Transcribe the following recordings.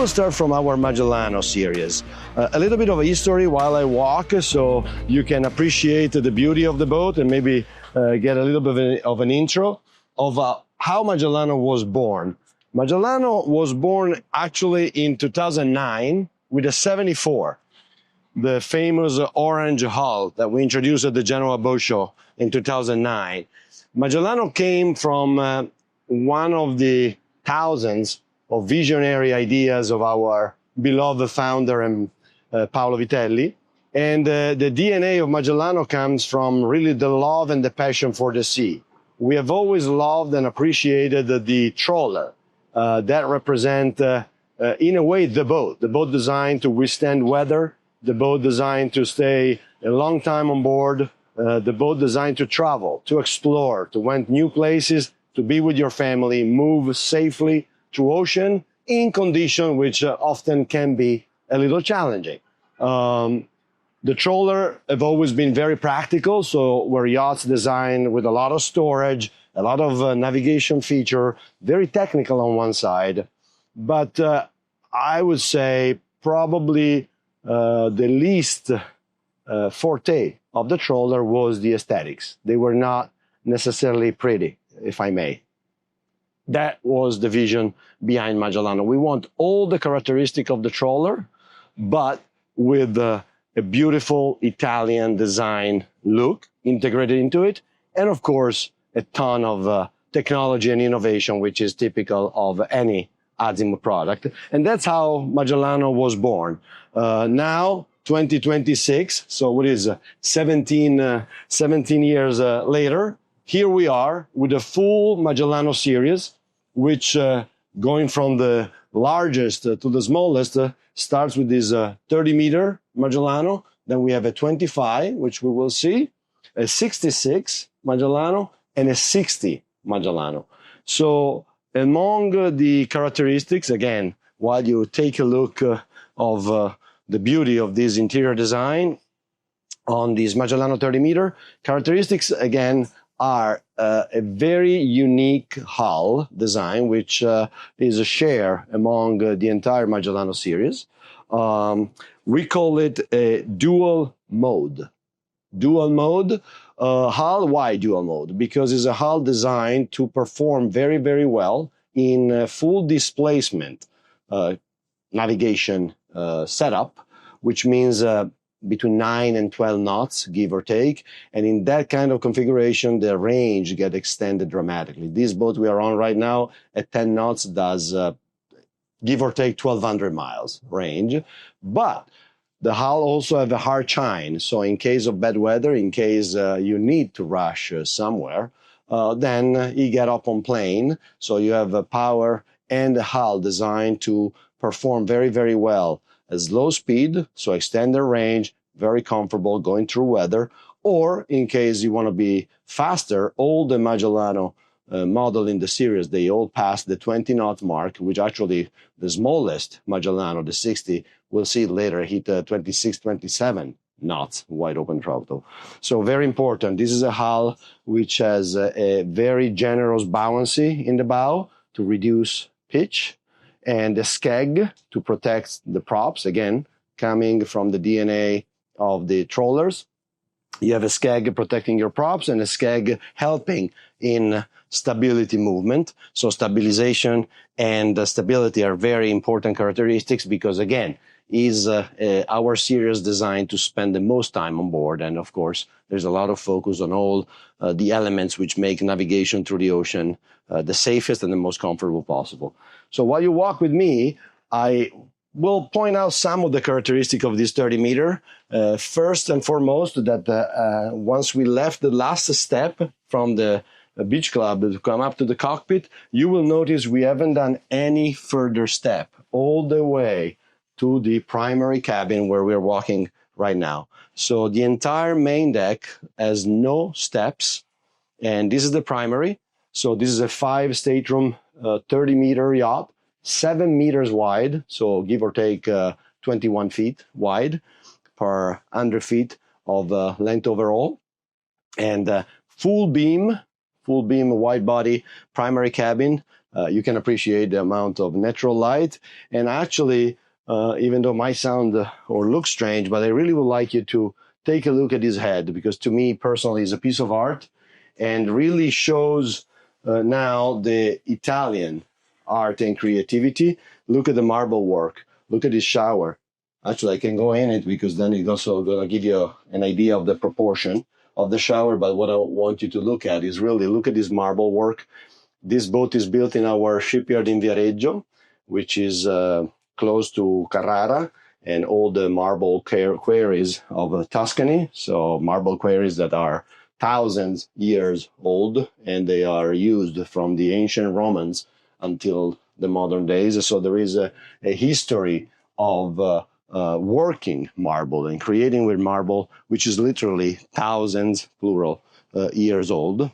will start from our Magellano series. A little bit of a history while I walk, so you can appreciate the beauty of the boat and maybe get a little bit of an intro of how Magellano was born. Magellano was born actually in 2009 with a 74, the famous orange hull that we introduced at the Genoa Boat Show in 2009. Magellano came from one of the thousands of visionary ideas of our beloved founder and Paolo Vitelli. And the DNA of Magellano comes from really the love and the passion for the sea. We have always loved and appreciated the trawler that represent, in a way, the boat designed to withstand weather, the boat designed to stay a long time on board, the boat designed to travel, to explore, to went new places, to be with your family, move safely through ocean in condition which often can be a little challenging. The trawler have always been very practical, so were yachts designed with a lot of storage, a lot of navigation feature, very technical on one side, but I would say probably the least forte of the trawler was the aesthetics. They were not necessarily pretty, if I may. That was the vision behind Magellano. We want all the characteristics of the trawler, but with a beautiful Italian design look integrated into it, and of course, a ton of technology and innovation, which is typical of any Azimut product. And that's how Magellano was born. Now, 2026, so what is 17 years later, here we are with a full Magellano series, which going from the largest to the smallest starts with this 30-meter Magellano. Then we have a 25, which we will see, a 66 Magellano, and a 60 Magellano. So among the characteristics, again, while you take a look of the beauty of this interior design on this Magellano 30-meter, characteristics, again, are a very unique hull design, which is a share among the entire Magellano series. We call it a dual mode. Dual mode hull. Why dual mode? Because it's a hull designed to perform very, very well in full displacement navigation setup, which means between 9 and 12 knots, give or take. And in that kind of configuration, the range gets extended dramatically. This boat we are on right now at 10 knots does, give or take, 1,200 miles range. But the hull also have a hard chine. So in case of bad weather, in case you need to rush somewhere, then you get up on plane. So you have a power and a hull designed to perform very, very well at low speed, so extend their range, very comfortable going through weather, or in case you want to be faster, all the Magellano model in the series, they all pass the 20 knot mark, which actually the smallest Magellano, the 60, we'll see later, hit 26, 27 knots, wide open throttle. So very important. This is a hull which has a very generous buoyancy in the bow to reduce pitch, and a skeg to protect the props, again, coming from the DNA of the trawlers. You have a skeg protecting your props and a skeg helping in stability movement. So stabilization and stability are very important characteristics because, again, is our series designed to spend the most time on board. And of course, there's a lot of focus on all the elements which make navigation through the ocean the safest and the most comfortable possible. So while you walk with me, I will point out some of the characteristics of this 30-meter. First and foremost, that once we left the last step from the beach club to come up to the cockpit, you will notice we haven't done any further step all the way to the primary cabin where we're walking right now. So the entire main deck has no steps, and this is the primary. So this is a 5-stateroom, 30-meter yacht, 7 meters wide, so give or take 21 feet wide per 100 feet of length overall, and full beam wide body primary cabin, you can appreciate the amount of natural light. And actually, even though it might sound or look strange, but I really would like you to take a look at his head, because to me personally is a piece of art and really shows now the Italian art and creativity. Look at the marble work. Look at his shower. Actually, I can go in it because then it's also going to give you an idea of the proportion of the shower. But what I want you to look at is really look at this marble work. This boat is built in our shipyard in Viareggio, which is close to Carrara and all the marble quarries of Tuscany. So marble quarries that are thousands years old, and they are used from the ancient Romans until the modern days. So there is a history of working marble and creating with marble, which is literally thousands, plural, years old.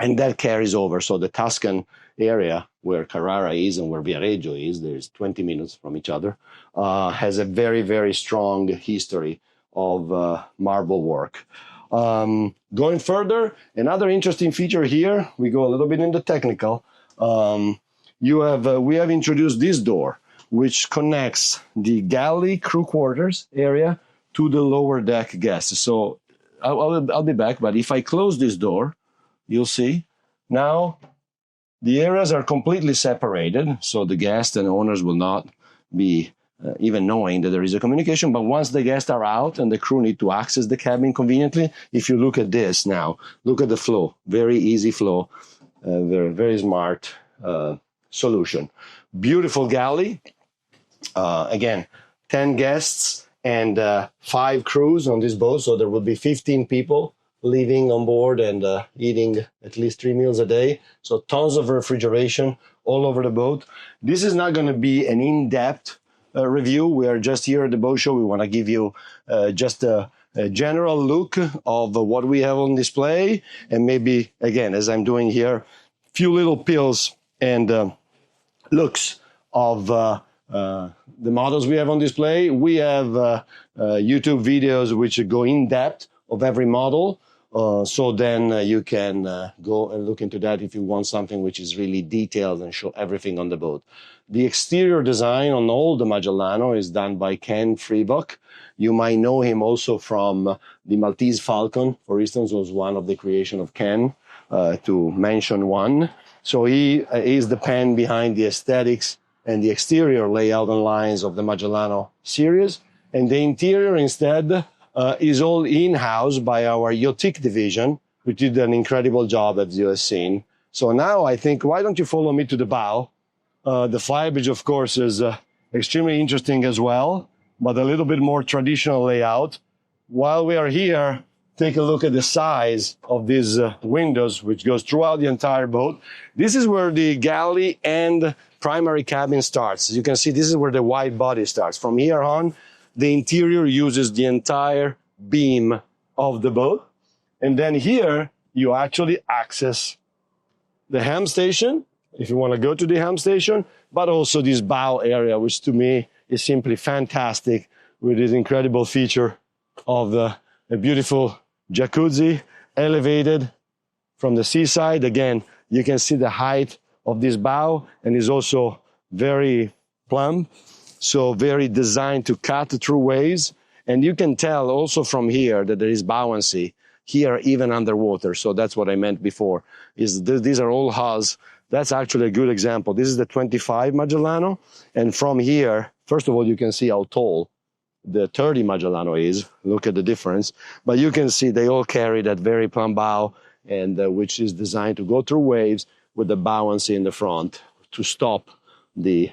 And that carries over. So the Tuscan area where Carrara is and where Viareggio is, there's 20 minutes from each other, has a very, very strong history of marble work. Going further, another interesting feature here, we go a little bit into technical. We have introduced this door, which connects the galley crew quarters area to the lower deck guests. So I'll be back, but if I close this door, you'll see now the areas are completely separated, so the guests and owners will not be even knowing that there is a communication. But once the guests are out and the crew need to access the cabin conveniently, if you look at this now, look at the flow, very easy flow, very, very smart solution. Beautiful galley. Again, 10 guests and 5 crews on this boat, so there will be 15 people living on board and eating at least 3 meals a day. So tons of refrigeration all over the boat. This is not going to be an in-depth review. We are just here at the boat show. We want to give you just a general look of what we have on display, and maybe, again, as I'm doing here, few little pills and looks of the models we have on display. We have YouTube videos which go in depth of every model. So then you can go and look into that if you want something which is really detailed and show everything on the boat. The exterior design on all the Magellano is done by Ken Freebuck. You might know him also from the Maltese Falcon, for instance, was one of the creation of Ken, to mention one. So he is the pen behind the aesthetics and the exterior layout and lines of the Magellano series. And the interior instead is all in-house by our Yachtic division, which did an incredible job, as you have seen. So now I think, why don't you follow me to the bow? The flybridge, of course, is extremely interesting as well, but a little bit more traditional layout. While we are here, take a look at the size of these windows, which goes throughout the entire boat. This is where the galley and primary cabin starts. As you can see, this is where the wide body starts. From here on, the interior uses the entire beam of the boat. And then here, you actually access the helm station, if you want to go to the helm station, but also this bow area, which to me is simply fantastic, with this incredible feature of a beautiful jacuzzi elevated from the seaside. Again, you can see the height of this bow, and is also very plumb, so very designed to cut through waves. And you can tell also from here that there is buoyancy here, even underwater. So that's what I meant before, is these are all hulls. That's actually a good example. This is the 25 Magellano. And from here, first of all, you can see how tall the 30 Magellano is. Look at the difference. But you can see they all carry that very plumb bow, and which is designed to go through waves with the buoyancy in the front to stop the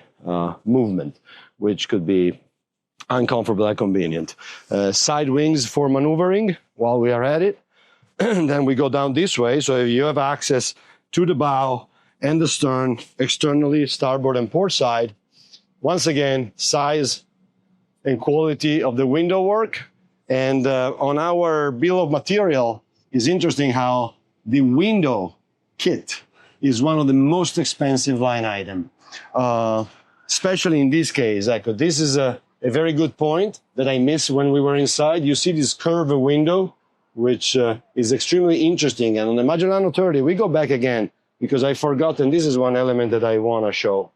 movement, which could be uncomfortable and inconvenient. Side wings for maneuvering while we are at it. Then we go down this way. So if you have access to the bow and the stern, externally, starboard and port side, once again, size and quality of the window work. And on our bill of material, is interesting how the window kit is one of the most expensive line item, especially in this case. This is a very good point that I missed when we were inside. You see this curved window, which is extremely interesting. And on the Magellano 30, we go back again because I forgot, and this is one element that I want to show.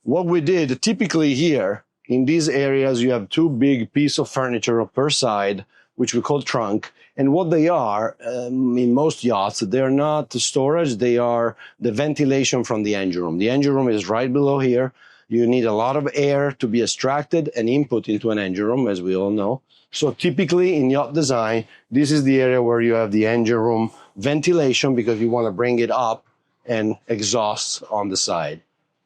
What we did, typically here, in these areas, you have two big pieces of furniture per side, which we call trunk. And what they are, in most yachts, they're not storage, they are the ventilation from the engine room. The engine room is right below here. You need a lot of air to be extracted and input into an engine room, as we all know. So typically in yacht design, this is the area where you have the engine room ventilation, because you want to bring it up and exhaust on the side.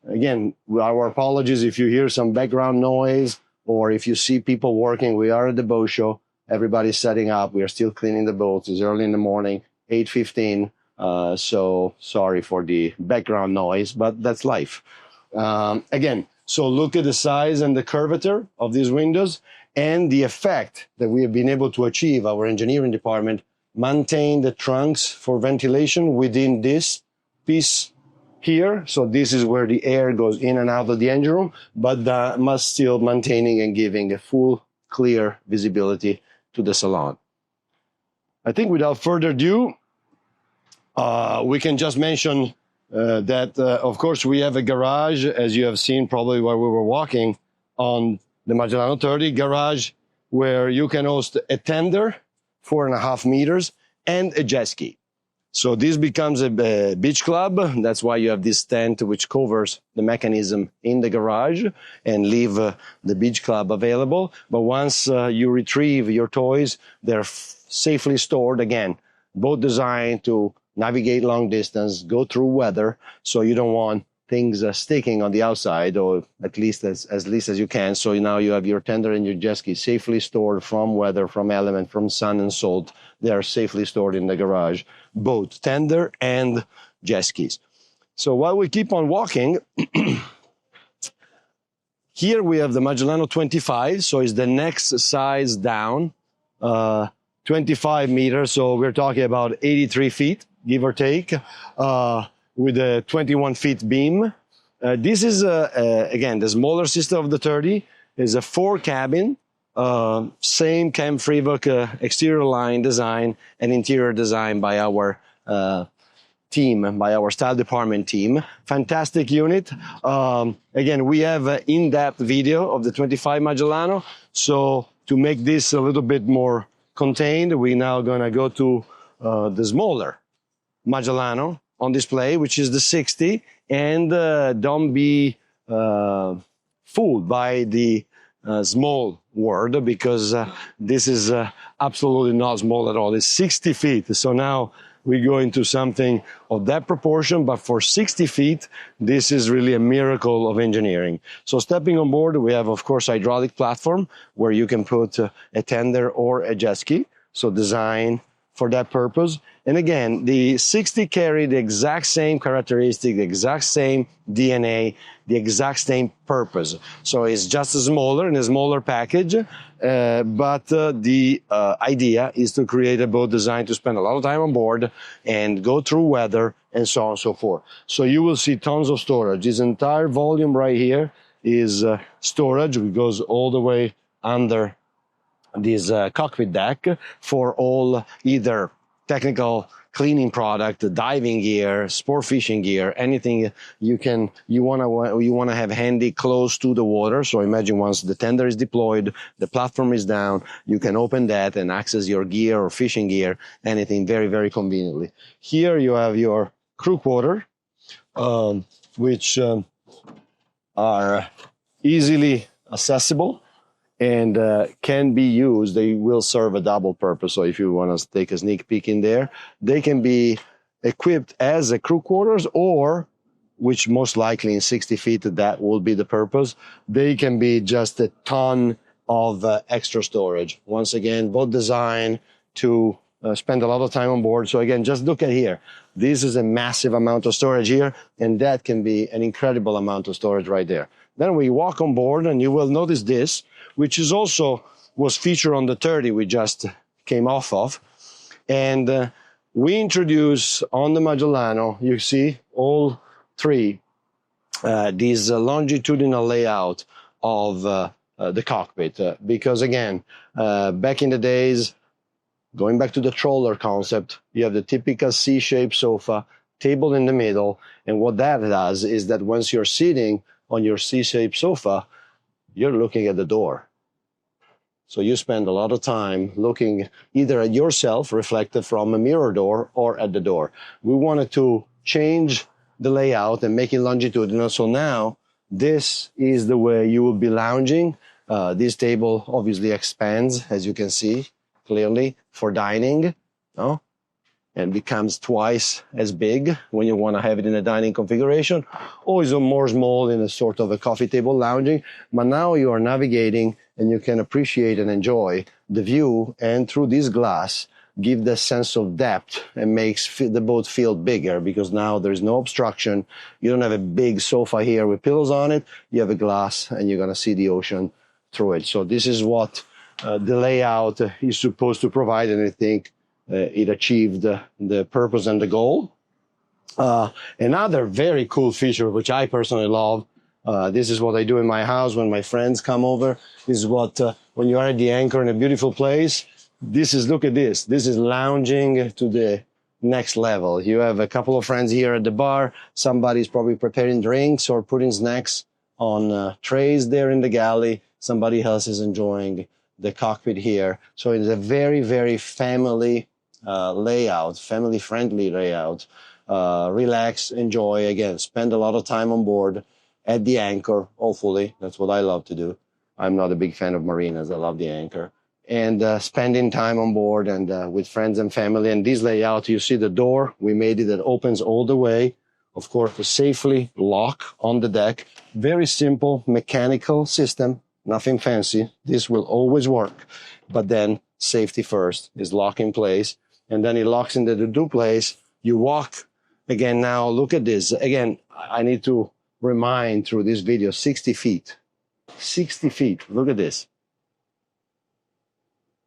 Again, our apologies if you hear some background noise or if you see people working. We are at the boat show. Everybody's setting up. We are still cleaning the boats. It's early in the morning, 8:15. So sorry for the background noise, but that's life. Again, so look at the size and the curvature of these windows and the effect that we have been able to achieve. Our engineering department maintain the trunks for ventilation within this piece here. So this is where the air goes in and out of the engine room, but must still maintaining and giving a full, clear visibility to the salon. I think without further ado, we can just mention that, of course, we have a garage, as you have seen probably while we were walking on the Magellano 30 garage, where you can host a tender, 4.5 meters, and a jet ski. So this becomes a beach club. That's why you have this tent which covers the mechanism in the garage and leave the beach club available. But once you retrieve your toys, they're safely stored. Again, both designed to navigate long distance, go through weather, so you don't want things sticking on the outside, or at least as least as you can. So now you have your tender and your jet ski safely stored from weather, from element, from sun and salt. They are safely stored in the garage, both tender and jet skis. So while we keep on walking, here we have the Magellano 25, so it's the next size down, 25 meters, so we're talking about 83 feet, give or take, with a 21 feet beam. This is, again, the smaller sister of the 30, is a 4-cabin, same Cam Freevoc exterior line design and interior design by our team, by our style department team. Fantastic unit. Again, we have an in-depth video of the 25 Magellano. So to make this a little bit more contained, we're now going to go to the smaller Magellano on display, which is the 60. And don't be fooled by the small word, because this is absolutely not small at all. It's 60 feet. So now we go into something of that proportion, but for 60 feet, this is really a miracle of engineering. So stepping on board, we have, of course, hydraulic platform where you can put a tender or a jet ski. So design for that purpose. And again, the 60 carry the exact same characteristic, the exact same DNA, the exact same purpose. So it's just a smaller and a smaller package, but the idea is to create a boat designed to spend a lot of time on board and go through weather and so on and so forth. So you will see tons of storage. This entire volume right here is storage, which goes all the way under this cockpit deck for all either technical cleaning product, diving gear, sport fishing gear, anything you want to have handy close to the water. So imagine once the tender is deployed, the platform is down, you can open that and access your gear or fishing gear, anything very, very conveniently. Here you have your crew quarter, which are easily accessible and can be used. They will serve a double purpose. So if you want to take a sneak peek in there, they can be equipped as a crew quarters, or, which most likely in 60 feet, that will be the purpose, they can be just a ton of extra storage. Once again, both designed to spend a lot of time on board. So again, just look at here. This is a massive amount of storage here, and that can be an incredible amount of storage right there. Then we walk on board, and you will notice this, which is also was featured on the 30 we just came off of. And we introduce on the Magellano, you see all three, these longitudinal layout of the cockpit. Because again, back in the days, going back to the trawler concept, you have the typical C-shaped sofa, table in the middle. And what that does is that once you're sitting on your C-shaped sofa, you're looking at the door. So you spend a lot of time looking either at yourself reflected from a mirror door or at the door. We wanted to change the layout and make it longitudinal. So now this is the way you will be lounging. This table obviously expands, as you can see clearly, for dining, no? And becomes twice as big when you want to have it in a dining configuration, or is more small in a sort of a coffee table lounging. But now you are navigating and you can appreciate and enjoy the view, and through this glass give the sense of depth and makes the boat feel bigger, because now there's no obstruction. You don't have a big sofa here with pillows on it. You have a glass and you're going to see the ocean through it. So this is what the layout is supposed to provide, and I think it achieved the purpose and the goal. Another very cool feature, which I personally love, this is what I do in my house when my friends come over. This is what, when you are at the anchor in a beautiful place, this is, look at this. This is lounging to the next level. You have a couple of friends here at the bar. Somebody's probably preparing drinks or putting snacks on trays there in the galley. Somebody else is enjoying the cockpit here. So it's a very, very family layout, family-friendly layout. Relax, enjoy, again, spend a lot of time on board at the anchor, hopefully. That's what I love to do. I'm not a big fan of marinas. I love the anchor. And spending time on board and with friends and family. And this layout, you see the door, we made it that opens all the way. Of course, to safely lock on the deck. Very simple mechanical system, nothing fancy. This will always work. But then safety first is lock in place. And then it locks into the duplex. You walk. Again, now look at this. Again, I need to remind through this video, 60 feet. 60 feet. Look at this.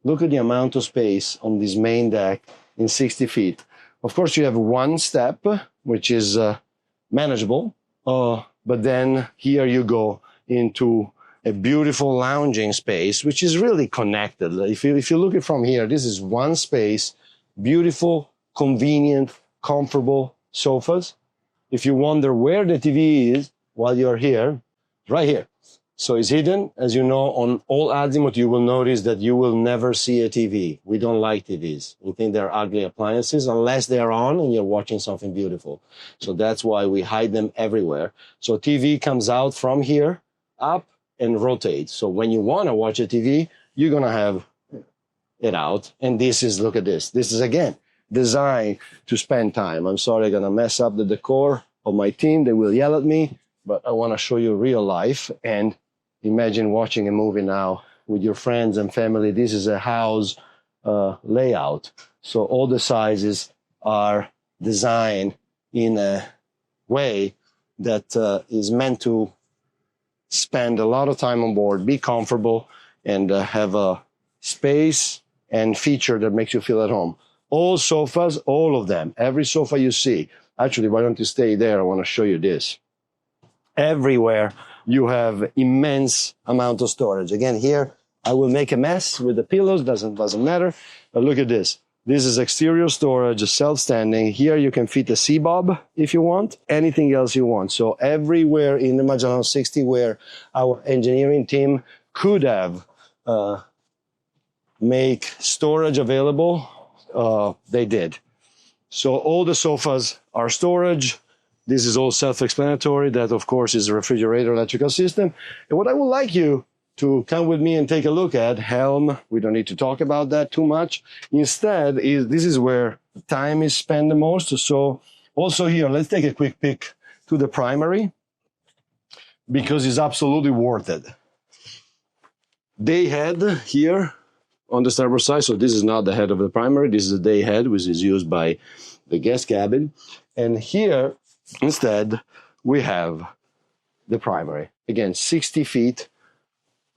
Look at the amount of space on this main deck in 60 feet. Of course, you have one step, which is manageable. But then here you go into a beautiful lounging space, which is really connected. If you look at from here, this is one space, beautiful, convenient, comfortable sofas. If you wonder where the TV is while you're here, right here. So it's hidden. As you know, on all Azimut, you will notice that you will never see a TV. We don't like TVs. We think they're ugly appliances unless they're on and you're watching something beautiful. So that's why we hide them everywhere. So TV comes out from here, up, and rotates. So when you want to watch a TV, you're going to have it out. And this is, look at this. This is, again, designed to spend time. I'm sorry, I'm going to mess up the decor of my team. They will yell at me, but I want to show you real life. And imagine watching a movie now with your friends and family. This is a house layout. So all the sizes are designed in a way that is meant to spend a lot of time on board, be comfortable, and have a space and feature that makes you feel at home. All sofas, all of them, every sofa you see. Actually, why don't you stay there? I want to show you this. Everywhere you have immense amount of storage. Again, here I will make a mess with the pillows, doesn't matter. But look at this. This is exterior storage, self-standing. Here you can fit a sea bob if you want, anything else you want. So everywhere in the Magellano 60 where our engineering team could have make storage available, they did. So all the sofas are storage. This is all self-explanatory. That, of course, is a refrigerator electrical system. And what I would like you to come with me and take a look at, helm, we don't need to talk about that too much. Instead, this is where time is spent the most. So also here, let's take a quick peek to the primary, because it's absolutely worth it. Day head here on the starboard side. So this is not the head of the primary. This is the day head, which is used by the guest cabin. And here, instead, we have the primary. Again, 60 feet,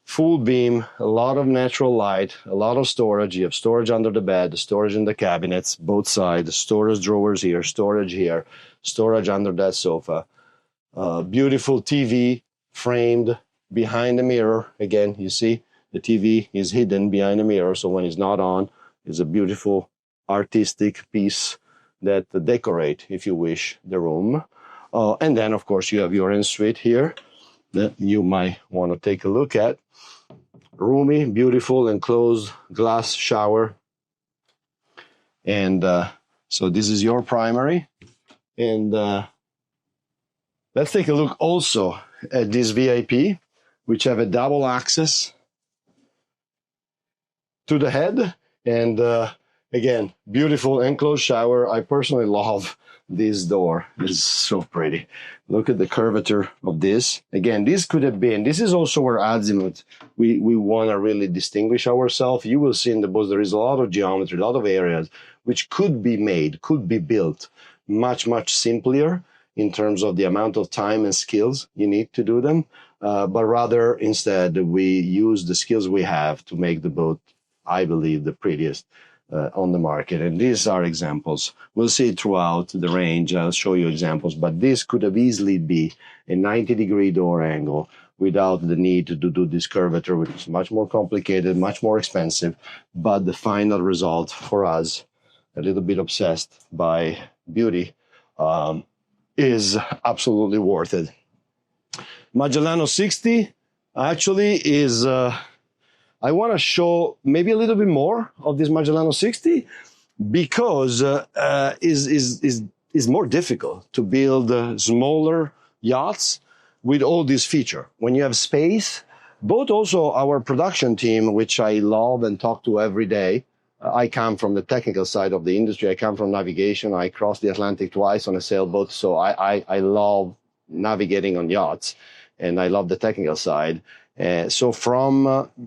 full beam, a lot of natural light, a lot of storage. You have storage under the bed, storage in the cabinets, both sides, storage drawers here, storage under that sofa. Beautiful TV framed behind the mirror. Again, you see the TV is hidden behind the mirror, so when it's not on, it's a beautiful artistic piece that decorate, if you wish, the room. And then, of course, you have your ensuite here that you might want to take a look at. Roomy, beautiful, enclosed glass shower. And so this is your primary. And let's take a look also at this VIP, which have a double access to the head. And again, beautiful enclosed shower. I personally love this door. It's so pretty. Look at the curvature of this. Again, this could have been, this is also where Azimut, we want to really distinguish ourselves. You will see in the boats there is a lot of geometry, a lot of areas which could be made, could be built much, much simpler in terms of the amount of time and skills you need to do them. But rather, instead, we use the skills we have to make the boat, I believe, the prettiest on the market. And these are examples. We'll see it throughout the range. I'll show you examples, but this could have easily be a 90-degree door angle without the need to do this curvature, which is much more complicated, much more expensive. But the final result for us, a little bit obsessed by beauty, is absolutely worth it. Magellano 60 actually is... I want to show maybe a little bit more of this Magellano 60 because is more difficult to build smaller yachts with all these features. When you have space, both also our production team, which I love and talk to every day. I come from the technical side of the industry. I come from navigation. I crossed the Atlantic twice on a sailboat. So I love navigating on yachts and I love the technical side. So from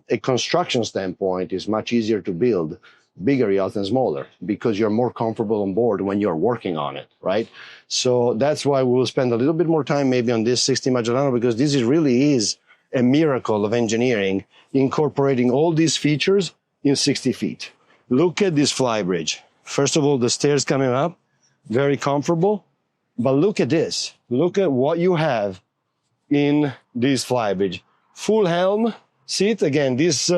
a construction standpoint, it's much easier to build bigger yachts than smaller because you're more comfortable on board when you're working on it, right? So that's why we will spend a little bit more time maybe on this 60 Magellano because this really is a miracle of engineering, incorporating all these features in 60 feet. Look at this flybridge. First of all, the stairs coming up, very comfortable. But look at this. Look at what you have in this flybridge. Full helm seat. Again, this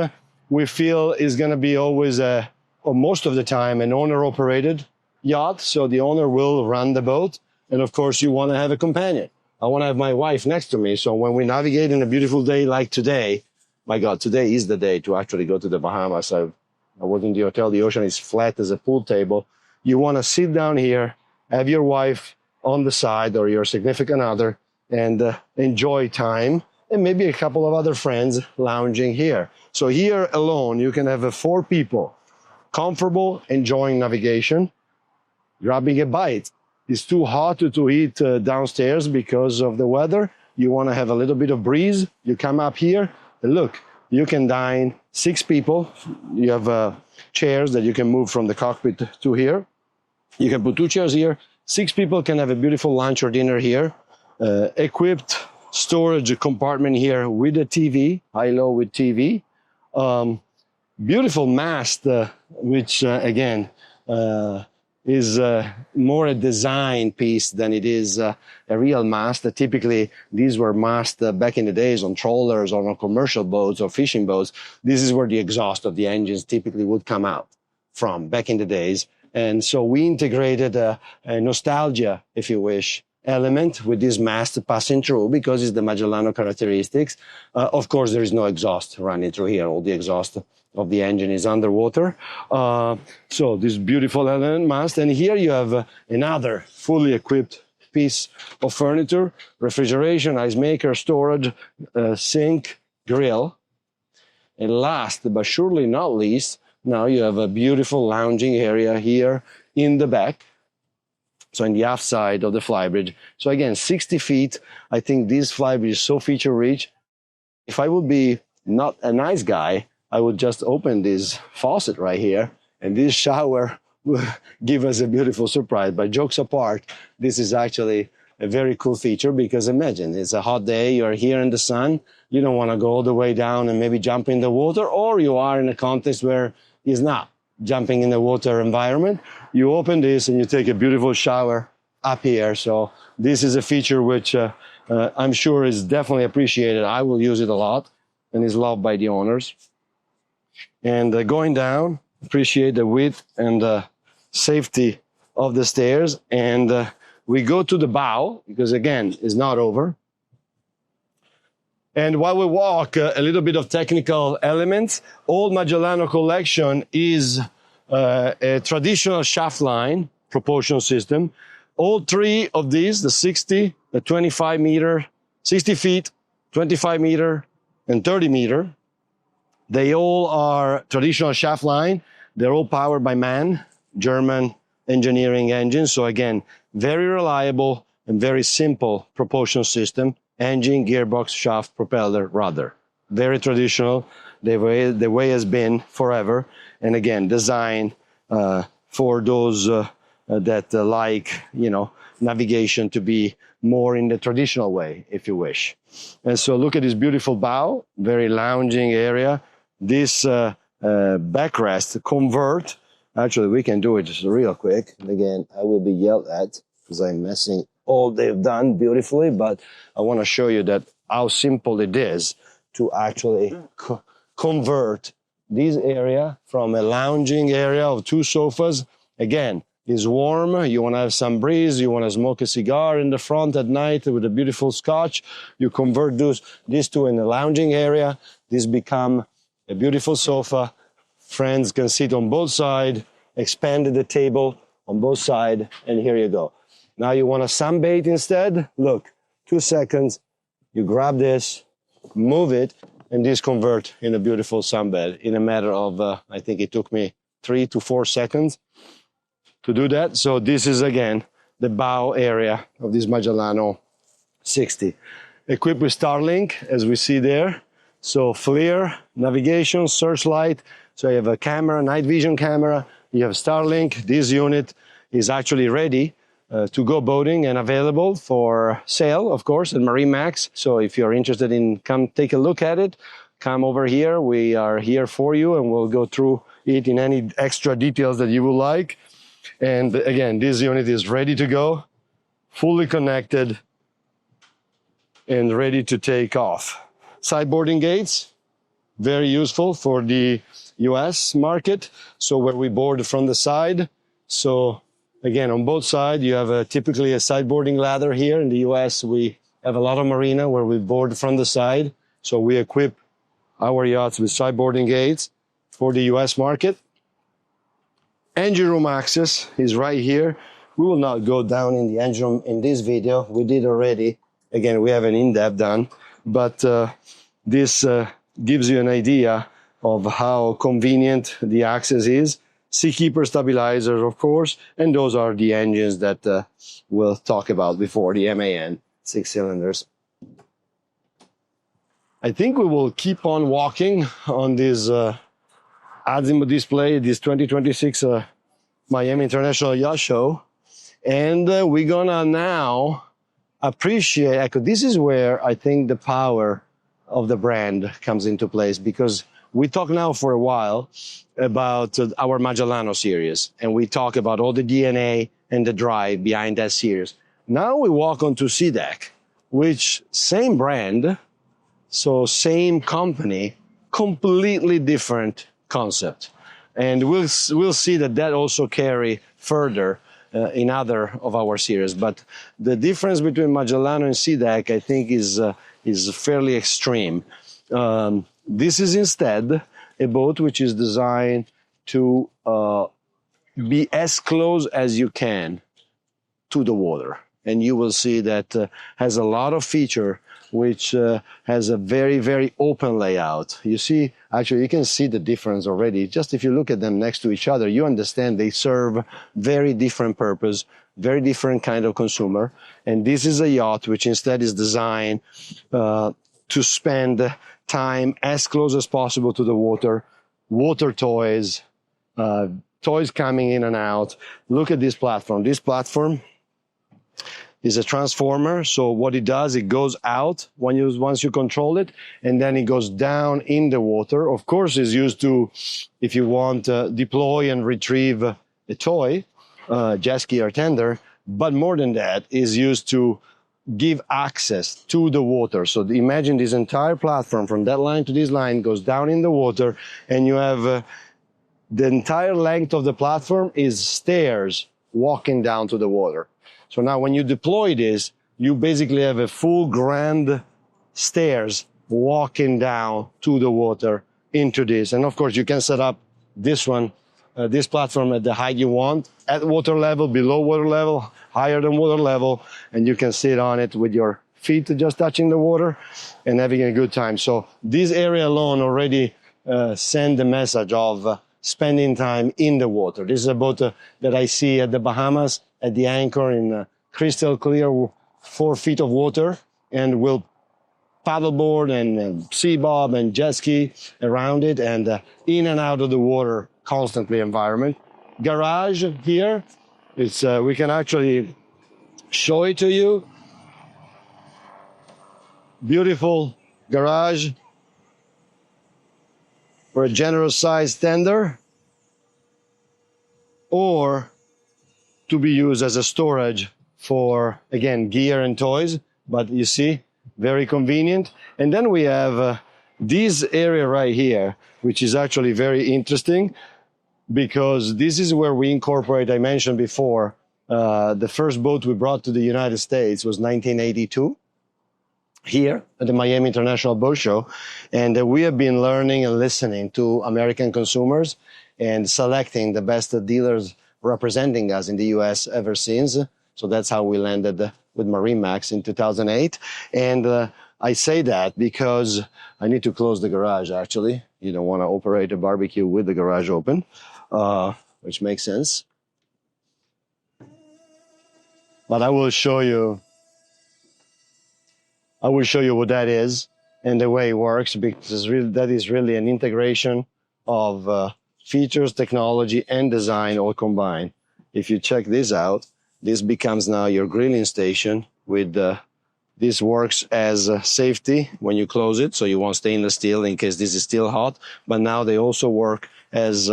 we feel is going to be always, or most of the time, an owner-operated yacht. So the owner will run the boat. And of course, you want to have a companion. I want to have my wife next to me. So when we navigate in a beautiful day like today, my God, today is the day to actually go to the Bahamas. I was in the hotel. The ocean is flat as a pool table. You want to sit down here, have your wife on the side or your significant other, and enjoy time. And maybe a couple of other friends lounging here. So here alone, you can have 4 people, comfortable, enjoying navigation, grabbing a bite. It's too hot to eat downstairs because of the weather. You want to have a little bit of breeze. You come up here, and look, you can dine 6 people. You have chairs that you can move from the cockpit to here. You can put 2 chairs here. 6 people can have a beautiful lunch or dinner here, equipped storage compartment here with a TV, high-low with TV. Beautiful mast, which again is more a design piece than it is a real mast. Typically, these were masts back in the days on trawlers or on commercial boats or fishing boats. This is where the exhaust of the engines typically would come out from back in the days. And so we integrated a nostalgia, if you wish, element with this mast passing through because it's the Magellano characteristics. Of course, there is no exhaust running through here. All the exhaust of the engine is underwater. So this beautiful element mast. And here you have another fully equipped piece of furniture, refrigeration, ice maker, storage, sink, grill. And last but surely not least, now you have a beautiful lounging area here in the back. So in the aft side of the flybridge. So again, 60 feet. I think this flybridge is so feature rich. If I would be not a nice guy, I would just open this faucet right here and this shower will give us a beautiful surprise. But jokes apart, this is actually a very cool feature because imagine it's a hot day, you're here in the sun, you don't want to go all the way down and maybe jump in the water, or you are in a context where it's not jumping in the water environment. You open this and you take a beautiful shower up here. So this is a feature which I'm sure is definitely appreciated. I will use it a lot and is loved by the owners. And going down, appreciate the width and the safety of the stairs, and we go to the bow, because again, it's not over. And while we walk, a little bit of technical elements. Old Magellano collection is a traditional shaft line propulsion system. All three of these, the 60, the 25 meter, 60 feet, 25 meter, and 30 meter, they all are traditional shaft line. They're all powered by MAN, German engineering engines. So again, very reliable and very simple propulsion system. Engine, gearbox, shaft, propeller, rudder. Very traditional. The way has been forever. And again, designed for those that like, navigation to be more in the traditional way, if you wish. And so look at this beautiful bow, very lounging area. This backrest convert. Actually, we can do it just real quick. And again, I will be yelled at because I'm messing all they've done beautifully, but I want to show you that how simple it is to actually convert this area from a lounging area of two sofas. Again, it's warm, you want to have some breeze, you want to smoke a cigar in the front at night with a beautiful scotch, you convert this to a lounging area. This become a beautiful sofa. Friends can sit on both sides, expanded the table on both sides, and here you go. Now you want to sunbathe instead? Look, 2 seconds, you grab this, move it, and this convert in a beautiful sunbed in a matter of, I think it took me 3 to 4 seconds to do that. So this is, again, the bow area of this Magellano 60. Equipped with Starlink, as we see there. So FLIR, navigation, searchlight. So you have a camera, night vision camera. You have Starlink. This unit is actually ready to go boating and available for sale, of course, at MarineMax. So if you're interested in come take a look at it, come over here. We are here for you, and we'll go through it in any extra details that you would like. And again, this unit is ready to go, fully connected and ready to take off. Sideboarding gates, very useful for the US market. So where we board from the side. So again, on both sides, you have typically a sideboarding ladder here. In the US, we have a lot of marina where we board from the side. So we equip our yachts with sideboarding gates for the US market. Engine room access is right here. We will not go down in the engine room in this video. We did already. Again, we have an in-depth done. But this gives you an idea of how convenient the access is. Seakeeper stabilizers, of course, and those are the engines that we'll talk about before, the MAN 6 cylinders. I think we will keep on walking on this Azimut display, this 2026 Miami International Yacht Show, and we're gonna now appreciate, this is where I think the power of the brand comes into place, because we talk now for a while about our Magellano series, and we talk about all the DNA and the drive behind that series. Now we walk onto Seadeck, which same brand, so same company, completely different concept. And we'll see that also carry further in other of our series. But the difference between Magellano and Seadeck, I think, is fairly extreme. This is instead a boat which is designed to be as close as you can to the water. And you will see that has a lot of feature, which has a very, very open layout. You see, actually, you can see the difference already. Just if you look at them next to each other, you understand they serve very different purpose, very different kind of consumer. And this is a yacht which instead is designed to spend time as close as possible to the water, water toys, toys coming in and out. Look at this platform. This platform is a transformer. So what it does, it goes out once you control it, and then it goes down in the water. Of course, it's used to, if you want, deploy and retrieve a toy, jet ski or tender. But more than that, is used to give access to the water. So imagine this entire platform from that line to this line goes down in the water, and you have the entire length of the platform is stairs walking down to the water. So now when you deploy this, you basically have a full Grande stairs walking down to the water into this. And of course, you can set up this one, this platform at the height you want, at water level, below water level, higher than water level, and you can sit on it with your feet just touching the water and having a good time. So this area alone already send the message of spending time in the water. This is a boat that I see at the Bahamas at the anchor in crystal clear 4 feet of water, and will paddleboard and sea bob and jet ski around it, and in and out of the water constantly environment. Garage here, it's we can actually show it to you. Beautiful garage for a generous sized tender, or to be used as a storage for, again, gear and toys. But you see, very convenient. And then we have this area right here, which is actually very interesting, because this is where we incorporate, I mentioned before, the first boat we brought to the United States was 1982, here at the Miami International Boat Show. And we have been learning and listening to American consumers and selecting the best dealers representing us in the US ever since. So that's how we landed with MarineMax in 2008. And I say that because I need to close the garage, actually. You don't want to operate a barbecue with the garage open, which makes sense. But I will show you what that is and the way it works, because that is really an integration of features, technology, and design all combined. If you check this out, this becomes now your grilling station with this works as safety when you close it, so you want stainless steel in case this is still hot. But now they also work as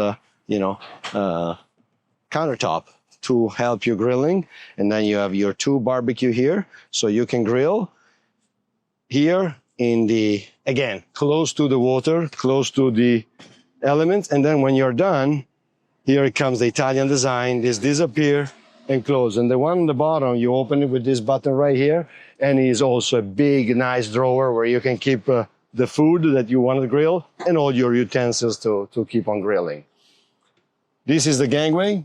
countertop to help you grilling. And then you have your 2 barbecue here, so you can grill here in the, again, close to the water, close to the elements. And then when you're done, here comes the Italian design. This disappear and close. And the one on the bottom, you open it with this button right here, and it's also a big, nice drawer where you can keep the food that you want to grill and all your utensils to keep on grilling. This is the gangway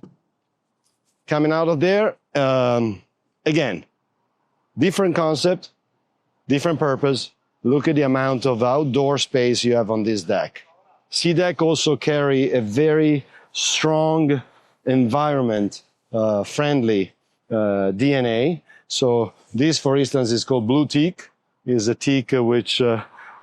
coming out of there. Again, different concept, different purpose. Look at the amount of outdoor space you have on this deck. Seadeck also carry a very strong environment friendly DNA. So this, for instance, is called blue teak. Is a teak which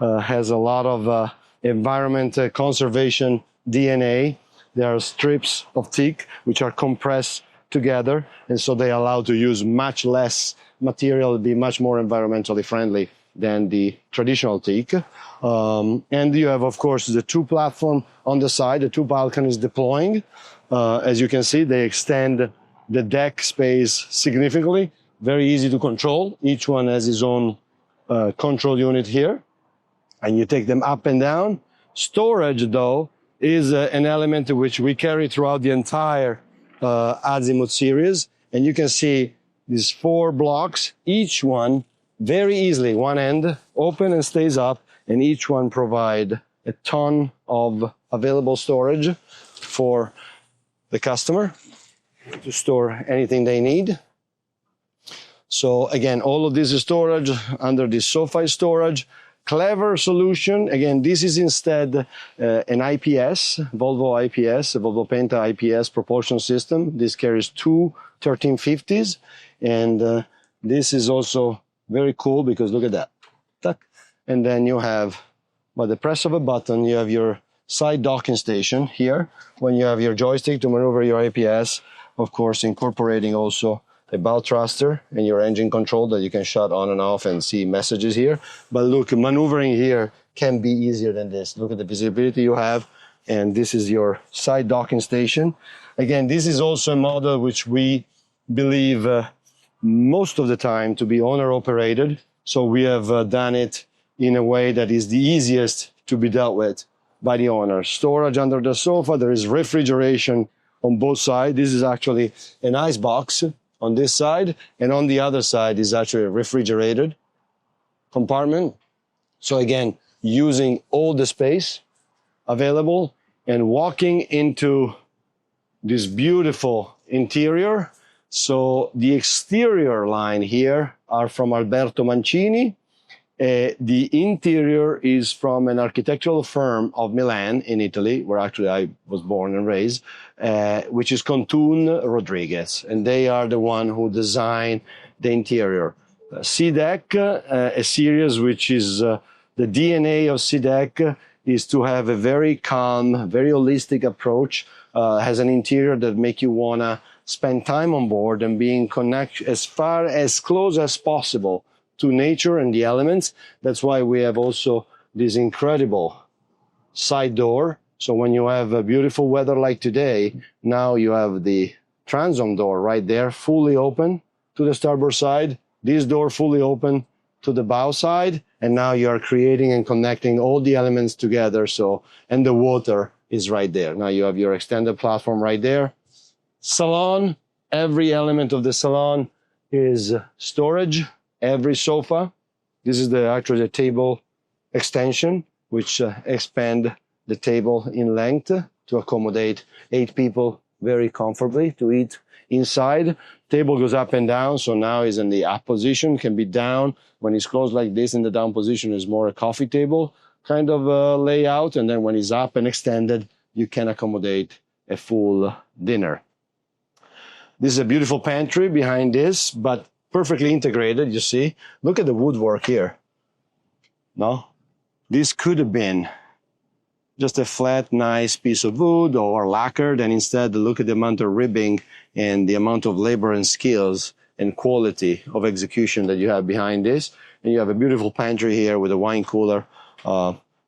has a lot of environment conservation DNA. There are strips of teak which are compressed together, and so they allow to use much less material, be much more environmentally friendly than the traditional teak. And you have, of course, the 2 platform on the side, the 2 balconies deploying. As you can see, they extend the deck space significantly. Very easy to control. Each one has its own control unit here, and you take them up and down. Storage, though, is an element which we carry throughout the entire Azimut series. And you can see these 4 blocks, each one very easily, one end open and stays up, and each one provide a ton of available storage for the customer to store anything they need. So again, all of this is storage under this SoFi storage. Clever solution. Again, this is instead an IPS, Volvo IPS, a Volvo Penta IPS propulsion system. This carries 2 1350s, and this is also very cool because look at that. Tuck. And then you have, by the press of a button, you have your side docking station here. When you have your joystick to maneuver your IPS, of course, incorporating also a bow thruster and your engine control that you can shut on and off and see messages here. But look, maneuvering here can be easier than this. Look at the visibility you have, and this is your side docking station. Again, this is also a model which we believe most of the time to be owner operated. So we have done it in a way that is the easiest to be dealt with by the owner. Storage under the sofa, there is refrigeration on both sides. This is actually an ice box on this side, and on the other side is actually a refrigerated compartment. So again, using all the space available and walking into this beautiful interior. So the exterior line here are from Alberto Mancini. The interior is from an architectural firm of Milan in Italy, where actually I was born and raised, which is Contun Rodriguez. And they are the one who designed the interior. Seadeck, a series which is the DNA of Seadeck is to have a very calm, very holistic approach, has an interior that make you want to spend time on board and being connected as close as possible to nature and the elements. That's why we have also this incredible side door. So when you have a beautiful weather like today, now you have the transom door right there, fully open to the starboard side, this door fully open to the bow side, and now you are creating and connecting all the elements together. So, and the water is right there. Now you have your extended platform right there. Salon, every element of the salon is storage. Every sofa, this is actually the table extension, which expand the table in length to accommodate 8 people very comfortably to eat inside. Table goes up and down, so now is in the up position, can be down. When it's closed like this in the down position is more a coffee table kind of layout, and then when it's up and extended, you can accommodate a full dinner. This is a beautiful pantry behind this, but perfectly integrated, you see. Look at the woodwork here. No? This could have been just a flat, nice piece of wood or lacquered, and instead look at the amount of ribbing and the amount of labor and skills and quality of execution that you have behind this. And you have a beautiful pantry here with a wine cooler.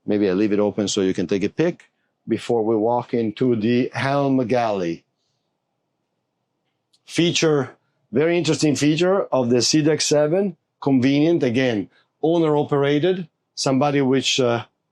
Maybe I leave it open so you can take a pic before we walk into the helm galley. Very interesting feature of the Seadeck 7, convenient, again, owner-operated, somebody which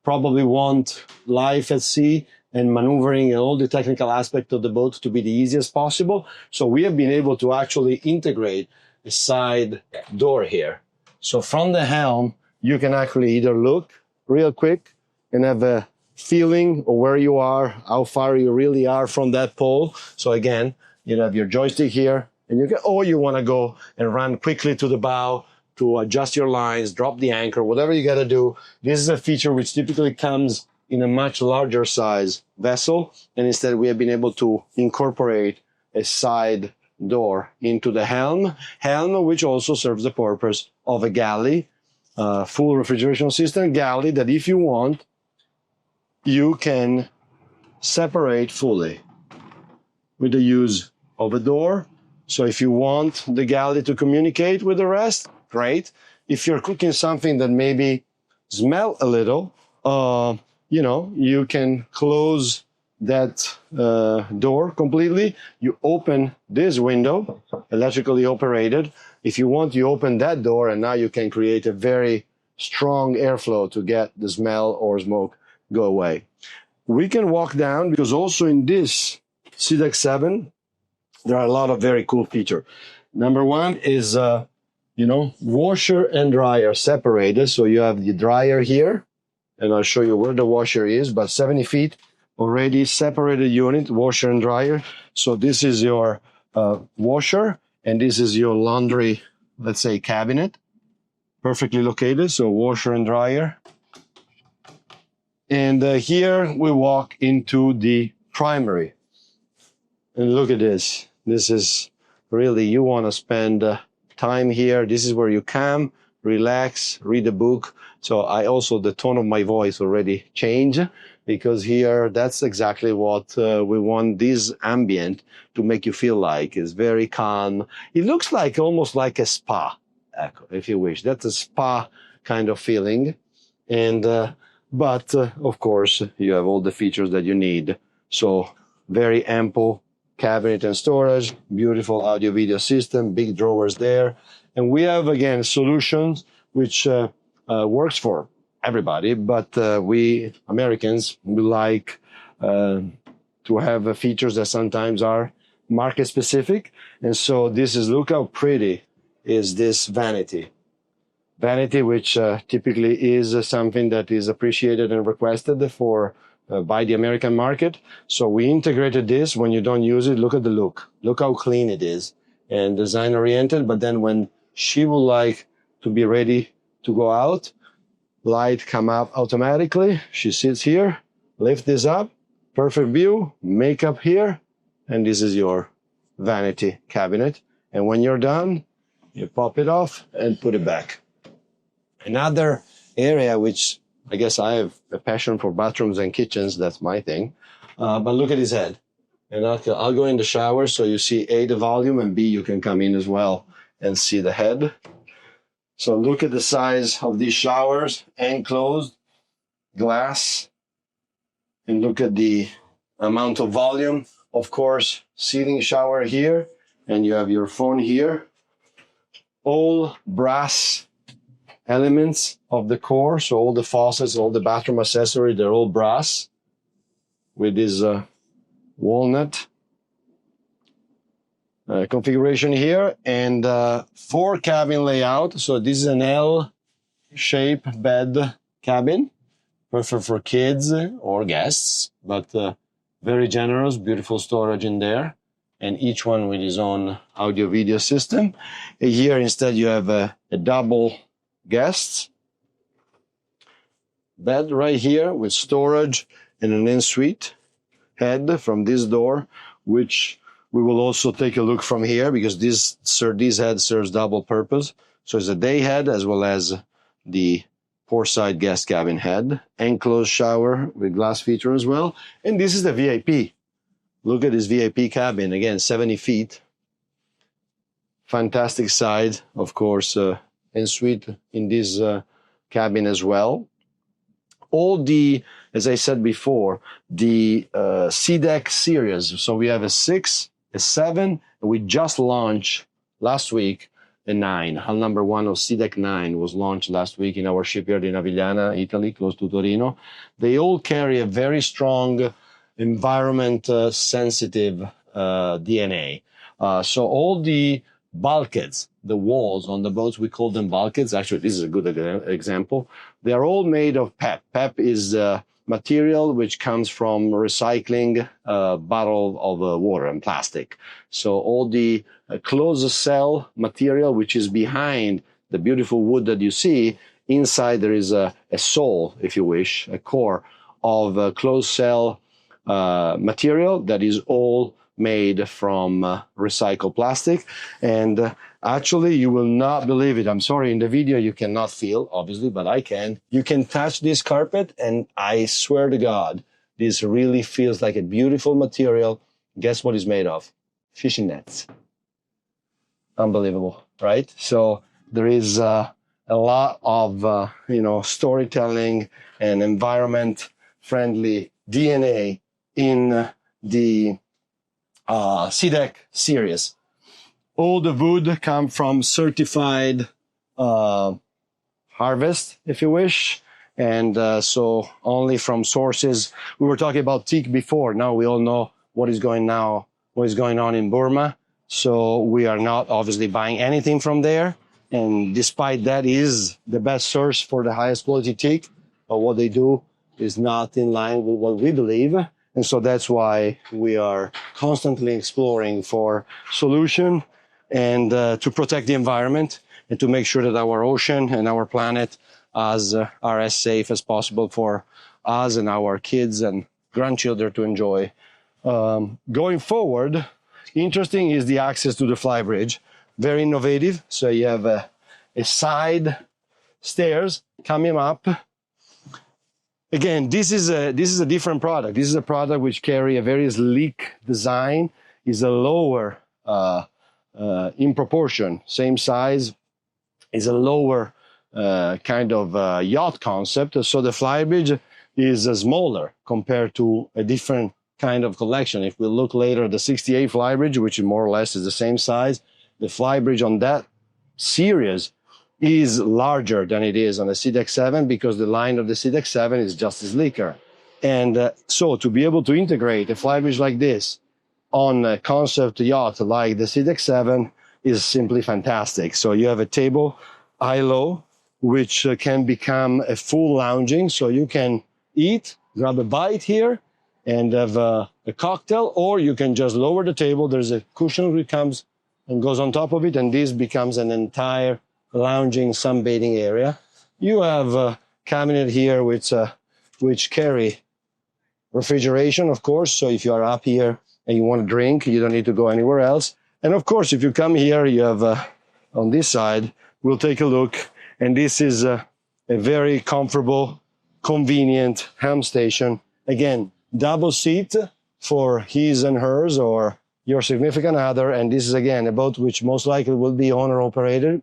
probably want life at sea and maneuvering and all the technical aspect of the boat to be the easiest possible. So we have been able to actually integrate a side door here. So from the helm, you can actually either look real quick and have a feeling of where you are, how far you really are from that pole. So again, you have your joystick here, and you can, or you want to go and run quickly to the bow to adjust your lines, drop the anchor, whatever you got to do. This is a feature which typically comes in a much larger size vessel, and instead we have been able to incorporate a side door into the helm, which also serves the purpose of a galley, full refrigeration system galley that if you want, you can separate fully with the use of a door. So if you want the galley to communicate with the rest, great. If you're cooking something that maybe smell a little, you can close that door completely. You open this window, electrically operated. If you want, you open that door, and now you can create a very strong airflow to get the smell or smoke go away. We can walk down because also in this Seadeck 7, there are a lot of very cool features. Number one is, washer and dryer separated. So you have the dryer here, and I'll show you where the washer is, but 70 feet already separated unit, washer and dryer. So this is your washer, and this is your laundry, let's say, cabinet, perfectly located. So washer and dryer. And here we walk into the primary. And look at this. This is really, you want to spend time here. This is where you come, relax, read a book. So the tone of my voice already changed, because here, that's exactly what we want this ambient to make you feel like. It's very calm. It looks like almost like a spa, if you wish. That's a spa kind of feeling. And, but of course, you have all the features that you need. So very ample cabinet and storage, beautiful audio video system, big drawers there. And we have, again, solutions which works for everybody, but we Americans, we like to to have features that sometimes are market specific. And so this is, look how pretty is this vanity. Vanity, which typically is something that is appreciated and requested for by the American market. So we integrated this. When you don't use it, look at the look. Look how clean it is and design oriented. But then when she would like to be ready to go out, light come up automatically. She sits here, lift this up, perfect view, makeup here, and this is your vanity cabinet. And when you're done, you pop it off and put it back. Another area which I guess I have a passion for bathrooms and kitchens, that's my thing. But look at his head. And I'll go in the shower so you see A, the volume, and B, you can come in as well and see the head. So look at the size of these showers, enclosed, glass, and look at the amount of volume. Of course, seating shower here, and you have your phone here. All brass elements of the core, so all the faucets, all the bathroom accessories, they're all brass with this walnut configuration here, and 4 cabin layout. So this is an L-shaped bed cabin, perfect for kids or guests, but very generous, beautiful storage in there, and each one with his own audio-video system. Here instead you have a double guests bed right here with storage and an en-suite head from this door, which we will also take a look from here because this head serves double purpose. So it's a day head as well as the port-side guest cabin head. Enclosed shower with glass feature as well. And this is the VIP. Look at this VIP cabin. Again, 70 feet. Fantastic side, of course, en-suite in this cabin as well. All the, as I said before, the Seadeck series. So we have a 6, a 7, and we just launched last week a 9. Hull number 1 of Seadeck 9 was launched last week in our shipyard in Magellano, Italy, close to Torino. They all carry a very strong environment sensitive DNA. So all the bulkheads, the walls on the boats, we call them bulkheads. Actually, this is a good example. They are all made of PEP. PEP is material which comes from recycling bottle of water and plastic. So all the closed cell material, which is behind the beautiful wood that you see, inside there is a soul, if you wish, a core of closed cell material that is all made from recycled plastic. And actually, you will not believe it. I'm sorry, in the video you cannot feel, obviously, but I can. You can touch this carpet, and I swear to God, this really feels like a beautiful material. Guess what it's made of? Fishing nets. Unbelievable, right? So there is a lot of, storytelling and environment-friendly DNA in the Seadeck series. All the wood come from certified harvest, if you wish, and so only from sources. We were talking about teak before. Now we all know what is going on in Burma. So we are not obviously buying anything from there, and despite that is the best source for the highest quality teak. But what they do is not in line with what we believe. And so that's why we are constantly exploring for solution and to protect the environment and to make sure that our ocean and our planet are as safe as possible for us and our kids and grandchildren to enjoy. Going forward, interesting is the access to the flybridge. Very innovative. So you have a side stairs coming up. Again, this is a different product. This is a product which carry a very sleek design, is a lower in proportion, same size, is a lower kind of yacht concept. So the flybridge is smaller compared to a different kind of collection. If we look later at the 68 flybridge, which more or less is the same size, the flybridge on that series is larger than it is on the Seadeck 7 because the line of the Seadeck 7 is just sleeker. And so to be able to integrate a fly bridge like this on a concept yacht like the Seadeck 7 is simply fantastic. So you have a table high-low, which can become a full lounging. So you can eat, grab a bite here, and have a cocktail, or you can just lower the table. There's a cushion that comes and goes on top of it, and this becomes an entire lounging sunbathing area. You have a cabinet here which carry refrigeration, of course. So if you are up here and you want to drink, you don't need to go anywhere else. And of course, if you come here, you have on this side, we'll take a look. And this is a very comfortable, convenient helm station. Again, double seat for his and hers or your significant other. And this is, again, a boat which most likely will be owner operated.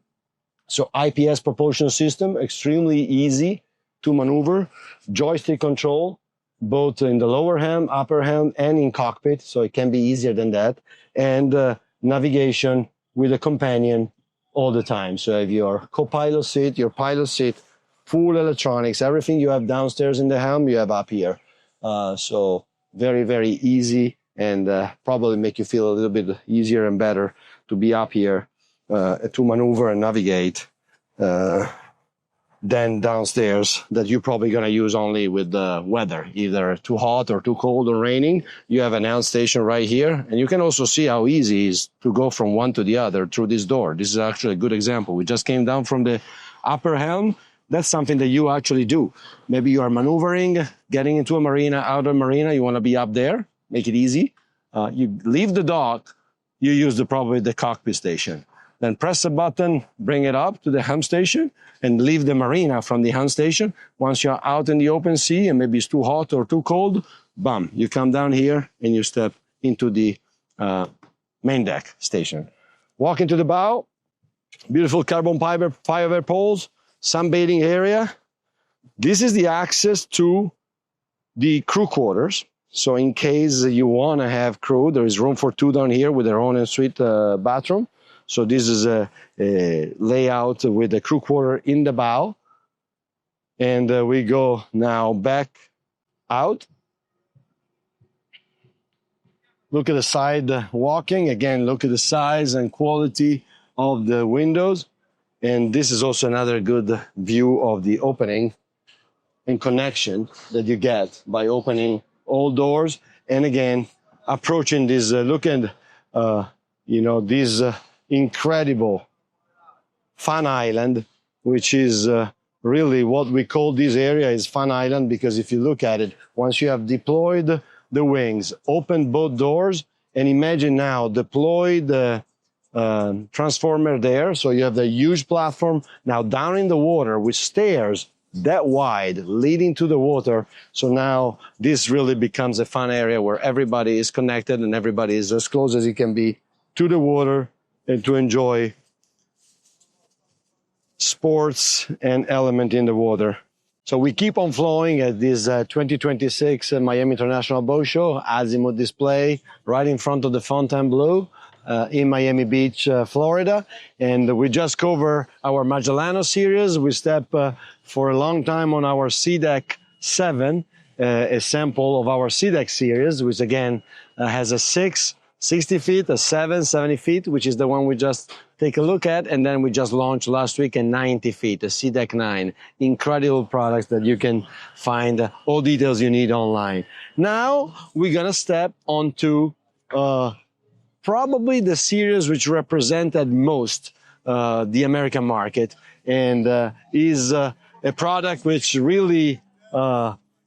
So IPS propulsion system, extremely easy to maneuver, joystick control, both in the lower helm, upper helm, and in cockpit. So it can be easier than that. And navigation with a companion all the time. So if your co-pilot seat, your pilot seat, full electronics, everything you have downstairs in the helm, you have up here. So very, very easy, and probably make you feel a little bit easier and better to be up here to maneuver and navigate than downstairs that you're probably going to use only with the weather, either too hot or too cold or raining. You have an helm station right here, and you can also see how easy it is to go from one to the other through this door. This is actually a good example. We just came down from the upper helm. That's something that you actually do. Maybe you are maneuvering, getting into a marina, out of marina, you want to be up there, make it easy. You leave the dock, you use probably the cockpit station. Then press a button, bring it up to the helm station, and leave the marina from the helm station. Once you're out in the open sea and maybe it's too hot or too cold, bam, you come down here and you step into the main deck station. Walk into the bow, beautiful carbon fiber poles, sunbathing area. This is the access to the crew quarters. So in case you want to have crew, there is room for two down here with their own ensuite bathroom. So this is a layout with a crew quarter in the bow. And we go now back out. Look at the side walking. Again, look at the size and quality of the windows. And this is also another good view of the opening and connection that you get by opening all doors. And again, approaching this, look at, this incredible Fun Island, which is really what we call this area is Fun Island, because if you look at it, once you have deployed the wings, opened both doors, and imagine now deploy the transformer there. So you have the huge platform now down in the water with stairs that wide leading to the water. So now this really becomes a fun area where everybody is connected and everybody is as close as it can be to the water and to enjoy sports and element in the water. So we keep on flowing at this 2026 Miami International Boat Show, Azimut display right in front of the Fontainebleau in Miami Beach, Florida. And we just cover our Magellano series. We step for a long time on our Seadeck 7, a sample of our Seadeck series, which again has a 60 feet, a 70 feet, which is the one we just take a look at. And then we just launched last week a 90 feet, a Seadeck 9. Incredible products that you can find all details you need online. Now we're going to step onto probably the series which represented most the American market, and is a product which really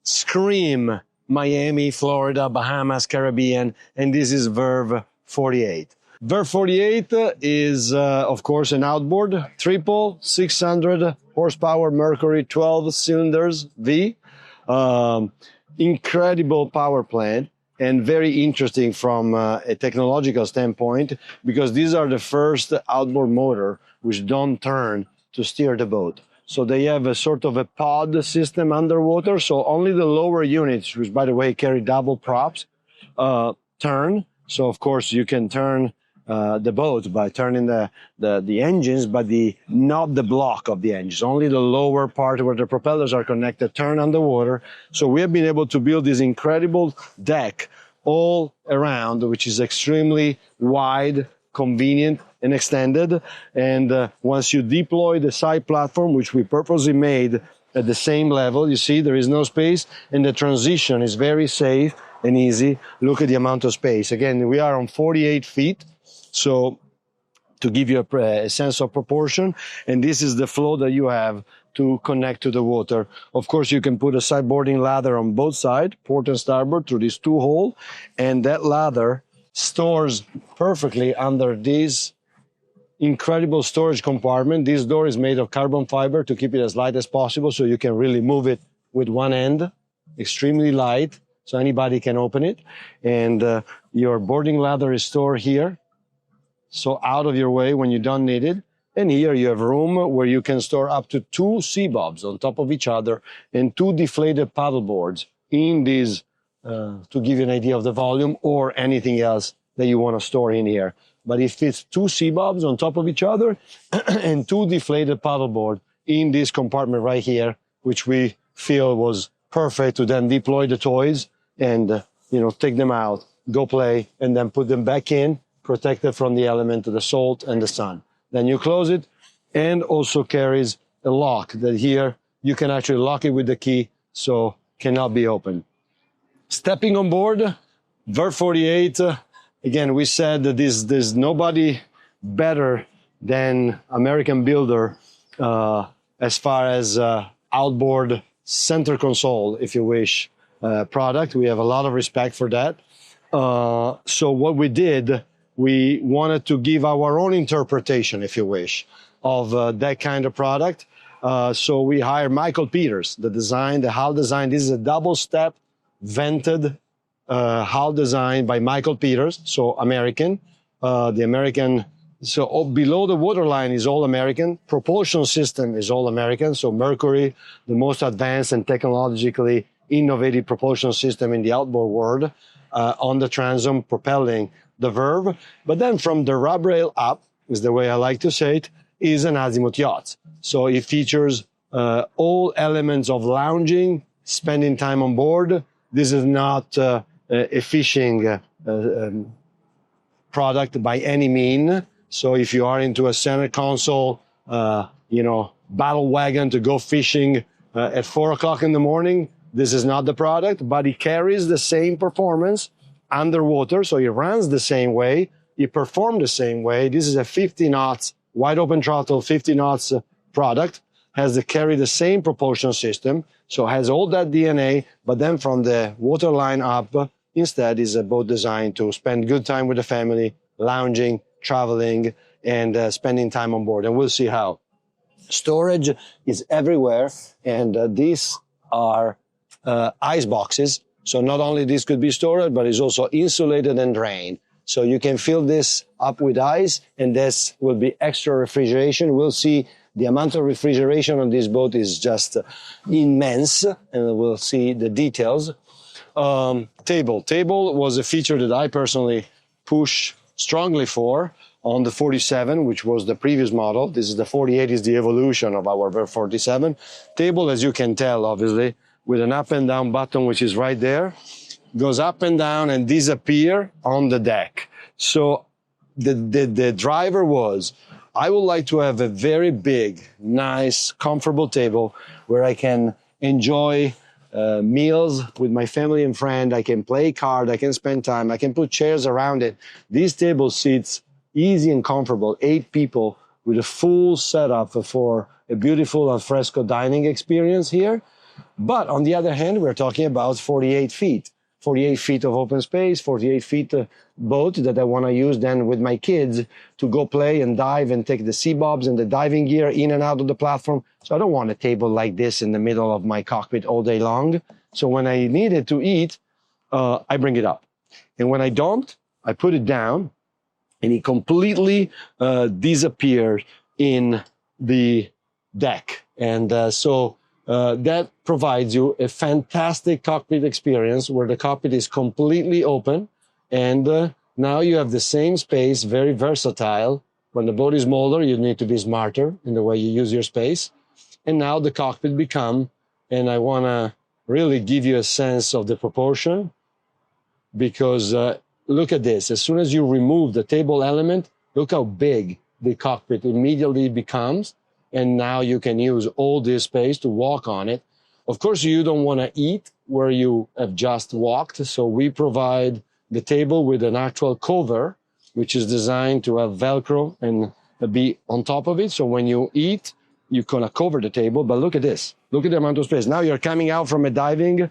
scream Miami, Florida, Bahamas, Caribbean, and this is Verve 48. Verve 48 is, of course, an outboard, triple 600 horsepower Mercury 12 cylinders V. Incredible power plant, and very interesting from a technological standpoint, because these are the first outboard motor which don't turn to steer the boat. So they have a sort of a pod system underwater. So only the lower units, which by the way carry double props, turn. So of course you can turn the boat by turning the engines, but not the block of the engines, only the lower part where the propellers are connected turn underwater. So we have been able to build this incredible deck all around, which is extremely wide, convenient, and extended. And once you deploy the side platform, which we purposely made at the same level, you see there is no space, and the transition is very safe and easy. Look at the amount of space. Again, we are on 48 feet. So to give you a sense of proportion, and this is the flow that you have to connect to the water. Of course, you can put a sideboarding ladder on both sides, port and starboard, through these two holes, and that ladder stores perfectly under this incredible storage compartment. This door is made of carbon fiber to keep it as light as possible, so you can really move it with one end, extremely light, so anybody can open it. And your boarding ladder is stored here, so out of your way when you don't need it. And here you have room where you can store up to 2 sea bobs on top of each other and 2 deflated paddle boards in these, to give you an idea of the volume, or anything else that you want to store in here. But it fits 2 sea bobs on top of each other and 2 deflated paddle boards in this compartment right here, which we feel was perfect to then deploy the toys and, take them out, go play, and then put them back in, protected from the element of the salt and the sun. Then you close it, and also carries a lock that here you can actually lock it with the key, so cannot be opened. Stepping on board, Verve 48, again, we said that there's nobody better than American builder as far as outboard center console, if you wish, product. We have a lot of respect for that. So what we did, we wanted to give our own interpretation, if you wish, of that kind of product. So we hired Michael Peters, the hull design. This is a double-step vented hull design by Michael Peters, so American. So below the waterline is all American. Propulsion system is all American. So Mercury, the most advanced and technologically innovative propulsion system in the outboard world, on the transom, propelling the Verve. But then from the rub rail up, is the way I like to say it, is an Azimut Yacht. So it features all elements of lounging, spending time on board. This is not a fishing product by any mean. So if you are into a center console, battle wagon to go fishing at 4 o'clock in the morning, this is not the product, but it carries the same performance underwater. So it runs the same way, it performs the same way. This is a 50 knots, wide open throttle, 50 knots product, has to carry the same propulsion system. So has all that DNA, but then from the waterline up, instead is a boat designed to spend good time with the family, lounging, traveling, and spending time on board. And we'll see how. Storage is everywhere, and these are ice boxes. So not only this could be stored, but it's also insulated and drained. So you can fill this up with ice, and this will be extra refrigeration. We'll see the amount of refrigeration on this boat is just immense, and we'll see the details. Table. Table was a feature that I personally push strongly for on the 47, which was the previous model. This is the 48, is the evolution of our Verve 47. Table, as you can tell, obviously, with an up and down button, which is right there, goes up and down and disappear on the deck. So the driver was, I would like to have a very big, nice, comfortable table where I can enjoy meals with my family and friend. I can play card, I can spend time, I can put chairs around it. This table sits easy and comfortable, 8 people with a full setup for a beautiful al fresco dining experience here. But on the other hand, we're talking about 48 feet. 48 feet of open space, 48 feet boat that I want to use then with my kids to go play and dive and take the sea bobs and the diving gear in and out of the platform. So I don't want a table like this in the middle of my cockpit all day long. So when I need it to eat, I bring it up. And when I don't, I put it down and it completely disappears in the deck. And that provides you a fantastic cockpit experience where the cockpit is completely open and Now you have the same space, very versatile. When the boat is smaller, you need to be smarter in the way you use your space. And now the cockpit become, and I want to really give you a sense of the proportion, because look at this. As soon as you remove the table element, look how big the cockpit immediately becomes. And now you can use all this space to walk on it. Of course, you don't want to eat where you have just walked. So we provide the table with an actual cover, which is designed to have Velcro and be on top of it. So when you eat, you're going to cover the table. But look at this. Look at the amount of space. Now you're coming out from a dive,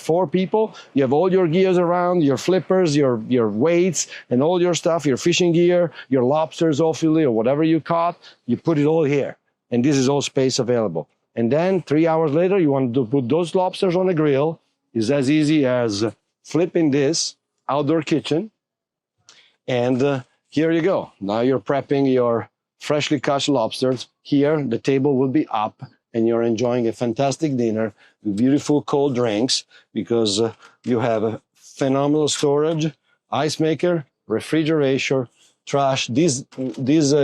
4 people. You have all your gears around, your flippers, your weights, and all your stuff, your fishing gear, your lobsters, hopefully, or whatever you caught. You put it all here. And this is all space available. And then 3 hours later, you want to put those lobsters on the grill. It's as easy as flipping this outdoor kitchen. And here you go. Now you're prepping your freshly caught lobsters. Here, the table will be up and you're enjoying a fantastic dinner with beautiful cold drinks because you have a phenomenal storage, ice maker, refrigerator, trash. This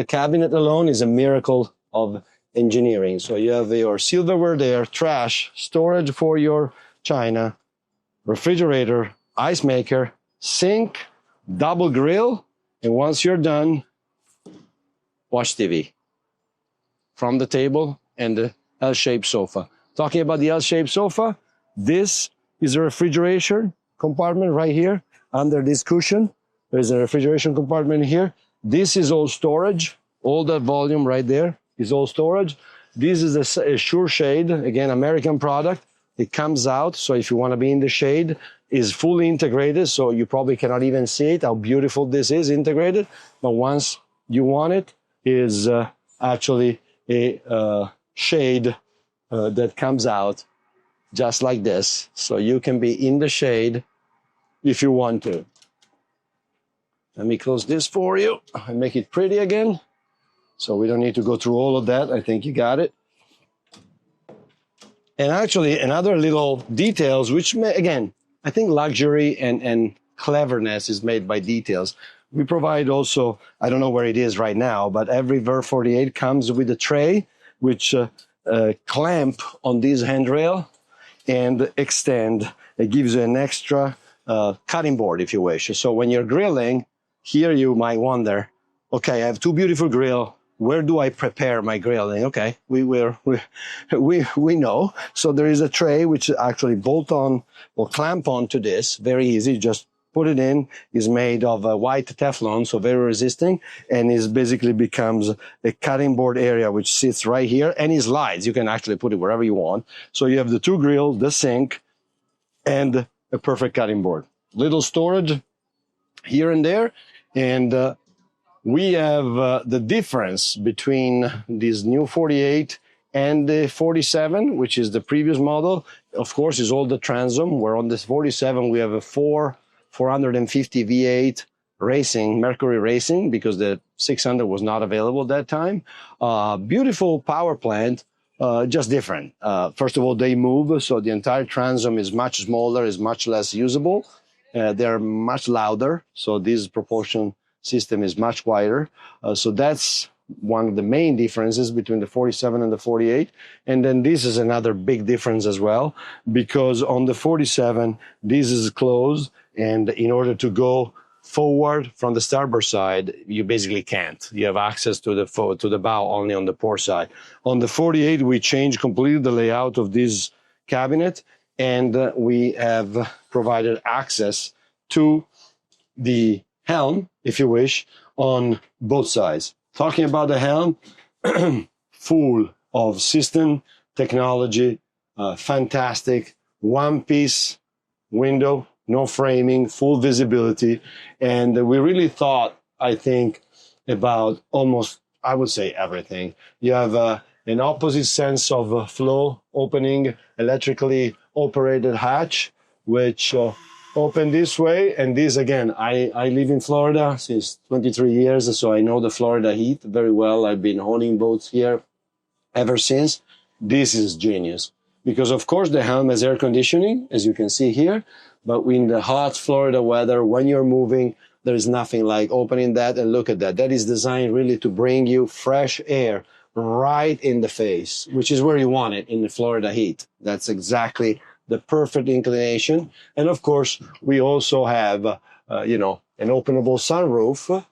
cabinet alone is a miracle of engineering. So you have your silverware there, trash, storage for your china, refrigerator, ice maker, sink, double grill, and once you're done, watch TV from the table and the L-shaped sofa. Talking about the L-shaped sofa, this is a refrigeration compartment right here under this cushion. There's a refrigeration compartment here. This is all storage. All that volume right there is all storage. This is a Sure Shade, again, American product. It comes out, so if you want to be in the shade, is fully integrated, so you probably cannot even see it, how beautiful this is integrated. But once you want it, is actually a shade that comes out just like this. So you can be in the shade if you want to. Let me close this for you and make it pretty again. So we don't need to go through all of that. I think you got it. And actually, another little details, which may, again, I think luxury and cleverness is made by details. We provide also, I don't know where it is right now, but every Verve 48 comes with a tray, which clamp on this handrail and extend. It gives you an extra cutting board, if you wish. So when you're grilling, here you might wonder, okay, I have two beautiful grill. Where do I prepare my grilling? Okay, we know. So there is a tray which actually bolt on or clamp on to this. Very easy. Just put it in. Is made of white Teflon, so very resisting, and is basically becomes a cutting board area which sits right here, and it slides. You can actually put it wherever you want. So you have the two grills, the sink, and a perfect cutting board. Little storage here and there, and we have the difference between this new 48 and the 47, which is the previous model. Of course, is all the transom. Where on this 47, we have a 450 V8 racing, Mercury Racing, because the 600 was not available at that time. Beautiful power plant, just different. First of all, they move, so the entire transom is much smaller, is much less usable. They're much louder, so this proportion system is much wider. So that's one of the main differences between the 47 and the 48. And then this is another big difference as well, because on the 47, this is closed. And in order to go forward from the starboard side, you basically can't. You have access to the bow only on the port side. On the 48, we changed completely the layout of this cabinet, and we have provided access to the helm, if you wish, on both sides. Talking about the helm, full of system technology, fantastic, one-piece window, no framing, full visibility. And we really thought, I think, about almost, I would say, everything. You have an opposite sense of flow, opening electrically operated hatch, which open this way. And this, again, I live in Florida since 23 years, so I know the Florida heat very well. I've been owning boats here ever since. This is genius. because of course the helm has air conditioning, as you can see here, but in the hot Florida weather, when you're moving, there is nothing like opening that and look at that. That is designed really to bring you fresh air right in the face, which is where you want it in the Florida heat. That's exactly the perfect inclination. And of course, we also have, you know, an openable sunroof,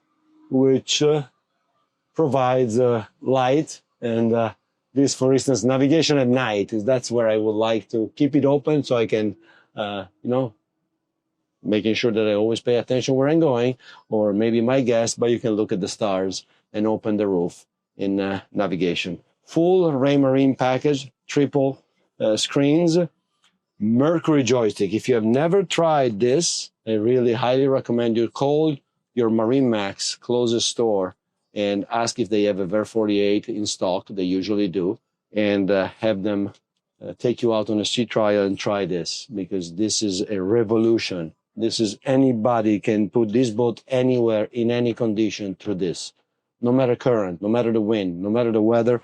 which provides light. And this, for instance, navigation at night, that's where I would like to keep it open so I can, you know, making sure that I always pay attention where I'm going, or maybe my guest, but you can look at the stars and open the roof in navigation. Full Raymarine package, triple screens, Mercury joystick. If you have never tried this, I really highly recommend you call your MarineMax closest store and ask if they have a Verve 48 in stock. They usually do, and have them take you out on a sea trial and try this, because this is a revolution. This is, anybody can put this boat anywhere in any condition through this. No matter current, no matter the wind, no matter the weather.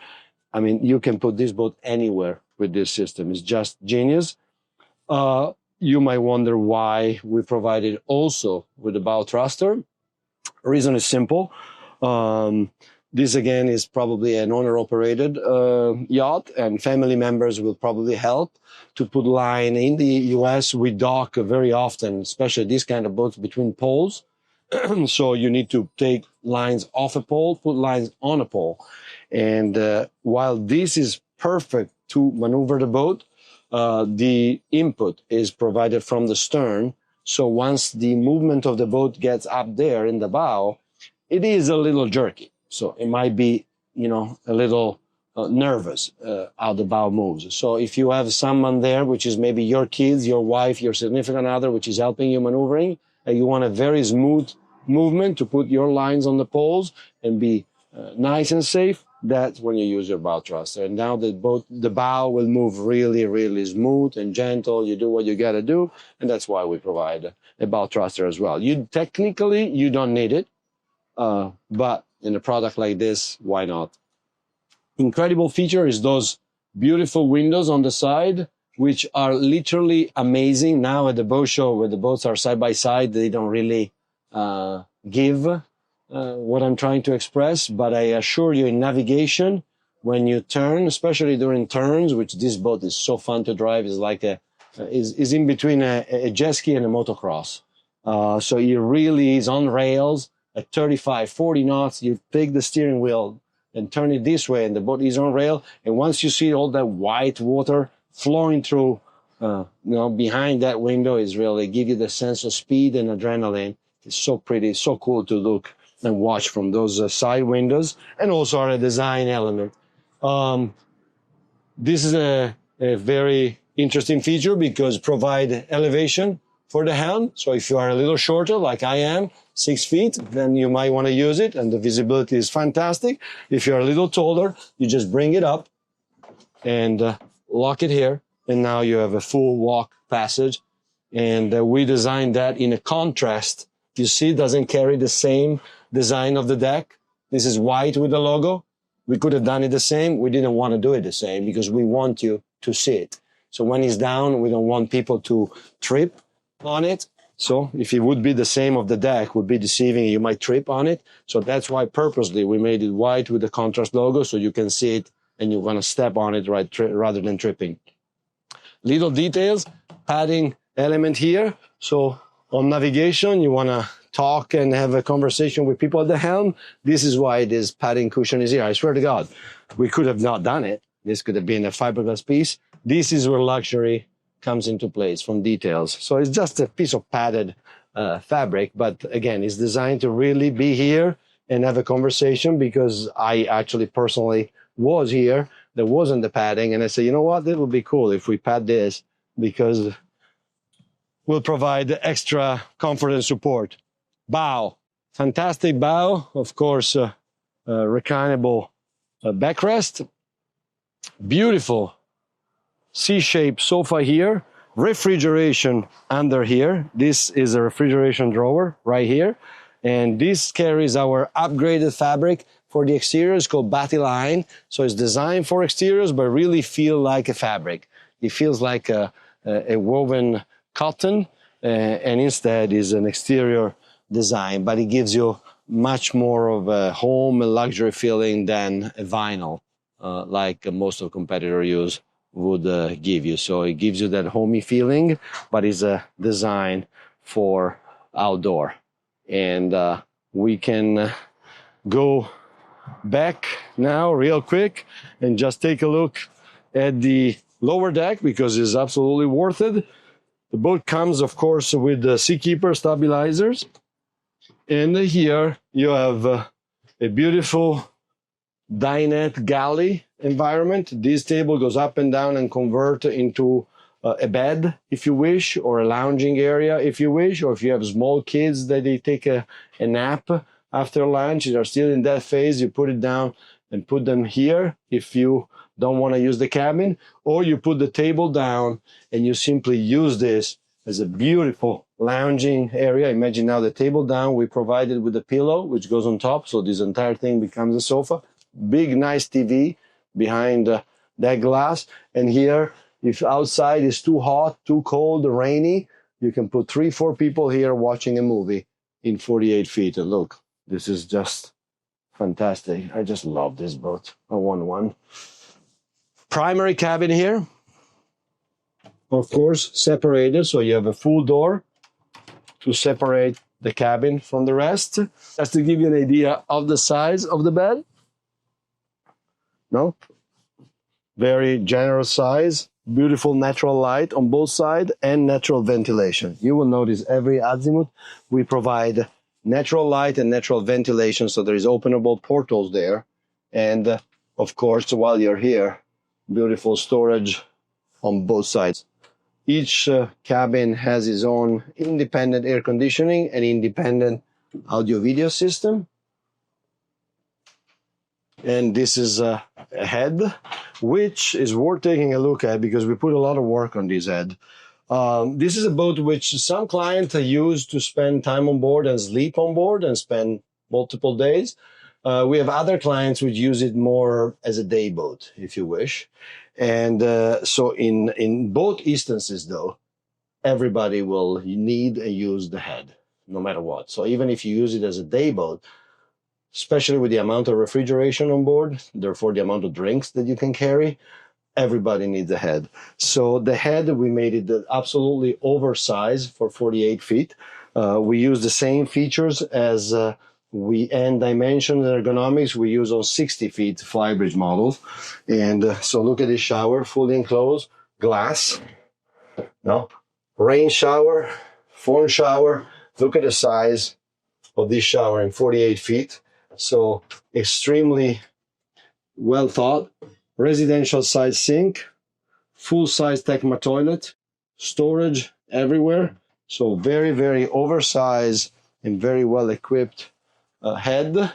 I mean, you can put this boat anywhere with this system. It's just genius. You might wonder why we provided also with the bow thruster. Reason is simple. This again is probably an owner-operated yacht, and family members will probably help to put line. In the US, we dock very often, especially these kind of boats, between poles. So you need to take lines off a pole, put lines on a pole. And while this is perfect to maneuver the boat, the input is provided from the stern. So once the movement of the boat gets up there in the bow, it is a little jerky. So it might be, you know, a little nervous how the bow moves. So if you have someone there, which is maybe your kids, your wife, your significant other, which is helping you maneuvering, and you want a very smooth movement to put your lines on the poles and be nice and safe, that's when you use your bow thruster. And now the bow will move really, really smooth and gentle. You do what you got to do, and that's why we provide a bow thruster as well. Technically, you don't need it, but in a product like this, why not? Incredible feature is those beautiful windows on the side, which are literally amazing. Now at the boat show, where the boats are side by side, they don't really give what I'm trying to express. But I assure you, in navigation, when you turn, especially during turns, which this boat is so fun to drive, is like is in between a jet ski and a motocross. So it really is on rails at 35, 40 knots. You take the steering wheel and turn it this way, and the boat is on rail. And once you see all that white water flowing through, you know, behind that window, is really give you the sense of speed and adrenaline. It's so pretty, so cool to look and watch from those side windows, and also are a design element. This is a very interesting feature because provide elevation for the helm. So if you are a little shorter, like I am, 6 feet, then you might want to use it, and the visibility is fantastic. If you're a little taller, you just bring it up and lock it here, and now you have a full walk passage. And we designed that in a contrast. You see, it doesn't carry the same design of the deck. This is white with the logo. We could have done it the same. We didn't want to do it the same because we want you to see it. So when it's down, we don't want people to trip on it. So if it would be the same of the deck, would be deceiving. You might trip on it. So that's why purposely we made it white with the contrast logo, so you can see it and you're going to step on it rather than tripping. Little details, padding element here. So on navigation, you want to talk and have a conversation with people at the helm. This is why this padding cushion is here. I swear to God, we could have not done it. This could have been a fiberglass piece. This is where luxury comes into place, from details. So it's just a piece of padded fabric, but again, it's designed to really be here and have a conversation, because I actually personally was here. There wasn't the padding, and I said, you know what, it would be cool if we pad this, because we'll provide extra comfort and support. Bow, fantastic bow, of course, reclinable backrest, beautiful C-shaped sofa here, refrigeration under here. This is a refrigeration drawer right here, and this carries our upgraded fabric for the exterior. It's called Battleline, so it's designed for exteriors but really feel like a fabric. it feels like a woven cotton, and instead is an exterior design, but it gives you much more of a home and luxury feeling than a vinyl, like most of competitors use would give you. So it gives you that homey feeling, but it's a design for outdoor. And we can go back now real quick and just take a look at the lower deck, because it's absolutely worth it. The boat comes, of course, with the Seakeeper stabilizers. And here you have a beautiful dinette galley environment. This table goes up and down and convert into a bed, if you wish, or a lounging area, if you wish, or if you have small kids that they take a nap after lunch, they're still in that phase, you put it down and put them here if you don't want to use the cabin, or you put the table down and you simply use this as a beautiful lounging area. Imagine now the table down, we provided with a pillow which goes on top, so this entire thing becomes a sofa. Big nice TV behind that glass, and here, if outside is too hot, too cold, rainy, you can put 3-4 people here watching a movie in 48 feet. And look, this is just fantastic. I just love this boat. I want one. Primary cabin here, of course, separated, so you have a full door to separate the cabin from the rest. Just to give you an idea of the size of the bed. No? Very generous size, beautiful natural light on both sides, and natural ventilation. You will notice every Azimut, we provide natural light and natural ventilation, so there is openable portals there. And of course, while you're here, beautiful storage on both sides. Each cabin has its own independent air conditioning and independent audio-video system. And this is a head, which is worth taking a look at because we put a lot of work on this head. This is a boat which some clients use to spend time on board and sleep on board and spend multiple days. We have other clients which use it more as a day boat, if you wish. And so in both instances, though, everybody will need and use the head, no matter what. So even if you use it as a day boat, especially with the amount of refrigeration on board, therefore the amount of drinks that you can carry, everybody needs a head. So the head, we made it absolutely oversized for 48 feet. We use the same features as and dimension and ergonomics we use on 60 feet flybridge models. And so look at this shower, fully enclosed, glass, no, rain shower, phone shower. Look at the size of this shower in 48 feet. So extremely well thought. Residential size sink, full size Tecma toilet, storage everywhere. So very, very oversized and very well equipped head.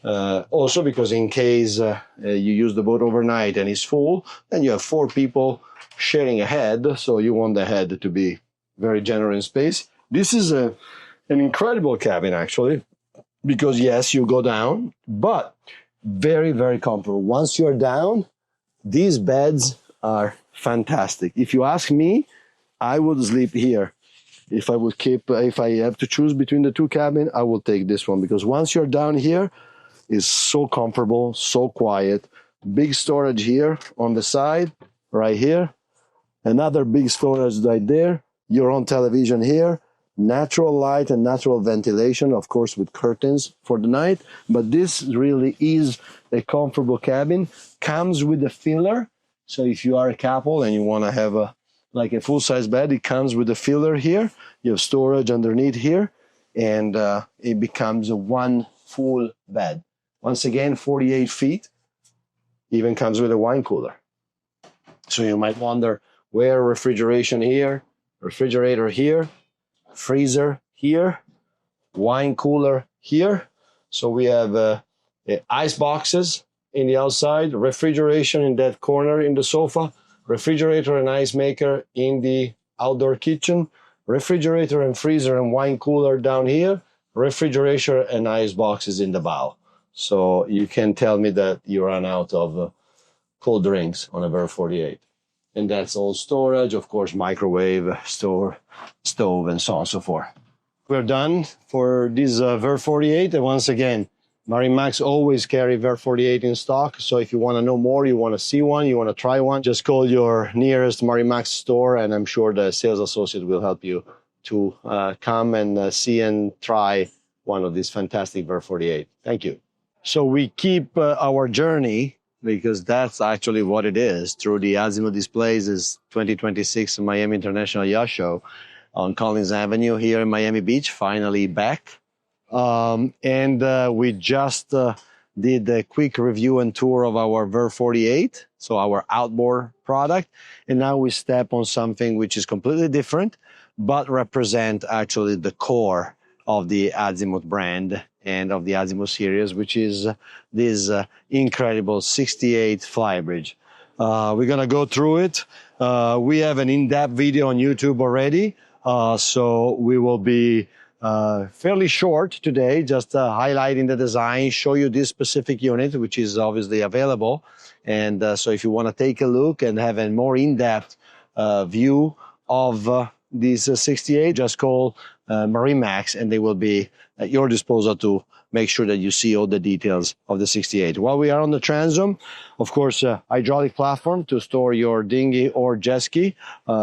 Also because in case you use the boat overnight and it's full, then you have 4 people sharing a head. So you want the head to be very generous in space. This is an incredible cabin actually, because yes, you go down, but very, very comfortable. Once you're down, these beds are fantastic. If you ask me, I would sleep here. If I have to choose between the two cabins, I will take this one, because once you're down here, it's so comfortable, so quiet. Big storage here on the side, right here. Another big storage right there. Your own television here. Natural light and natural ventilation, of course, with curtains for the night. But this really is a comfortable cabin. Comes with a filler. So if you are a couple and you want to have a full-size bed, it comes with a filler here. You have storage underneath here, and it becomes a one full bed. Once again, 48 feet. Even comes with a wine cooler. So you might wonder, where refrigeration here, refrigerator here, freezer here, wine cooler here. So we have ice boxes in the outside, refrigeration in that corner in the sofa, refrigerator and ice maker in the outdoor kitchen, refrigerator and freezer and wine cooler down here, refrigerator and ice boxes in the bow. So you can tell me that you run out of cold drinks on a Verve 48. And that's all storage, of course, microwave, stove, and so on and so forth. We're done for this Verve 48. And once again, MarineMax always carry Verve 48 in stock. So if you want to know more, you want to see one, you want to try one, just call your nearest MarineMax store, and I'm sure the sales associate will help you to come and see and try one of these fantastic Verve 48. Thank you. So we keep our journey, because that's actually what it is, through the Azimut Displays is 2026 Miami International Yacht Show on Collins Avenue here in Miami Beach, finally back. We just did a quick review and tour of our Verve 48, so our outboard product. And now we step on something which is completely different, but represent actually the core of the Azimut brand and of the Azimut series, which is this incredible 68 flybridge. We're going to go through it. We have an in-depth video on YouTube already, so we will be fairly short today, just highlighting the design, show you this specific unit, which is obviously available. And so if you want to take a look and have a more in-depth view of this 68, just call MarineMax, and they will be at your disposal to make sure that you see all the details of the 68. While we are on the transom, of course, hydraulic platform to store your dinghy or jet ski,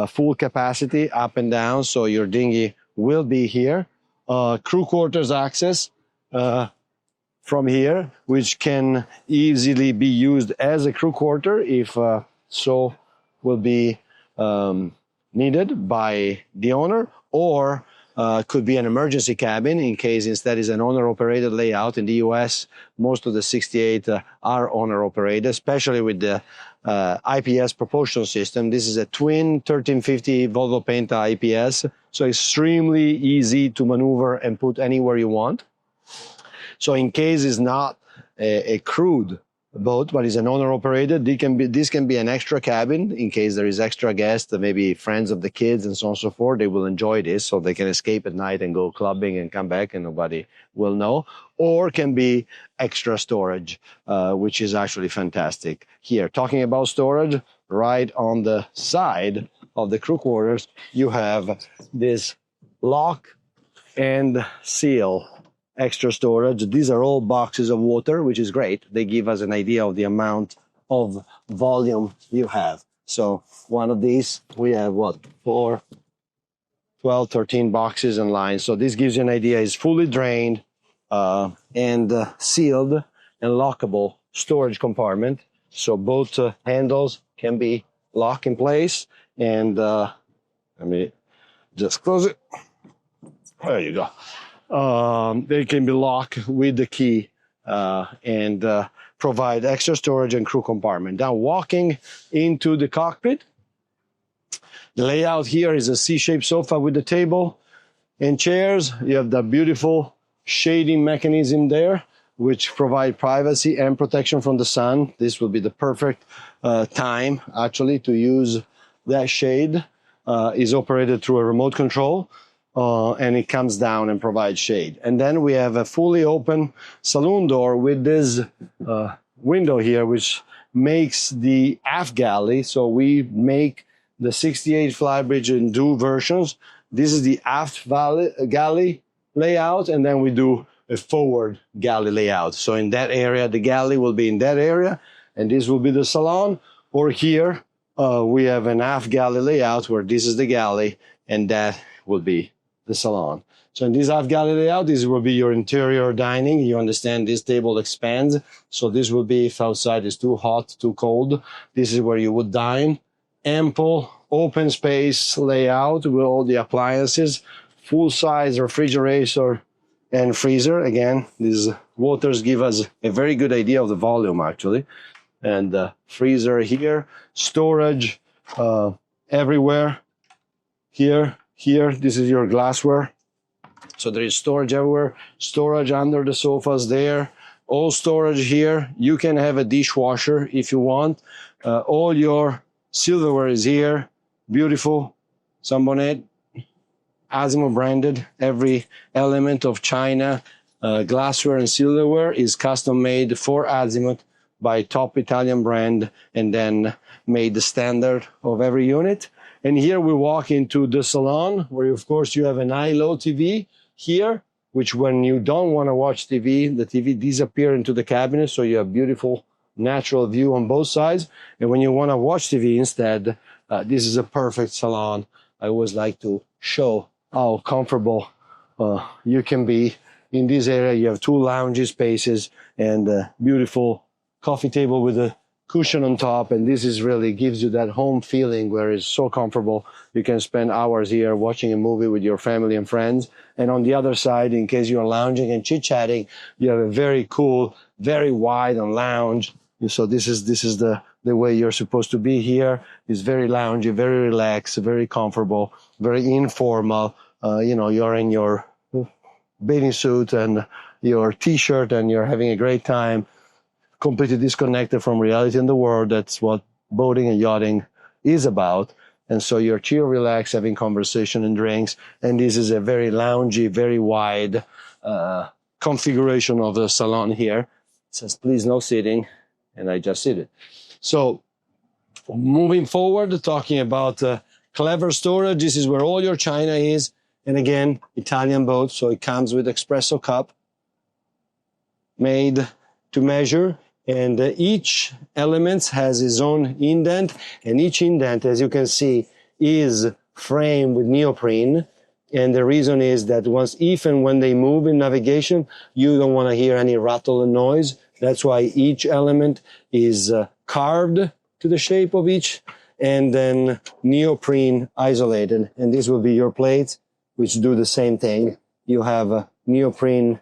full capacity up and down, so your dinghy will be here. Crew quarters access from here, which can easily be used as a crew quarter if so will be needed by the owner, or could be an emergency cabin in case instead is an owner-operated layout. In the US, most of the 68 are owner-operated, especially with the IPS propulsion system. This is a twin 1350 Volvo Penta IPS, so extremely easy to maneuver and put anywhere you want. So in case it's not a crewed boat, but is an owner-operated, this can be an extra cabin in case there is extra guests, maybe friends of the kids and so on and so forth. They will enjoy this, so they can escape at night and go clubbing and come back and nobody will know. Or can be extra storage, which is actually fantastic. Here, talking about storage, right on the side of the crew quarters, you have this lock and seal extra storage. These are all boxes of water, which is great. They give us an idea of the amount of volume you have. So one of these, we have what, 4, 12, 13 boxes and lines. So this gives you an idea. It's fully drained and sealed and lockable storage compartment. So both handles can be locked in place. And let me just close it. There you go. They can be locked with the key and provide extra storage and crew compartment. Now, walking into the cockpit, the layout here is a C-shaped sofa with the table and chairs. You have the beautiful shading mechanism there, which provide privacy and protection from the sun. This will be the perfect time, actually, to use that shade. Is operated through a remote control. And it comes down and provides shade. And then we have a fully open saloon door with this window here, which makes the aft galley. So we make the 68 flybridge in two versions. This is the aft galley layout, and then we do a forward galley layout. So in that area, the galley will be in that area, and this will be the salon. Or here, we have an aft galley layout where this is the galley, and that will be the salon. So in this aft galley layout, this will be your interior dining. You understand this table expands. So this will be, if outside is too hot, too cold, this is where you would dine. Ample open space layout with all the appliances, full-size refrigerator and freezer. Again, these waters give us a very good idea of the volume, actually. And freezer here, storage everywhere. Here, this is your glassware. So there is storage everywhere. Storage under the sofas there. All storage here. You can have a dishwasher if you want. All your silverware is here. Beautiful. Sunbonnet. Azimut branded. Every element of China glassware and silverware is custom made for Azimut by top Italian brand and then made the standard of every unit. And here we walk into the salon where, of course, you have an high-low TV here, which when you don't want to watch TV, the TV disappears into the cabinet, so you have beautiful natural view on both sides. And when you want to watch TV instead, this is a perfect salon. I always like to show how comfortable you can be. In this area, you have 2 lounge spaces and a beautiful coffee table with a cushion on top, and this is really gives you that home feeling where it's so comfortable. You can spend hours here watching a movie with your family and friends. And on the other side, in case you're lounging and chit-chatting, you have a very cool, very wide and lounge. So this is the way you're supposed to be here. It's very loungy, very relaxed, very comfortable, very informal. You're in your bathing suit and your t-shirt and you're having a great time, completely disconnected from reality in the world. That's what boating and yachting is about. And so you're chill, relaxed, having conversation and drinks. And this is a very loungy, very wide configuration of the salon here. It says, please no sitting. And I just did it. So moving forward, talking about clever storage, this is where all your china is. And again, Italian boat, so it comes with espresso cup made to measure. And each element has its own indent. And each indent, as you can see, is framed with neoprene. And the reason is that if and when they move in navigation, you don't want to hear any rattle and noise. That's why each element is carved to the shape of each and then neoprene isolated. And this will be your plates, which do the same thing. You have neoprene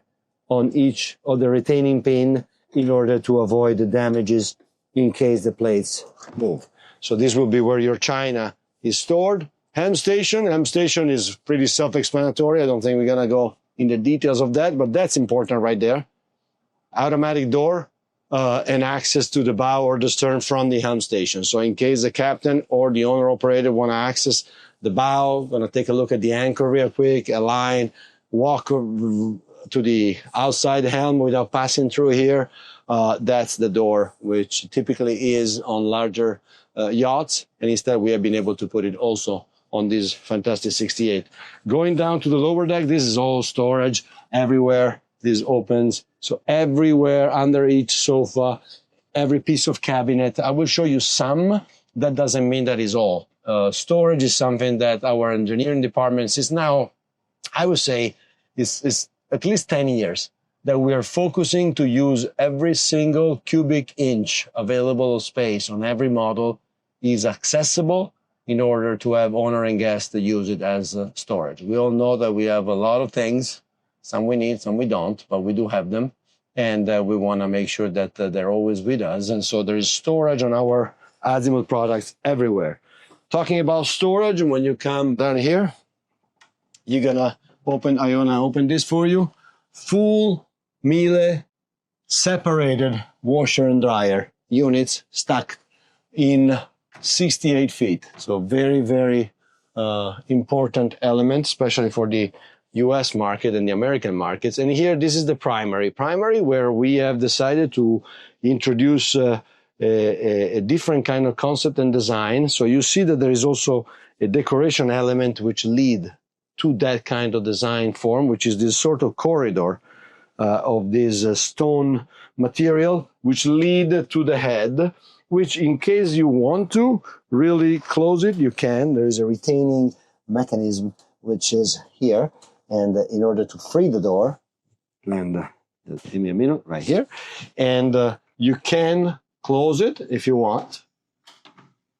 on each of the retaining pin in order to avoid the damages in case the plates move. So this will be where your china is stored. Helm station is pretty self-explanatory. I don't think we're going to go in the details of that, but that's important right there. Automatic door and access to the bow or the stern from the helm station. So in case the captain or the owner operator want to access the bow, going to take a look at the anchor real quick, align, walk to the outside helm without passing through here. That's the door, which typically is on larger yachts. And instead, we have been able to put it also on this fantastic 68. Going down to the lower deck, this is all storage everywhere. This opens. So everywhere under each sofa, every piece of cabinet. I will show you some. That doesn't mean that is all. Storage is something that our engineering department is now, I would say, is at least 10 years that we are focusing to use every single cubic inch available space on every model is accessible in order to have owner and guests to use it as storage. We all know that we have a lot of things. Some we need, some we don't, but we do have them. And we want to make sure that they're always with us. And so there is storage on our Azimut products everywhere. Talking about storage, when you come down here, you're going to open, I want to open this for you. Full Miele separated washer and dryer units stacked in 68 feet. So very, very important element, especially for the US market and the American markets. And here, this is the primary where we have decided to introduce a different kind of concept and design. So you see that there is also a decoration element which lead to that kind of design form, which is this sort of corridor of this stone material, which lead to the head, which in case you want to really close it, you can. There is a retaining mechanism, which is here. And in order to free the door, and give me a minute right here, and you can close it if you want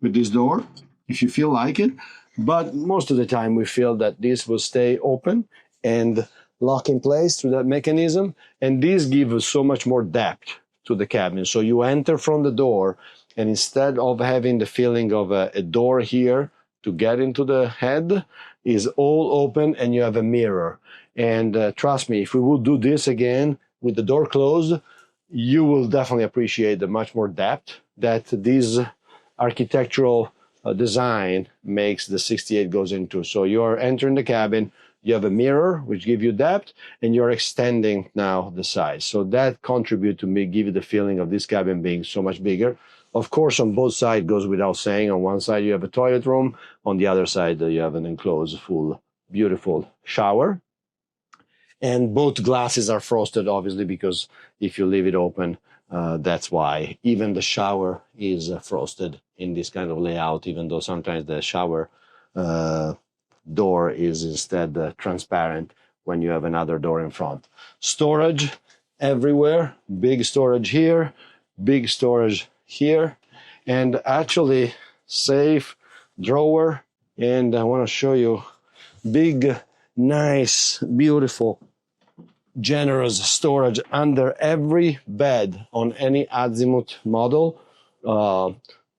with this door, if you feel like it. But most of the time we feel that this will stay open and lock in place through that mechanism. And this gives us so much more depth to the cabin. So you enter from the door, and instead of having the feeling of a door here to get into the head, is all open and you have a mirror. And trust me, if we will do this again with the door closed, you will definitely appreciate the much more depth that this architectural design makes the 68 goes into. So you're entering the cabin, You have a mirror, which give you depth, and you're extending now the size. So that contribute to me, give you the feeling of this cabin being so much bigger. Of course, on both sides, goes without saying, on one side you have a toilet room, on the other side you have an enclosed, full, beautiful shower. And both glasses are frosted, obviously, because if you leave it open, that's why. Even the shower is frosted in this kind of layout, even though sometimes the shower door is instead transparent when you have another door in front. Storage everywhere, big storage here, big storage here, and actually safe drawer. And I want to show you big, nice, beautiful, generous storage under every bed on any Azimut model.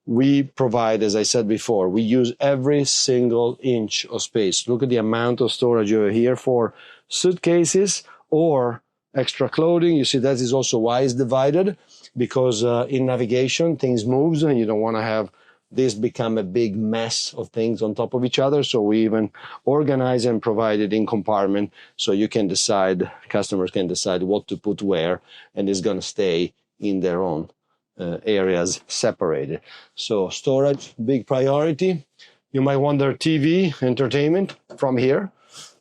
We provide, as I said before, we use every single inch of space. Look at the amount of storage you have here for suitcases or extra clothing. You see, that is also why it's divided, because in navigation, things moves and you don't want to have this become a big mess of things on top of each other. So we even organize and provide it in compartment so you can decide, customers can decide what to put where, and it's going to stay in their own areas separated. So storage, big priority. You might wonder TV, entertainment from here.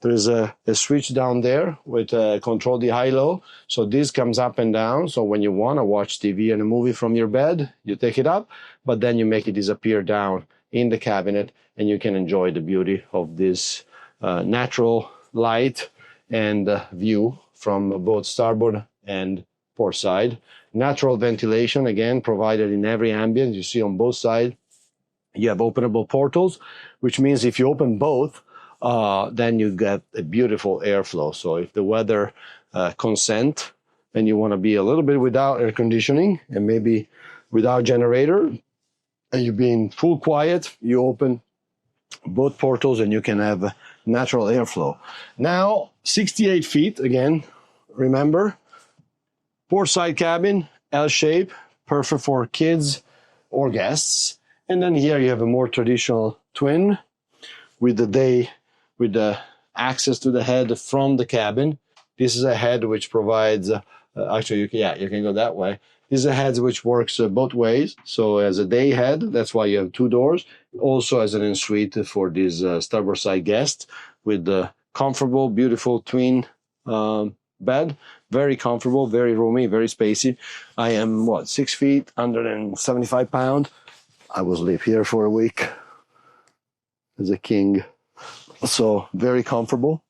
There is a switch down there with control the high-low. So this comes up and down. So when you want to watch TV and a movie from your bed, you take it up, but then you make it disappear down in the cabinet, and you can enjoy the beauty of this natural light and view from both starboard and port side. Natural ventilation, again, provided in every ambient. You see on both sides, you have openable portals, which means if you open both, then you get a beautiful airflow. So if the weather consent and you want to be a little bit without air conditioning and maybe without generator, and you be in full quiet, you open both portals and you can have natural airflow. Now, 68 feet, again, remember, port side cabin, L shape, perfect for kids or guests. And then here you have a more traditional twin with the access to the head from the cabin. This is a head which provides, actually, you can go that way. This is a head which works both ways. So as a day head, that's why you have two doors. Also as an en-suite for this starboard side guest with the comfortable, beautiful twin bed. Very comfortable, very roomy, very spacey. I am, 6 feet, 175 pounds. I will live here for a week as a king. So very comfortable.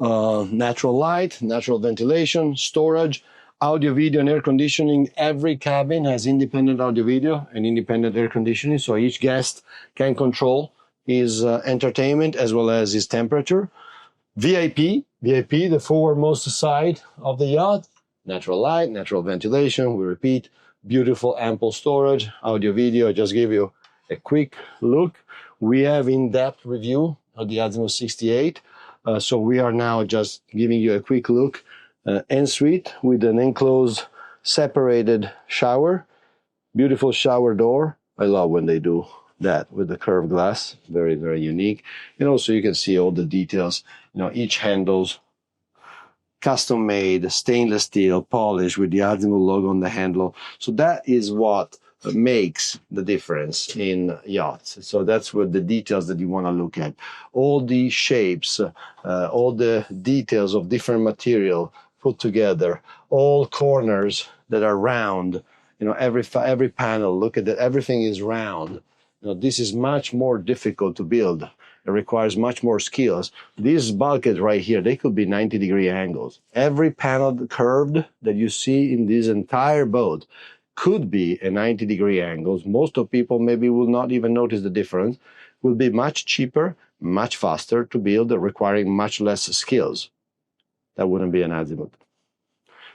Natural light, natural ventilation, storage, audio, video, and air conditioning. Every cabin has independent audio, video, and independent air conditioning. So each guest can control his entertainment as well as his temperature. VIP, the forwardmost side of the yacht. Natural light, natural ventilation. We repeat, beautiful, ample storage, audio, video. I just give you a quick look. We have in-depth review of the Azimut 68. So we are now just giving you a quick look. En-suite with an enclosed, separated shower. Beautiful shower door. I love when they do that with the curved glass. Very, very unique. And also you can see all the details. Each handle's custom made, stainless steel, polished with the Azimut logo on the handle. So that is what makes the difference in yachts. So that's what the details that you want to look at. All the shapes, all the details of different material put together, all corners that are round, every panel, look at that, everything is round. This is much more difficult to build. It requires much more skills. These bulkheads right here, they could be 90-degree angles. Every panel curved that you see in this entire boat could be a 90-degree angles. Most of people maybe will not even notice the difference. Will be much cheaper, much faster to build, requiring much less skills. That wouldn't be an Azimut.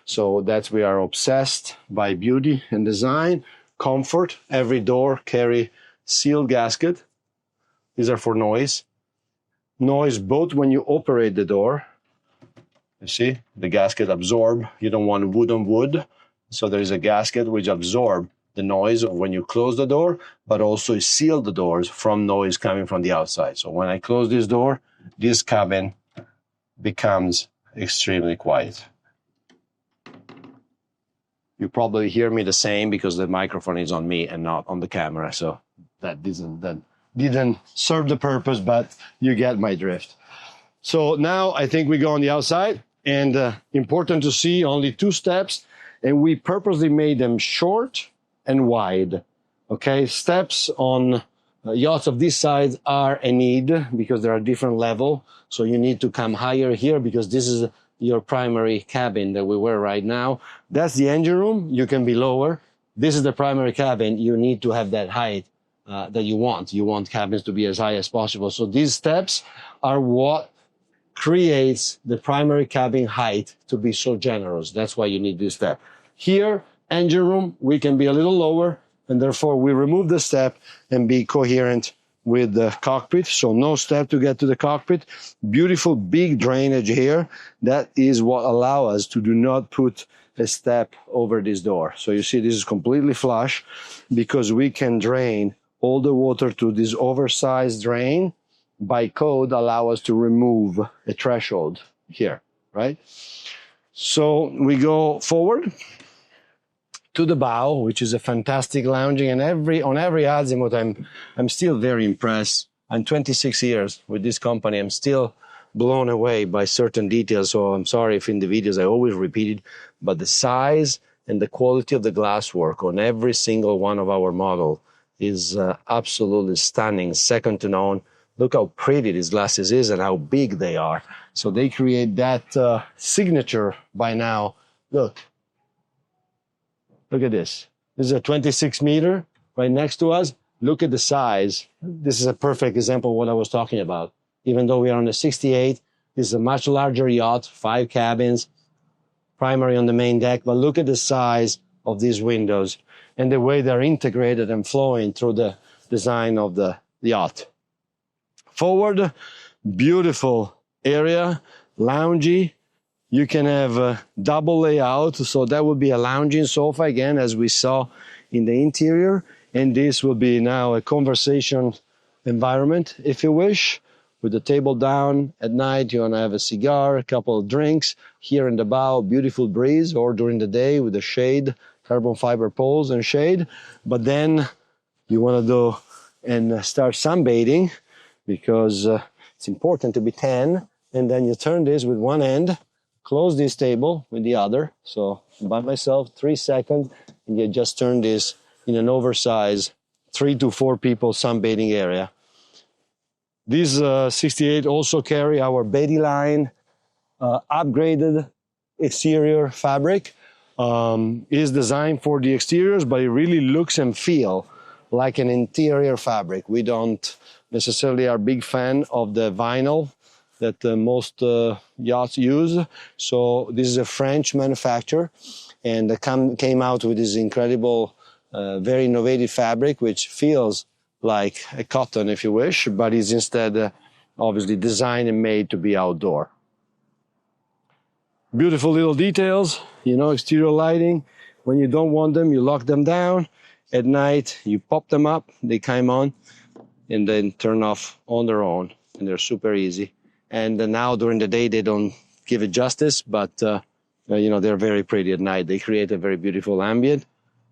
So we are obsessed by beauty and design, comfort. Every door carry sealed gasket. These are for noise. Noise both when you operate the door. You see, the gasket absorb. You don't want wood on wood. So there is a gasket which absorbs the noise of when you close the door, but also seal the doors from noise coming from the outside. So when I close this door, this cabin becomes extremely quiet. You probably hear me the same because the microphone is on me and not on the camera, so that didn't serve the purpose, but you get my drift. So now I think we go on the outside, and important to see, only 2 steps, and we purposely made them short and wide. Okay, steps on yachts of this size are a need because there are different levels. So you need to come higher here because this is your primary cabin that we wear right now. That's the engine room. You can be lower. This is the primary cabin. You need to have that height that you want. You want cabins to be as high as possible. So these steps are what creates the primary cabin height to be so generous. That's why you need this step. Here, engine room, we can be a little lower, and therefore we remove the step and be coherent with the cockpit. So no step to get to the cockpit. Beautiful big drainage here. That is what allows us to do not put a step over this door. So you see this is completely flush because we can drain all the water to this oversized drain. By code, allow us to remove a threshold here, right? So we go forward to the bow, which is a fantastic lounging, and on every Azimut, I'm still very impressed. I'm 26 years with this company. I'm still blown away by certain details. So I'm sorry if in the videos I always repeat it, but the size and the quality of the glasswork on every single one of our model is absolutely stunning, second to none. Look how pretty these glasses is and how big they are. So they create that signature by now. Look at this. This is a 26 meter right next to us. Look at the size. This is a perfect example of what I was talking about. Even though we are on the 68, this is a much larger yacht, 5 cabins, primary on the main deck. But look at the size of these windows and the way they're integrated and flowing through the design of the yacht. Forward, beautiful area, loungy. You can have a double layout, so that would be a lounging sofa again, as we saw in the interior. And this will be now a conversation environment, if you wish, with the table down. At night, you want to have a cigar, a couple of drinks. Here in the bow, beautiful breeze, or during the day with the shade, carbon fiber poles and shade. But then you want to go and start sunbathing, because it's important to be tan, and then you turn this with one end, close this table with the other. So by myself, 3 seconds, and you just turn this in an oversized 3 to 4 people sunbathing area. These 68 also carry our Betty line upgraded exterior fabric. It is designed for the exteriors, but it really looks and feel like an interior fabric. We don't necessarily are big fan of the vinyl that most yachts use. So this is a French manufacturer, and came out with this incredible, very innovative fabric, which feels like a cotton, if you wish, but is instead obviously designed and made to be outdoor. Beautiful little details, exterior lighting. When you don't want them, you lock them down. At night, you pop them up, they come on, and then turn off on their own, and they're super easy. And now during the day, they don't give it justice, but they're very pretty at night. They create a very beautiful ambient.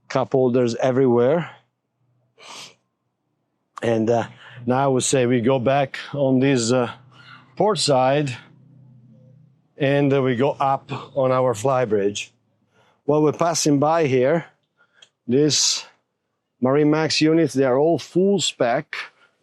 Cup holders everywhere. And now I would say we go back on this port side, and we go up on our flybridge. While we're passing by here, this MarineMax units, they are all full spec,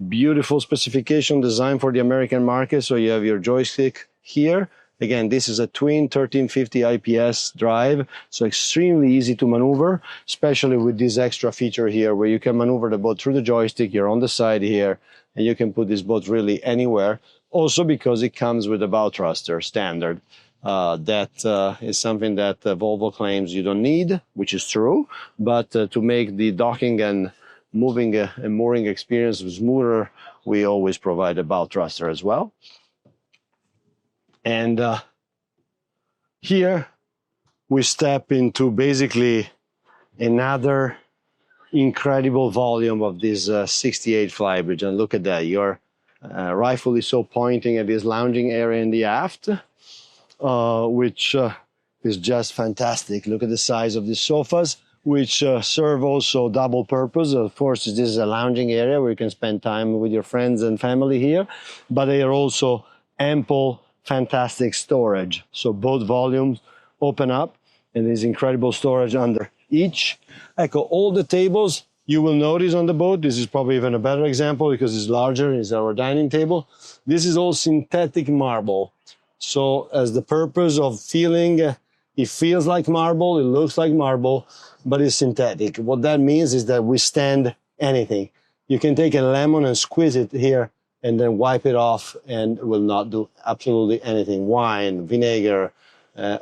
beautiful specification designed for the American market. So you have your joystick here. Again, this is a twin 1350 IPS drive, so extremely easy to maneuver, especially with this extra feature here where you can maneuver the boat through the joystick. You're on the side here, and you can put this boat really anywhere. Also because it comes with a bow thruster standard. That is something that Volvo claims you don't need, which is true, but to make the docking and moving and mooring experience smoother, we always provide a bow thruster as well. And here we step into basically another incredible volume of this 68 flybridge. And look at that, you're rightfully so pointing at this lounging area in the aft, which is just fantastic. Look at the size of these sofas, which serve also double purpose. Of course, this is a lounging area where you can spend time with your friends and family here, but they are also ample, fantastic storage. So both volumes open up, and there's incredible storage under each. Echo, all the tables you will notice on the boat, this is probably even a better example because it's larger, it's our dining table. This is all synthetic marble. So as the purpose of feeling, it feels like marble, it looks like marble, but it's synthetic. What that means is that we stand anything. You can take a lemon and squeeze it here and then wipe it off and it will not do absolutely anything. Wine, vinegar,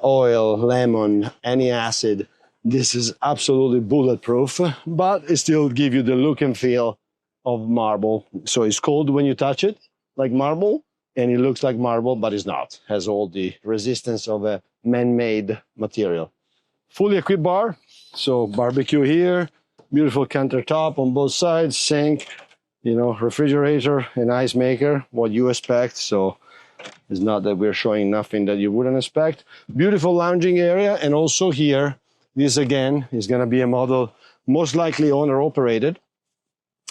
oil, lemon, any acid. This is absolutely bulletproof, but it still gives you the look and feel of marble. So it's cold when you touch it, like marble, and it looks like marble, but it's not. It has all the resistance of a man-made material. Fully equipped bar, so barbecue here, beautiful countertop on both sides, sink, you know, refrigerator and ice maker, what you expect. So it's not that we're showing nothing that you wouldn't expect. Beautiful lounging area, and also here, this again is going to be a model most likely owner operated,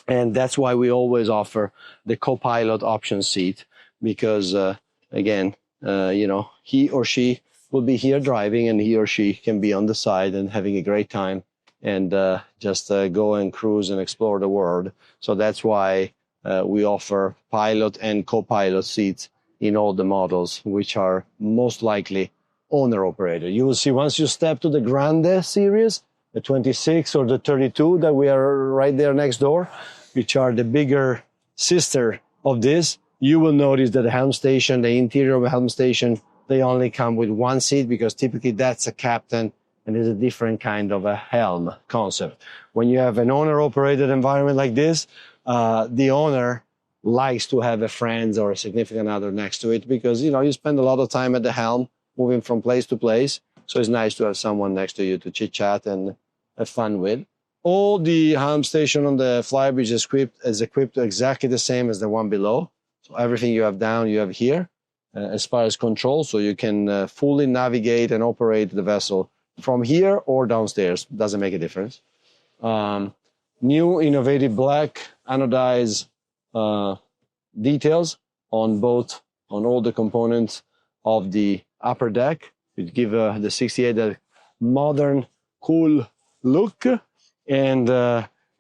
and that's why we always offer the co-pilot option seat, because again, you know, he or she will be here driving, and he or she can be on the side and having a great time and just go and cruise and explore the world. So that's why we offer pilot and co-pilot seats in all the models, which are most likely owner-operated. You will see once you step to the Grande series, the 26 or the 32 that we are right there next door, which are the bigger sister of this, you will notice that the helm station, the interior of a helm station, they only come with one seat because typically that's a captain and there's a different kind of a helm concept. When you have an owner-operated environment like this, the owner likes to have a friend or a significant other next to it because, you know, you spend a lot of time at the helm, moving from place to place. So it's nice to have someone next to you to chit-chat and have fun with. All the helm station on the flybridge is equipped exactly the same as the one below. So everything you have down, you have here as far as control. So you can fully navigate and operate the vessel from here or downstairs. Doesn't make a difference. New innovative black anodized details on all the components of the upper deck. It give the 68 a modern, cool look. And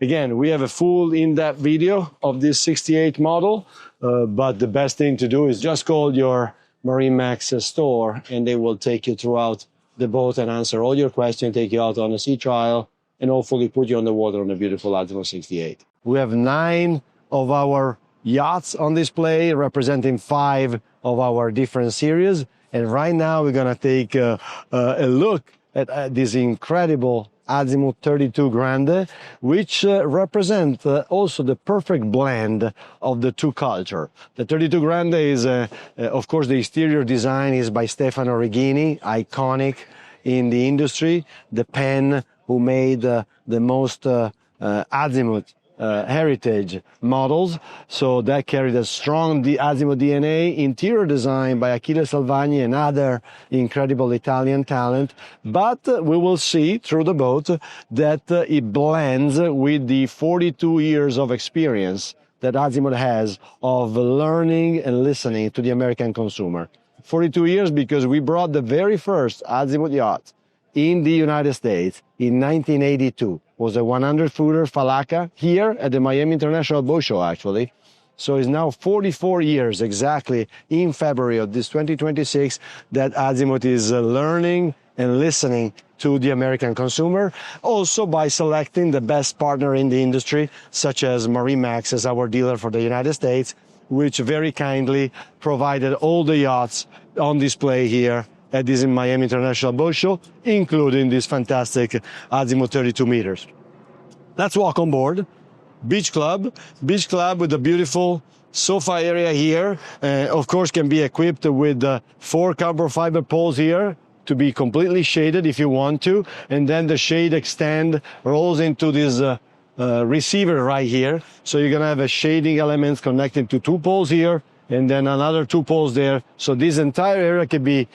again, we have a full in-depth video of this 68 model. But the best thing to do is just call your MarineMax store, and they will take you throughout the boat and answer all your questions, take you out on a sea trial, and hopefully put you on the water on a beautiful Azimut 68. We have 9 of our yachts on display, representing 5 of our different series. And right now we're going to take a look at this incredible Azimut 32 Grande, which represent also the perfect blend of the two culture. The 32 Grande is, of course, the exterior design is by Stefano Regini, iconic in the industry, the pen who made the most Azimut heritage models. So that carried a strong Azimut DNA. Interior design by Achille Salvagni and other incredible Italian talent. But we will see through the boat that it blends with the 42 years of experience that Azimut has of learning and listening to the American consumer. 42 years because we brought the very first Azimut yacht in the United States in 1982. Was a 100-footer Falaka here at the Miami International Boat Show, actually. So it's now 44 years exactly in February of this 2026 that Azimut is learning and listening to the American consumer, also by selecting the best partner in the industry, such as MarineMax as our dealer for the United States, which very kindly provided all the yachts on display here at this Miami International Boat Show, including this fantastic Azimut 32 meters. Let's walk on board. Beach Club with a beautiful sofa area here. Of course, can be equipped with 4 carbon fiber poles here to be completely shaded if you want to. And then the shade rolls into this receiver right here. So you're going to have a shading element connected to 2 poles here, and then another 2 poles there. So this entire area can be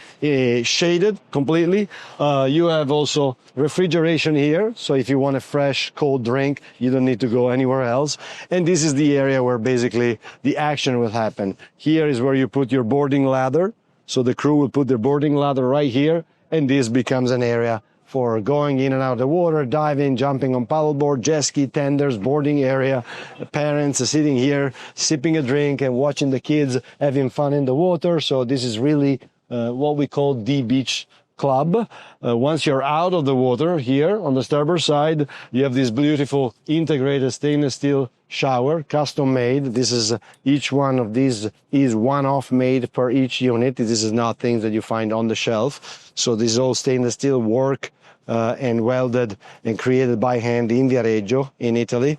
shaded completely. You have also refrigeration here. So if you want a fresh, cold drink, you don't need to go anywhere else. And this is the area where basically the action will happen. Here is where you put your boarding ladder. So the crew will put their boarding ladder right here. And this becomes an area for going in and out of the water, diving, jumping on paddleboard, jet ski, tenders, boarding area. Parents are sitting here, sipping a drink and watching the kids having fun in the water. So this is really what we call the beach club. Once you're out of the water here on the starboard side, you have this beautiful integrated stainless steel shower, custom made. This is each one of these is one-off made per each unit. This is not things that you find on the shelf. So this is all stainless steel work and welded and created by hand in Viareggio in Italy,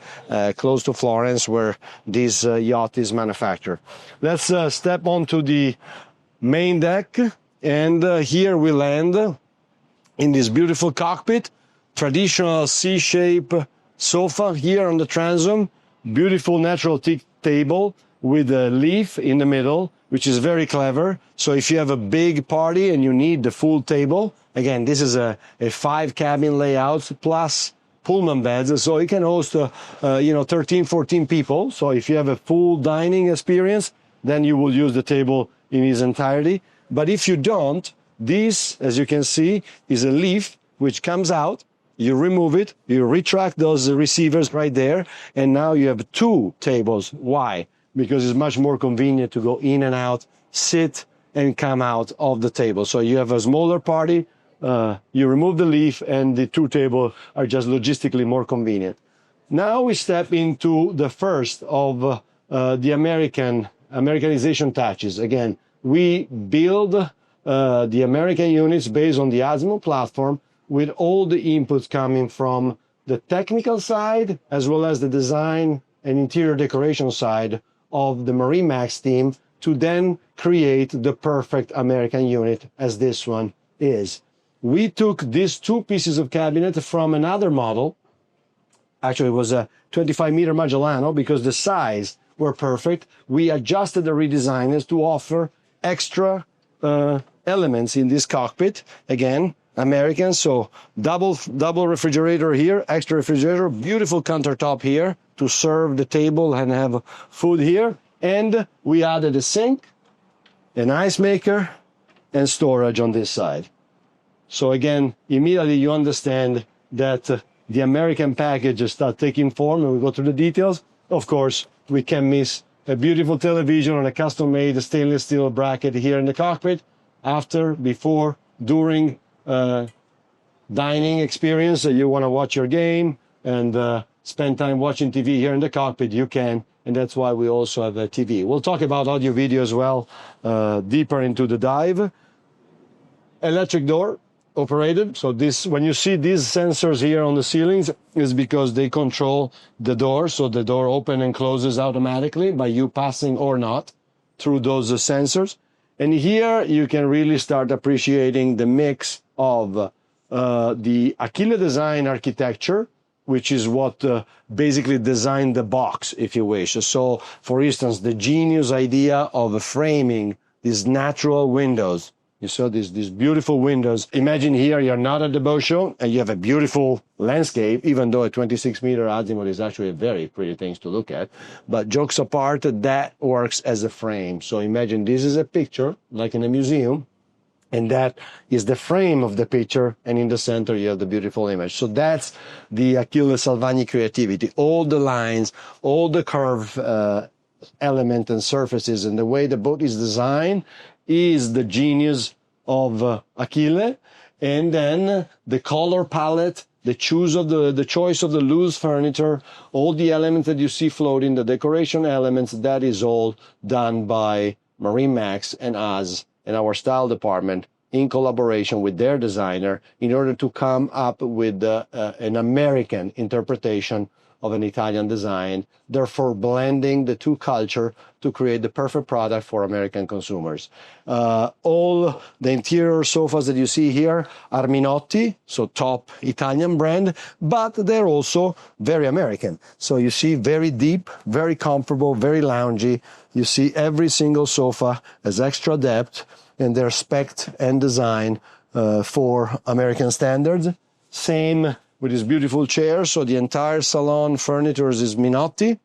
close to Florence, where this yacht is manufactured. Let's step onto the main deck, and here we land in this beautiful cockpit, traditional C-shape sofa here on the transom, beautiful natural teak table with a leaf in the middle, which is very clever. So if you have a big party and you need the full table, again, this is a 5-cabin layout plus Pullman beds, so it can host 13, 14 people. So if you have a full dining experience, then you will use the table in its entirety. But if you don't, this, as you can see, is a leaf which comes out. You remove it, you retract those receivers right there, and now you have 2 tables. Why? Because it's much more convenient to go in and out, sit and come out of the table. So you have a smaller party, you remove the leaf, and the 2 tables are just logistically more convenient. Now we step into the first of the Americanization touches. Again, we build the American units based on the Azimut platform, with all the inputs coming from the technical side as well as the design and interior decoration side of the MarineMax team, to then create the perfect American unit as this one is. We took these 2 pieces of cabinet from another model. Actually, it was a 25-meter Magellano, because the size were perfect. We adjusted the redesigners to offer extra elements in this cockpit. Again, American, so double refrigerator here, extra refrigerator, beautiful countertop here to serve the table and have food here. And we added a sink, an ice maker, and storage on this side. So again, immediately you understand that the American package start taking form, and we go through the details. Of course, we can miss a beautiful television on a custom-made stainless steel bracket here in the cockpit. After, before, during dining experience, you want to watch your game and spend time watching TV here in the cockpit, you can, and that's why we also have a TV. We'll talk about audio video as well, deeper into the dive. Electric door operated. So this, when you see these sensors here on the ceilings, is because they control the door. So the door opens and closes automatically by you passing or not through those sensors. And here you can really start appreciating the mix of the Achille design architecture, which is what basically designed the box, if you wish. So, for instance, the genius idea of framing these natural windows. You saw these beautiful windows. Imagine here you're not at the boat show and you have a beautiful landscape, even though a 26-meter Azimut is actually a very pretty thing to look at. But jokes apart, that works as a frame. So imagine this is a picture, like in a museum, and that is the frame of the picture, and in the center you have the beautiful image. So that's the Achille Salvagni creativity. All the lines, all the curve element and surfaces, and the way the boat is designed is the genius of Achille. And then the color palette, the choice of the loose furniture, all the elements that you see floating, the decoration elements, that is all done by MarineMax and us and our style department in collaboration with their designer in order to come up with an American interpretation of an Italian design, therefore blending the two culture to create the perfect product for American consumers. All the interior sofas that you see here are Minotti, so top Italian brand, but they're also very American. So you see very deep, very comfortable, very loungy. You see every single sofa has extra depth, and they're spec'd and designed for American standards. Same with this beautiful chair. So the entire salon furniture is Minotti.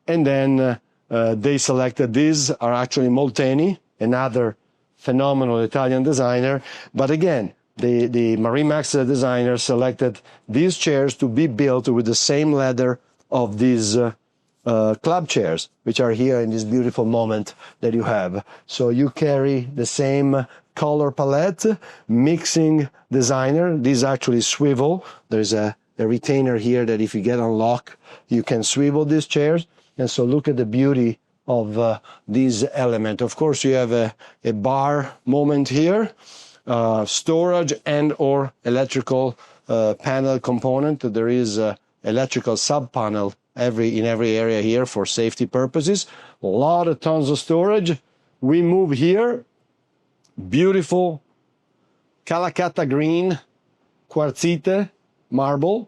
And then they selected, these are actually Molteni, another phenomenal Italian designer. But again, the MarineMax designer selected these chairs to be built with the same leather of these club chairs, which are here in this beautiful moment that you have. So you carry the same color palette, mixing designer. These actually swivel. There's a retainer here that if you get unlocked, you can swivel these chairs. And so look at the beauty of these elements. Of course, you have a bar moment here, storage and or electrical panel component. There is a electrical sub panel in every area here for safety purposes. A lot of tons of storage. We move here. Beautiful Calacatta green quartzite marble.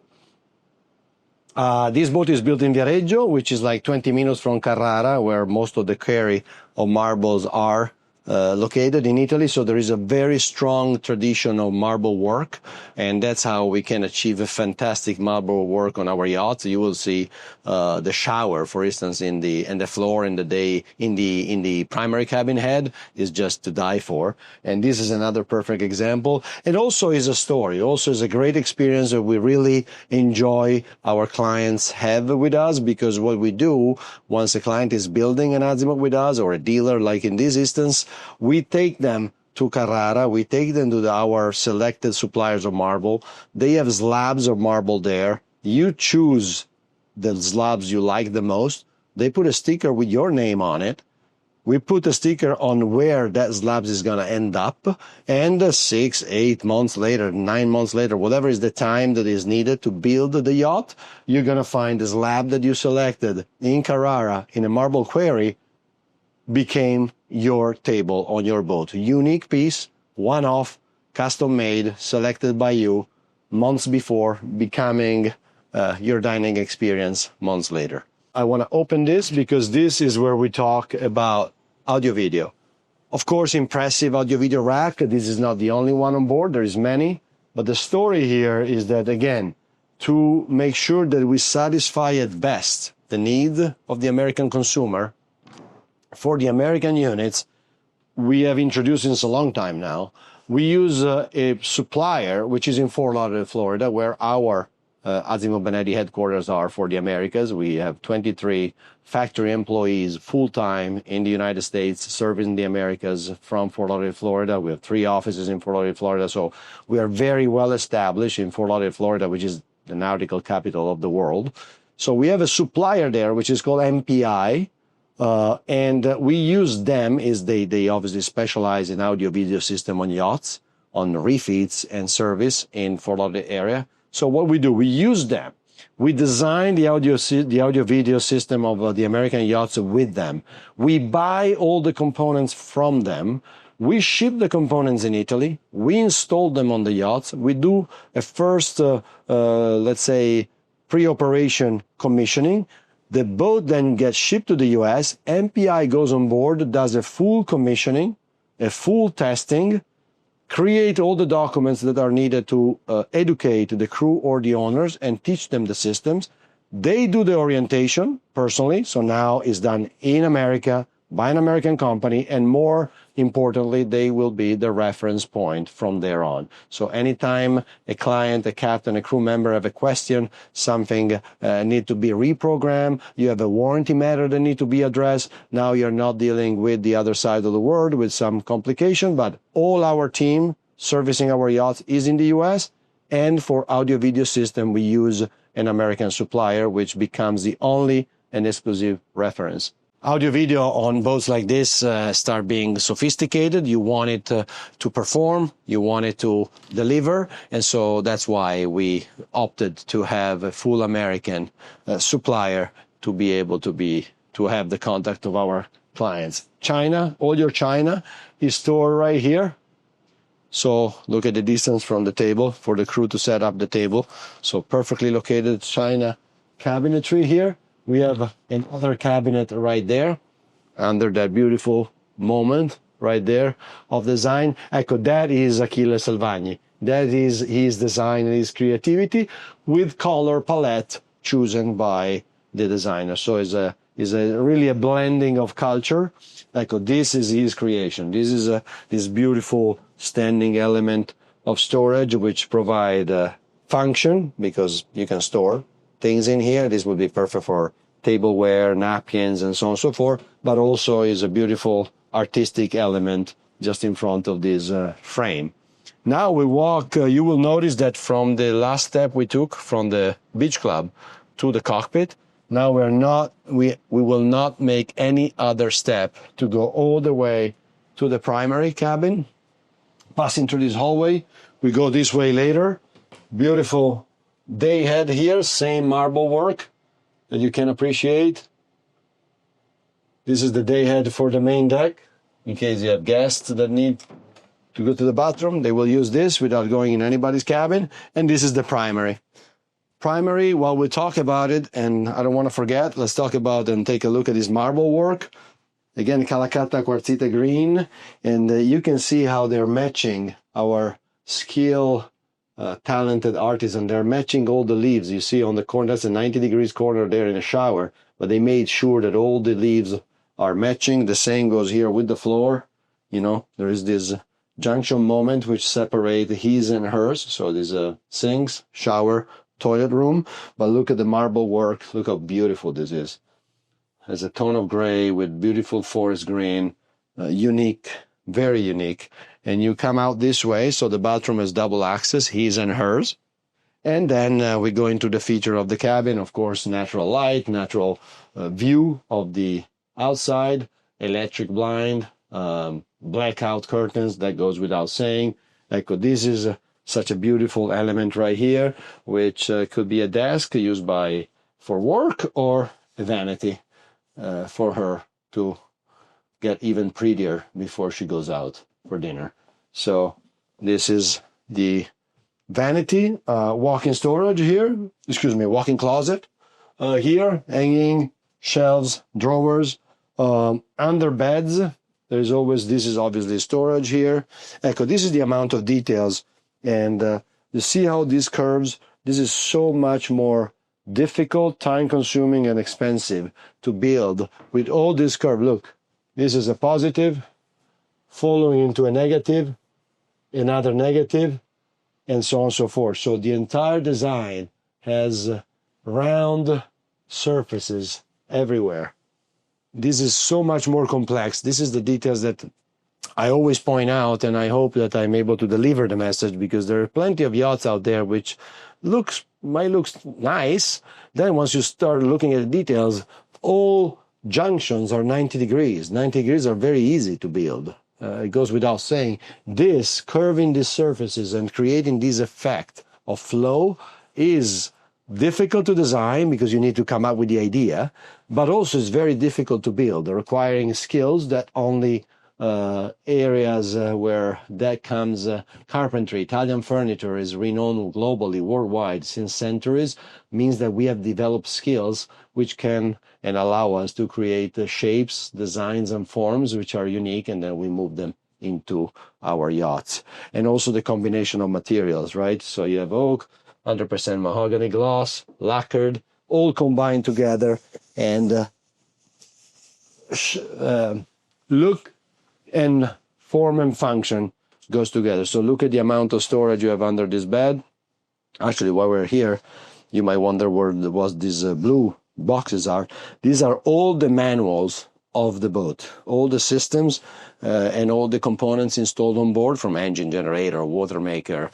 This boat is built in Viareggio, which is like 20 minutes from Carrara, where most of the quarry of marbles are located in Italy. So there is a very strong tradition of marble work, and that's how we can achieve a fantastic marble work on our yachts. You will see the shower, for instance, in the floor in the primary cabin head is just to die for. And this is another perfect example. It also is a story. Also is a great experience that we really enjoy our clients have with us, because what we do once a client is building an Azimut with us, or a dealer like in this instance, we take them to Carrara, we take them to our selected suppliers of marble. They have slabs of marble there. You choose the slabs you like the most. They put a sticker with your name on it. We put a sticker on where that slab is going to end up. And 6, 8 months later, 9 months later, whatever is the time that is needed to build the yacht, you're going to find the slab that you selected in Carrara in a marble quarry became your table on your boat. Unique piece, one-off, custom-made, selected by you months before, becoming your dining experience months later. I want to open this because this is where we talk about audio-video. Of course, impressive audio-video rack. This is not the only one on board. There is many. But the story here is that, again, to make sure that we satisfy at best the need of the American consumer, for the American units, we have introduced since a long time now. We use a supplier, which is in Fort Lauderdale, Florida, where our Azimut Benetti headquarters are for the Americas. We have 23 factory employees full-time in the United States serving the Americas from Fort Lauderdale, Florida. We have 3 offices in Fort Lauderdale, Florida. So we are very well established in Fort Lauderdale, Florida, which is the nautical capital of the world. So we have a supplier there, which is called MPI. And we use them as they obviously specialize in audio video system on yachts, on refits and service in Fort Lauderdale area. So what we do, we use them. We design the audio video system of the American yachts with them. We buy all the components from them. We ship the components in Italy. We install them on the yachts. We do a first, let's say, pre-operation commissioning. The boat then gets shipped to the US. MPI goes on board, does a full commissioning, a full testing, create all the documents that are needed to educate the crew or the owners and teach them the systems. They do the orientation personally. So now it's done in America by an American company, and more importantly, they will be the reference point from there on. So anytime a client, a captain, a crew member have a question, something need to be reprogrammed, you have a warranty matter that need to be addressed, now you're not dealing with the other side of the world with some complication, but all our team servicing our yachts is in the US, and for audio video system, we use an American supplier, which becomes the only and exclusive reference. audio video on boats like this start being sophisticated. You want it to perform, you want it to deliver, and so that's why we opted to have a full American supplier to be able to have the contact of our clients. China, all your China is stored right here. So look at the distance from the table for the crew to set up the table. So perfectly located China cabinetry here. We have another cabinet right there under that beautiful moment right there of design. Ecco, that is Achille Salvagni. That is his design and his creativity with color palette chosen by the designer. So it's really a blending of culture. Ecco, this is his creation. This is this beautiful standing element of storage which provide function because you can store things in here. This would be perfect for tableware, napkins, and so on and so forth, but also is a beautiful artistic element just in front of this frame. Now we walk, you will notice that from the last step we took from the beach club to the cockpit, now we will not make any other step to go all the way to the primary cabin, passing through this hallway. We go this way later. Beautiful day head here, same marble work that you can appreciate. This is the day head for the main deck. In case you have guests that need to go to the bathroom, they will use this without going in anybody's cabin. And this is the primary. Primary, while we talk about it, and I don't want to forget, let's talk about and take a look at this marble work. Again, Calacatta Quartzite green, and you can see how they're matching our talented artisan. They're matching all the leaves. You see on the corner, that's a 90 degrees corner there in a shower, but they made sure that all the leaves are matching. The same goes here with the floor. You know, there is this junction moment which separate his and hers. So there's a sinks, shower, toilet room, but look at the marble work. Look how beautiful this is. There's a tone of gray with beautiful forest green, unique, very unique. And you come out this way, so the bathroom has double access, his and hers. And then we go into the feature of the cabin, of course, natural light, natural view of the outside, electric blind, blackout curtains, that goes without saying. Like, this is such a beautiful element right here, which could be a desk used for work or a vanity for her to get even prettier before she goes out for dinner. So this is the vanity, walk-in storage here, walk-in closet here, hanging shelves, drawers, under beds. This is obviously storage here. Ecco, this is the amount of details. And you see how these curves, this is so much more difficult, time-consuming, and expensive to build with all this curve. Look, this is a positive, following into a negative, another negative, and so on and so forth. So the entire design has round surfaces everywhere. This is so much more complex. This is the details that I always point out, and I hope that I'm able to deliver the message, because there are plenty of yachts out there which might look nice. Then once you start looking at the details, all junctions are 90 degrees. 90 degrees are very easy to build. It goes without saying. This, curving these surfaces and creating this effect of flow is difficult to design because you need to come up with the idea, but also it's very difficult to build, requiring skills that only areas where that comes carpentry. Italian furniture is renowned globally, worldwide, since centuries, means that we have developed skills which can and allow us to create shapes, designs, and forms which are unique, and then we move them into our yachts. And also the combination of materials, right? So you have oak, 100% mahogany, gloss, lacquered, all combined together, and look and form and function goes together. So look at the amount of storage you have under this bed. Actually, while we're here, you might wonder where these blue boxes are. These are all the manuals of the boat. All the systems and all the components installed on board, from engine, generator, water maker,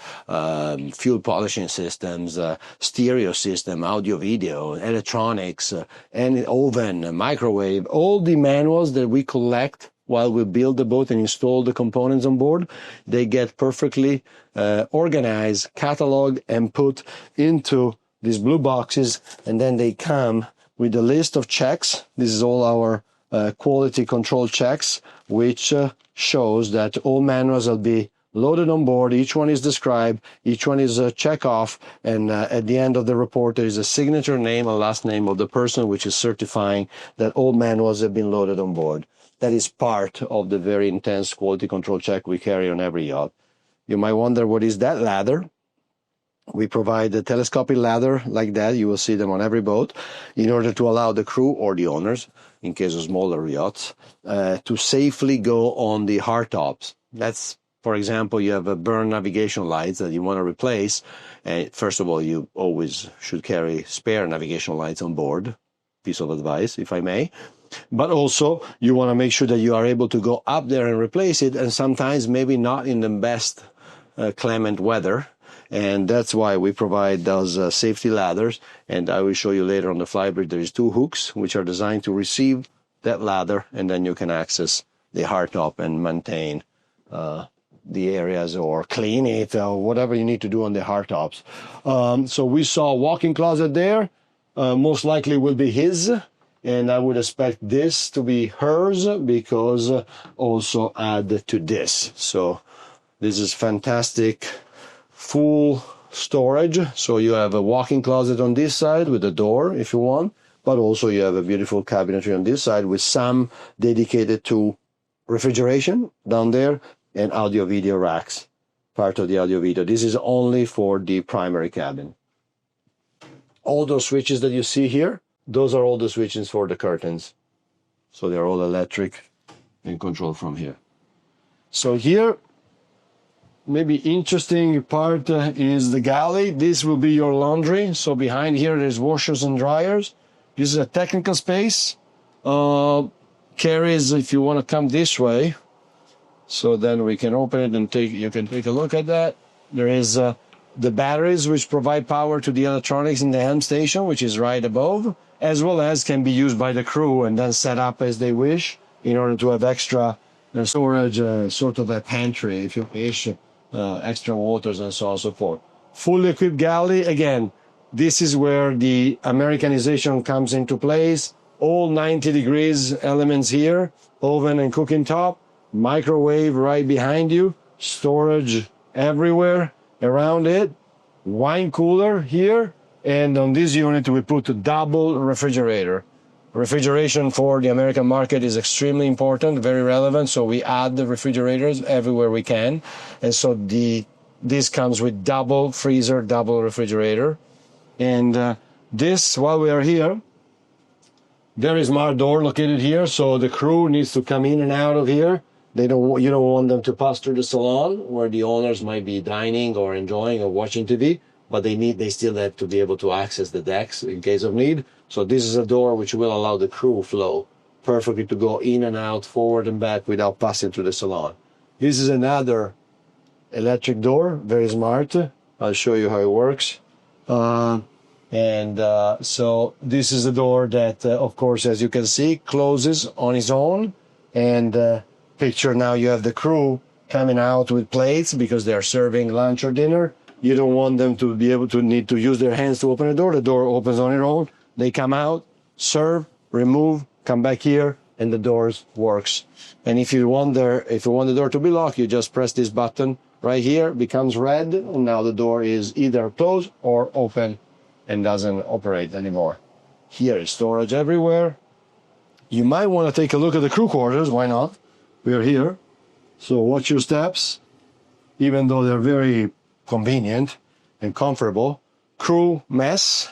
fuel polishing systems, stereo system, audio video, electronics, and oven, microwave, all the manuals that we collect while we build the boat and install the components on board, they get perfectly organized, cataloged, and put into these blue boxes, and then they come with a list of checks. This is all our quality control checks, which shows that all manuals will be loaded on board. Each one is described, each one is a check off, and at the end of the report there is a signature name and last name of the person which is certifying that all manuals have been loaded on board. That is part of the very intense quality control check we carry on every yacht. You might wonder, what is that ladder? We provide a telescopic ladder like that. You will see them on every boat in order to allow the crew or the owners, in case of smaller yachts, to safely go on the hardtops. That's, for example, you have a burned navigation lights that you want to replace. First of all, you always should carry spare navigation lights on board. Piece of advice, if I may. But also, you want to make sure that you are able to go up there and replace it, and sometimes maybe not in the best clement weather. And that's why we provide those safety ladders. And I will show you later on the flybridge, there is 2 hooks which are designed to receive that ladder, and then you can access the hardtop and maintain the areas or clean it or whatever you need to do on the hardtops. So we saw a walk-in closet there. Most likely will be his. And I would expect this to be hers, because also add to this. So this is fantastic. Full storage, so you have a walk-in closet on this side with a door if you want, but also you have a beautiful cabinetry on this side with some dedicated to refrigeration down there, and audio video racks, part of the audio video. This is only for the primary cabin. All those switches that you see here, those are all the switches for the curtains, so they're all electric and controlled from here. So here, maybe interesting part is the galley. This will be your laundry. So behind here there's washers and dryers. This is a technical space. Carries, if you want to come this way, so then we can open it and you can take a look at that. There is the batteries which provide power to the electronics in the helm station, which is right above, as well as can be used by the crew and then set up as they wish in order to have extra storage, sort of a pantry if you wish. Extra waters and so on and so forth. Fully equipped galley. Again, this is where the Americanization comes into place. All 90 degrees elements here, oven and cooking top, microwave right behind you, storage everywhere around it, wine cooler here, and on this unit we put a double refrigerator. Refrigeration for the American market is extremely important, very relevant, so we add the refrigerators everywhere we can. And so this comes with double freezer, double refrigerator. And this, while we are here, very smart door located here, so the crew needs to come in and out of here. You don't want them to pass through the salon where the owners might be dining or enjoying or watching TV, but they still have to be able to access the decks in case of need. So this is a door which will allow the crew flow perfectly to go in and out, forward and back without passing through the salon. This is another electric door, very smart. I'll show you how it works. So this is a door that, of course, as you can see, closes on its own. And picture now you have the crew coming out with plates because they're serving lunch or dinner. You don't want them to be able to need to use their hands to open the door. The door opens on its own. They come out, serve, remove, come back here, and the doors works. And if you want the door to be locked, you just press this button right here, becomes red, and now the door is either closed or open and doesn't operate anymore. Here is storage everywhere. You might want to take a look at the crew quarters. Why not? We are here. So watch your steps. Even though they're very convenient and comfortable. Crew mess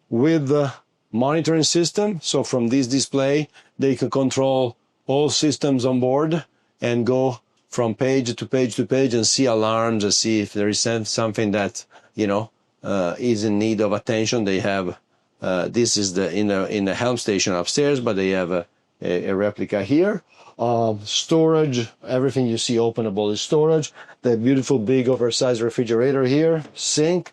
with the monitoring system. So from this display, they can control all systems on board and go from page to page to page and see alarms and see if there is something that, is in need of attention. They have, this is in the helm station upstairs, but they have a a replica here. Storage, everything you see openable is storage. The beautiful big oversized refrigerator here, sink,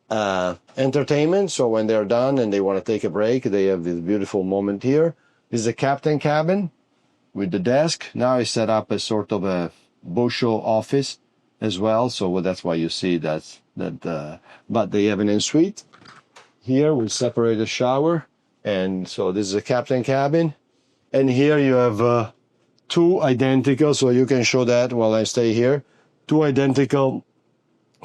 entertainment. So when they're done and they want to take a break, they have this beautiful moment here. This is the captain cabin with the desk. Now it's set up as sort of a bushel office as well. So that's why you see that. But they have an ensuite here with separated shower. And so this is a captain cabin. And here you have two identical, so you can show that while I stay here. Two identical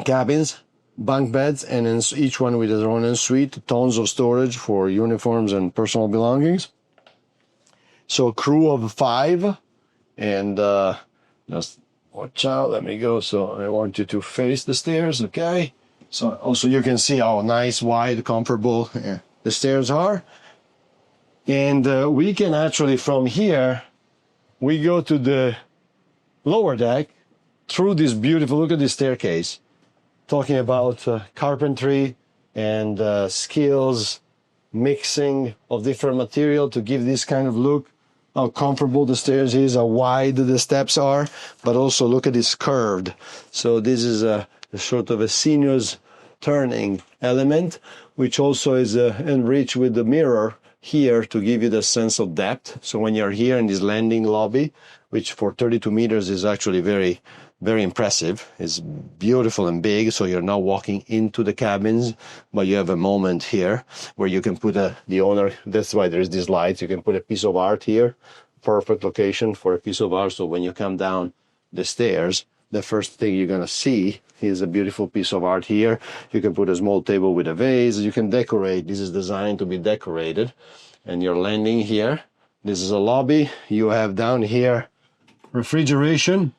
cabins, bunk beds, and then each one with their own ensuite, tons of storage for uniforms and personal belongings. So a crew of 5, and just watch out, let me go. So I want you to face the stairs, okay? So also you can see how nice, wide, comfortable the stairs are. And we can actually, from here, we go to the lower deck through this beautiful, look at this staircase, talking about carpentry and skills, mixing of different material to give this kind of look, how comfortable the stairs is, how wide the steps are, but also look at this curved. So this is a sort of a sinuous turning element, which also is enriched with the mirror here to give you the sense of depth. So when you're here in this landing lobby, which for 32 meters is actually very, very impressive, it's beautiful and big. So you're not walking into the cabins, but you have a moment here where you can put the owner, that's why there's these lights, you can put a piece of art here, perfect location for a piece of art. So when you come down the stairs, the first thing you're gonna see is a beautiful piece of art here. You can put a small table with a vase. You can decorate. This is designed to be decorated. And you're landing here. This is a lobby. You have down here refrigeration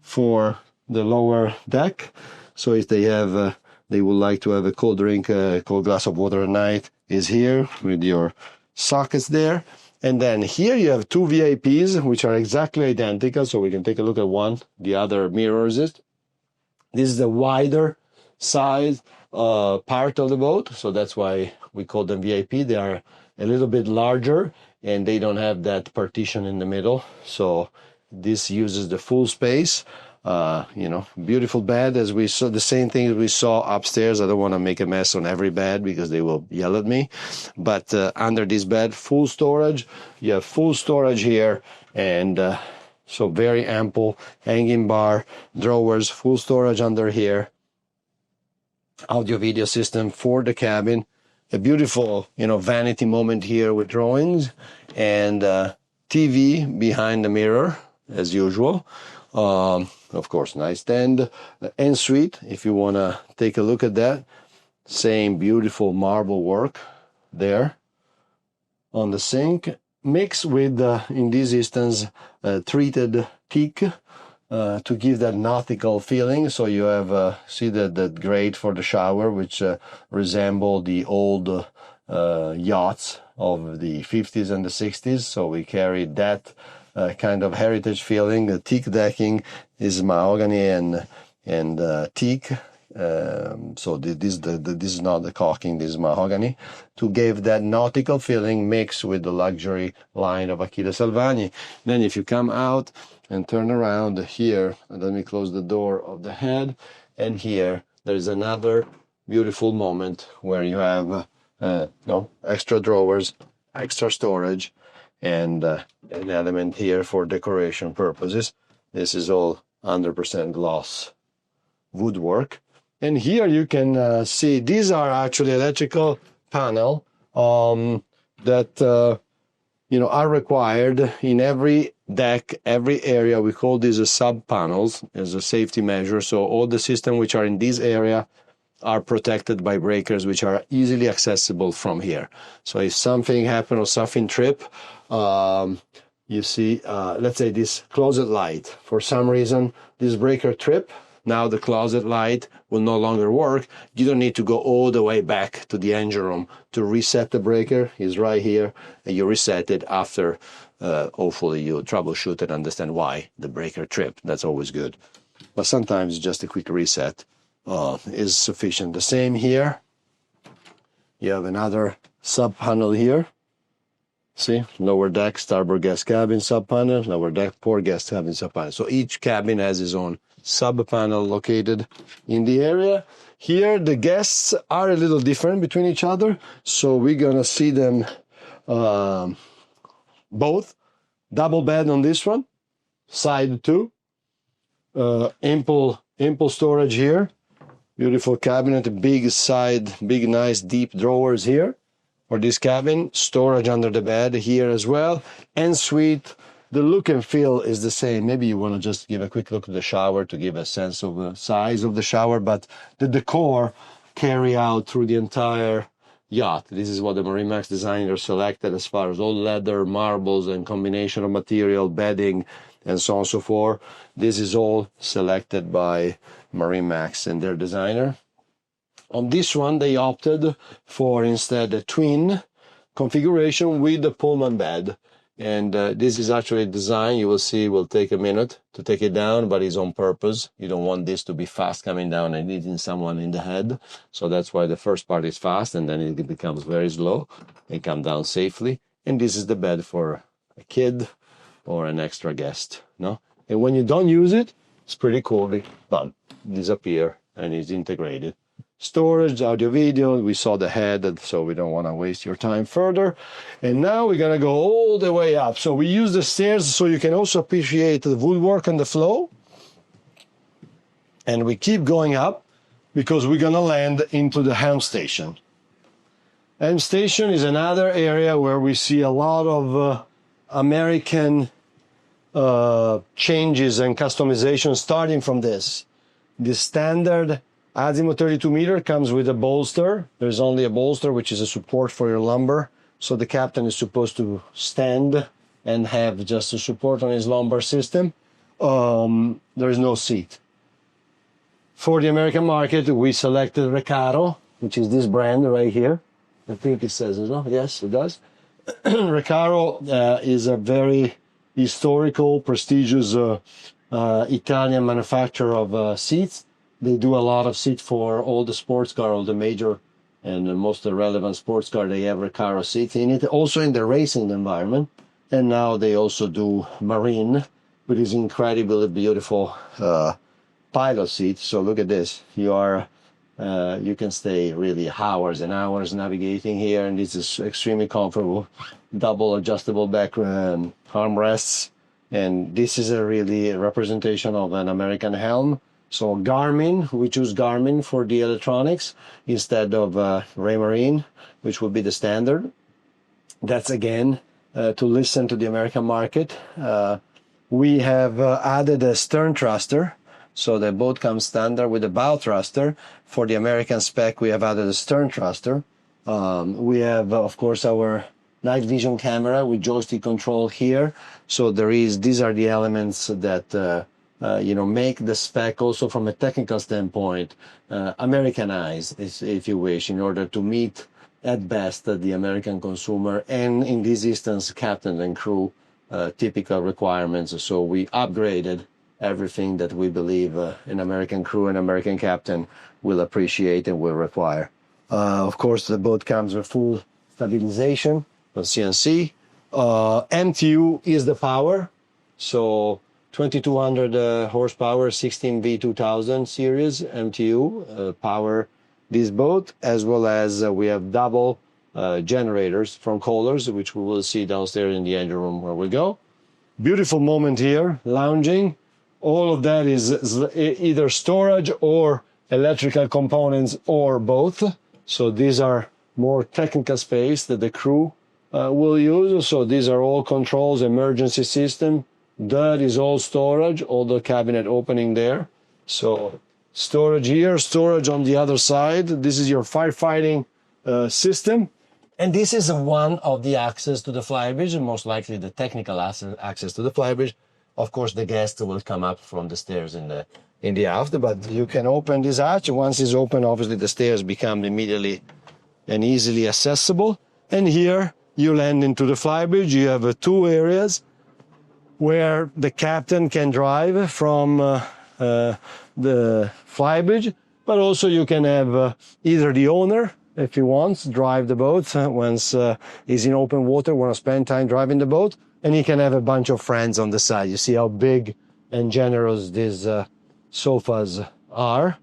for the lower deck. So if they have, they would like to have a cold drink, a cold glass of water at night, is here with your sockets there. And then here you have two VIPs, which are exactly identical. So we can take a look at one. The other mirrors it. This is the wider size part of the boat. So that's why we call them VIP. They are a little bit larger and they don't have that partition in the middle. So this uses the full space. Beautiful bed, as we saw, the same thing we saw upstairs. I don't want to make a mess on every bed because they will yell at me. But under this bed, full storage. You have full storage here, and so very ample hanging bar, drawers, full storage under here. Audio video system for the cabin. A beautiful, vanity moment here with drawings, and TV behind the mirror as usual. Of course, nightstand, ensuite, if you want to take a look at that. Same beautiful marble work there on the sink, mixed with, in this instance, treated teak to give that nautical feeling. So you have, see that grate for the shower, which resemble the old yachts of the 50s and the 60s. So we carry that kind of heritage feeling. The teak decking is mahogany and teak. So this is not the caulking, this is mahogany, to give that nautical feeling mixed with the luxury line of Achille Salvagni. Then if you come out and turn around here, and let me close the door of the head, and here there's another beautiful moment where you have extra drawers, extra storage, and an element here for decoration purposes. This is all 100% gloss woodwork. And here you can see these are actually electrical panel that are required in every deck, every area. We call these sub panels as a safety measure. So all the systems which are in this area are protected by breakers which are easily accessible from here. So if something happens or something trip, you see, let's say this closet light, for some reason, this breaker trip, now the closet light will no longer work. You don't need to go all the way back to the engine room to reset the breaker. It's right here, and you reset it after, hopefully you troubleshoot and understand why the breaker tripped. That's always good. But sometimes just a quick reset is sufficient. The same here. You have another sub panel here. See, lower deck, starboard guest cabin, sub panel, lower deck, port guest cabin, sub panel. So each cabin has its own sub panel located in the area. Here, the guests are a little different between each other. So we're gonna see them both. Double bed on this one, side two. Ample storage here. Beautiful cabinet, big side, big nice deep drawers here for this cabin. Storage under the bed here as well. Ensuite, the look and feel is the same. Maybe you want to just give a quick look at the shower to give a sense of the size of the shower, but the decor carry out through the entire yacht. This is what the MarineMax designers selected as far as all leather, marbles, and combination of material, bedding, and so on and so forth. This is all selected by MarineMax and their designer. On this one, they opted for instead a twin configuration with the Pullman bed. And this is actually designed, you will see, will take a minute to take it down, but it's on purpose. You don't want this to be fast coming down and hitting someone in the head. So that's why the first part is fast, and then it becomes very slow and come down safely. And this is the bed for a kid or an extra guest, no? And when you don't use it, it's pretty coolly done. Disappear and it's integrated. Storage, audio, video, we saw the head, so we don't want to waste your time further. And now we're going to go all the way up. So we use the stairs so you can also appreciate the woodwork and the flow. And we keep going up because we're going to land into the helm station. Helm station is another area where we see a lot of American changes and customization starting from this. The standard Azimut 32 meter comes with a bolster. There's only a bolster, which is a support for your lumbar. So the captain is supposed to stand and have just a support on his lumbar system. There is no seat. For the American market, we selected Recaro, which is this brand right here. I think it says it, no? Yes, it does. Recaro is a very historical, prestigious Italian manufacturer of seats. They do a lot of seats for all the sports car, all the major and the most relevant sports car. They have Recaro seats in it, also in the racing environment. And now they also do marine, with this incredibly beautiful pilot seat. So look at this. You can stay really hours and hours navigating here, and this is extremely comfortable. Double adjustable back armrests, and this is a really representation of an American helm. So Garmin, we choose Garmin for the electronics instead of Raymarine, which would be the standard. That's again to listen to the American market. We have added a stern thruster, so the boat comes standard with a bow thruster. For the American spec, we have added a stern thruster. We have, of course, our night vision camera with joystick control here. So these are the elements that make the spec also from a technical standpoint Americanized, if you wish, in order to meet at best the American consumer and, in this instance, captain and crew typical requirements. So we upgraded everything that we believe an American crew and American captain will appreciate and will require. Of course, the boat comes with full stabilization on CNC. MTU is the power, so 2200 horsepower, 16V2000 series MTU power this boat, as well as we have double generators from Kohler's, which we will see downstairs in the engine room where we go. Beautiful moment here, lounging. All of that is either storage or electrical components or both. So these are more technical space that the crew will use. So these are all controls, emergency system. That is all storage, all the cabinet opening there. So storage here, storage on the other side. This is your firefighting system. And this is one of the access to the flybridge, and most likely the technical access to the flybridge. Of course, the guest will come up from the stairs in the aft, but you can open this hatch. Once it's open, obviously the stairs become immediately and easily accessible. And here you land into the flybridge. You have two areas where the captain can drive from the flybridge, but also you can have either the owner if he wants, drive the boat once he's in open water, want to spend time driving the boat, and he can have a bunch of friends on the side. You see how big and generous these sofas are.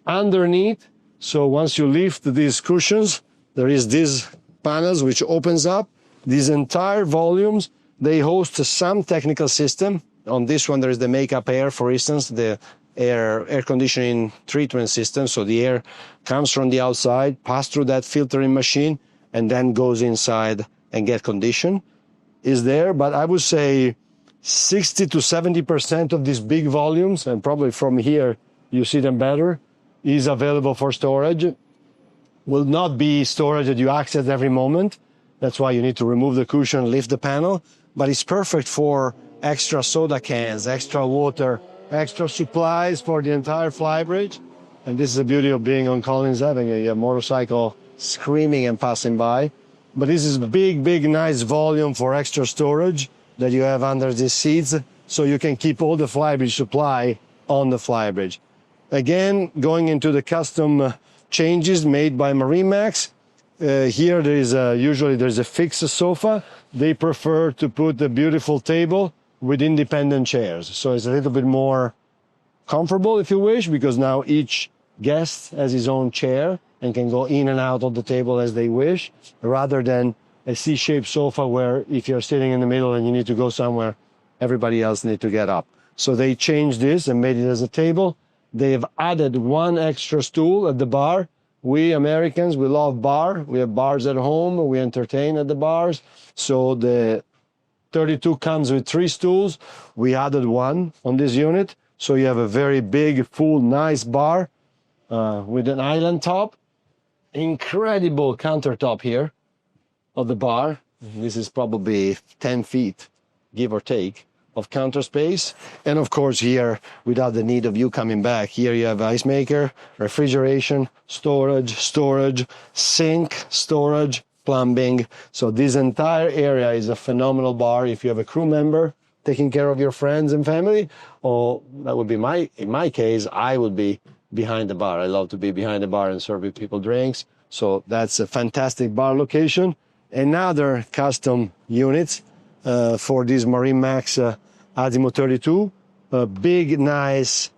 Underneath, so once you lift these cushions, there is these panels which opens up. These entire volumes, they host some technical system. On this one, there is the makeup air, for instance, the air conditioning treatment system. So the air comes from the outside, pass through that filtering machine, and then goes inside and get conditioned. Is there, but I would say 60 to 70% of these big volumes, and probably from here you see them better, is available for storage. Will not be storage that you access every moment. That's why you need to remove the cushion, lift the panel, but it's perfect for extra soda cans, extra water, extra supplies for the entire flybridge. And this is the beauty of being on Collins Avenue. You have motorcycle screaming and passing by. But this is big, nice volume for extra storage that you have under these seats, so you can keep all the flybridge supply on the flybridge. Again, going into the custom changes made by MarineMax. Here there is usually there's a fixed sofa. They prefer to put a beautiful table with independent chairs. So it's a little bit more comfortable, if you wish, because now each guest has his own chair and can go in and out of the table as they wish, rather than a C-shaped sofa where if you're sitting in the middle and you need to go somewhere, everybody else needs to get up. So they changed this and made it as a table. They've added one extra stool at the bar. We Americans, we love bar. We have bars at home. We entertain at the bars. So the 32 comes with 3 stools. We added one on this unit. So you have a very big, full, nice bar with an island top. Incredible countertop here of the bar. This is probably 10 feet, give or take, of counter space. And of course here, without the need of you coming back, here you have ice maker, refrigeration, storage, sink, storage, plumbing. So this entire area is a phenomenal bar if you have a crew member taking care of your friends and family, or that would be in my case, I would be behind the bar. I love to be behind the bar and serving people drinks. So that's a fantastic bar location. Another custom units for this MarineMax Azimut 32, a big, nice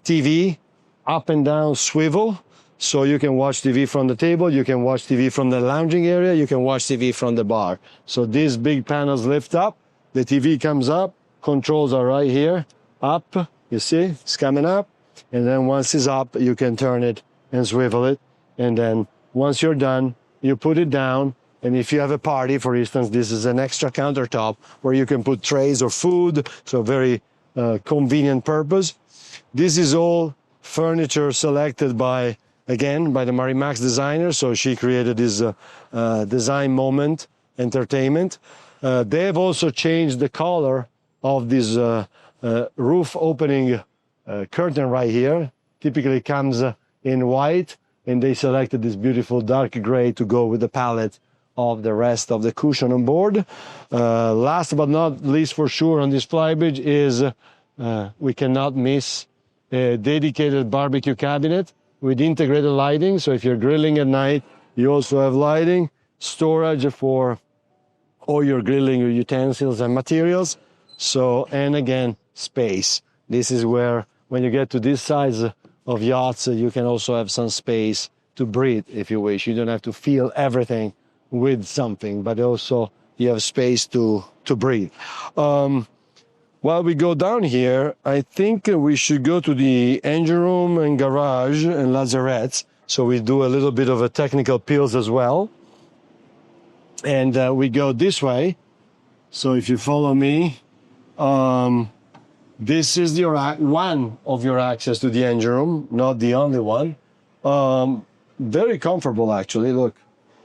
TV, up and down swivel. So you can watch TV from the table, you can watch TV from the lounging area, you can watch TV from the bar. So these big panels lift up, the TV comes up, controls are right here, up, you see, it's coming up. And then once it's up, you can turn it and swivel it. And then once you're done, you put it down. And if you have a party, for instance, this is an extra countertop where you can put trays or food, so very convenient purpose. This is all furniture selected by the MarineMax designer, so she created this design moment entertainment. They have also changed the color of this roof opening curtain right here. Typically comes in white, and they selected this beautiful dark gray to go with the palette of the rest of the cushion on board. Last but not least, for sure, on this flybridge is we cannot miss a dedicated barbecue cabinet with integrated lighting. So if you're grilling at night, you also have lighting, storage for all your grilling utensils and materials. So, and again, space. This is where, when you get to this size of yachts, you can also have some space to breathe, if you wish. You don't have to fill everything with something, but also you have space to breathe. While we go down here, I think we should go to the engine room and garage and lazarettes. So we do a little bit of a technical pills as well. And we go this way. So if you follow me, this is one of your access to the engine room, not the only one. Very comfortable, actually. Look,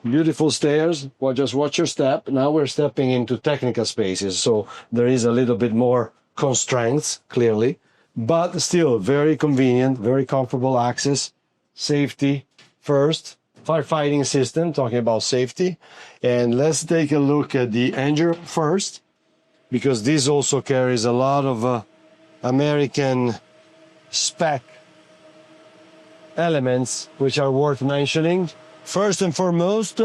beautiful stairs. Well, just watch your step. Now we're stepping into technical spaces, so there is a little bit more constraints, clearly, but still very convenient, very comfortable access. Safety first. Firefighting system, talking about safety. And let's take a look at the engine room first, because this also carries a lot of American spec elements which are worth mentioning. First and foremost,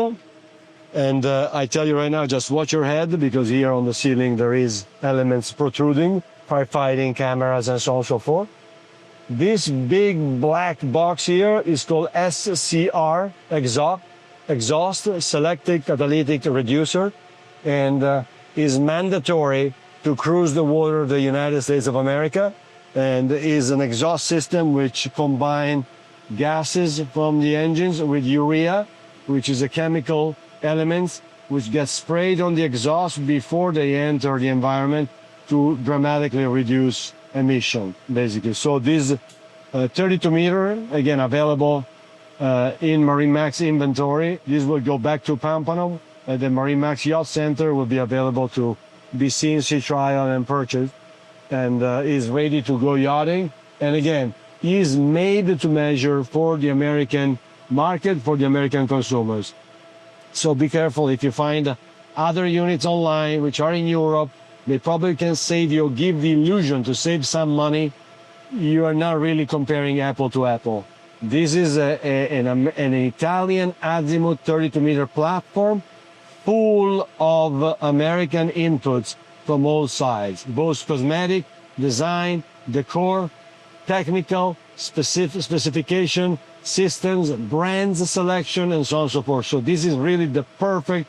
and I tell you right now, just watch your head, because here on the ceiling there is elements protruding, firefighting cameras and so on and so forth. This big black box here is called SCR, exhaust selective catalytic reducer, and is mandatory to cruise the water of the United States of America, and is an exhaust system which combines gases from the engines with urea, which is a chemical element which gets sprayed on the exhaust before they enter the environment to dramatically reduce emission, basically. So this 32 meter, again, available in MarineMax inventory. This will go back to Pampano. The MarineMax Yacht Center will be available to be seen, see trial, and purchased, and is ready to go yachting. And again, is made to measure for the American market, for the American consumers. So be careful if you find other units online which are in Europe. They probably can save you, give the illusion to save some money. You are not really comparing apple to apple. This is an Italian Azimut 32 meter platform full of American inputs from all sides, both cosmetic, design, decor, technical, specification, systems, brands selection, and so on and so forth. So this is really the perfect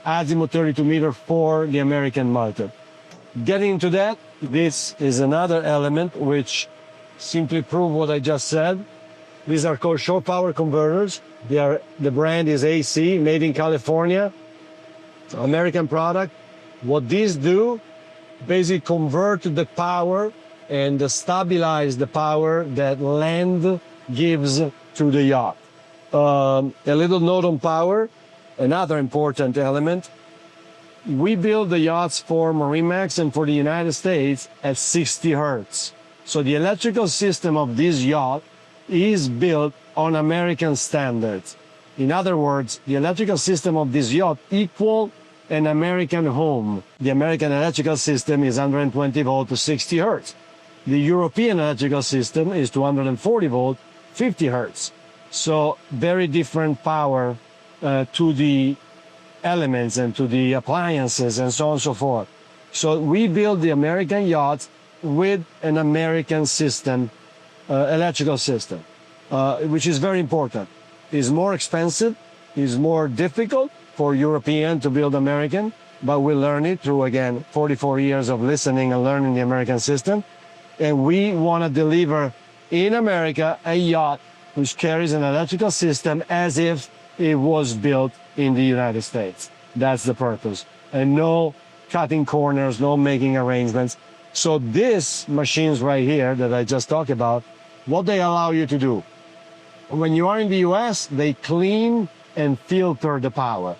Azimut 32 meter for the American market. Getting into that, this is another element which simply proves what I just said. These are called shore power converters. The brand is AC, made in California, American product. What these do, basically convert the power and stabilize the power that land gives to the yacht. A little note on power, another important element. We build the yachts for MarineMax and for the United States at 60 hertz. So the electrical system of this yacht is built on American standards. In other words, the electrical system of this yacht equals an American home. The American electrical system is 120 volt to 60 hertz. The European electrical system is 240 volt, 50 hertz. So very different power to the elements and to the appliances and so on and so forth. So we build the American yachts with an American system, electrical system, which is very important. It's more expensive, it's more difficult for European to build American, but we learn it through, again, 44 years of listening and learning the American system. And we want to deliver in America a yacht which carries an electrical system as if it was built in the United States. That's the purpose. And no cutting corners, no making arrangements. So these machines right here that I just talked about, what they allow you to do, when you are in the US, they clean and filter the power.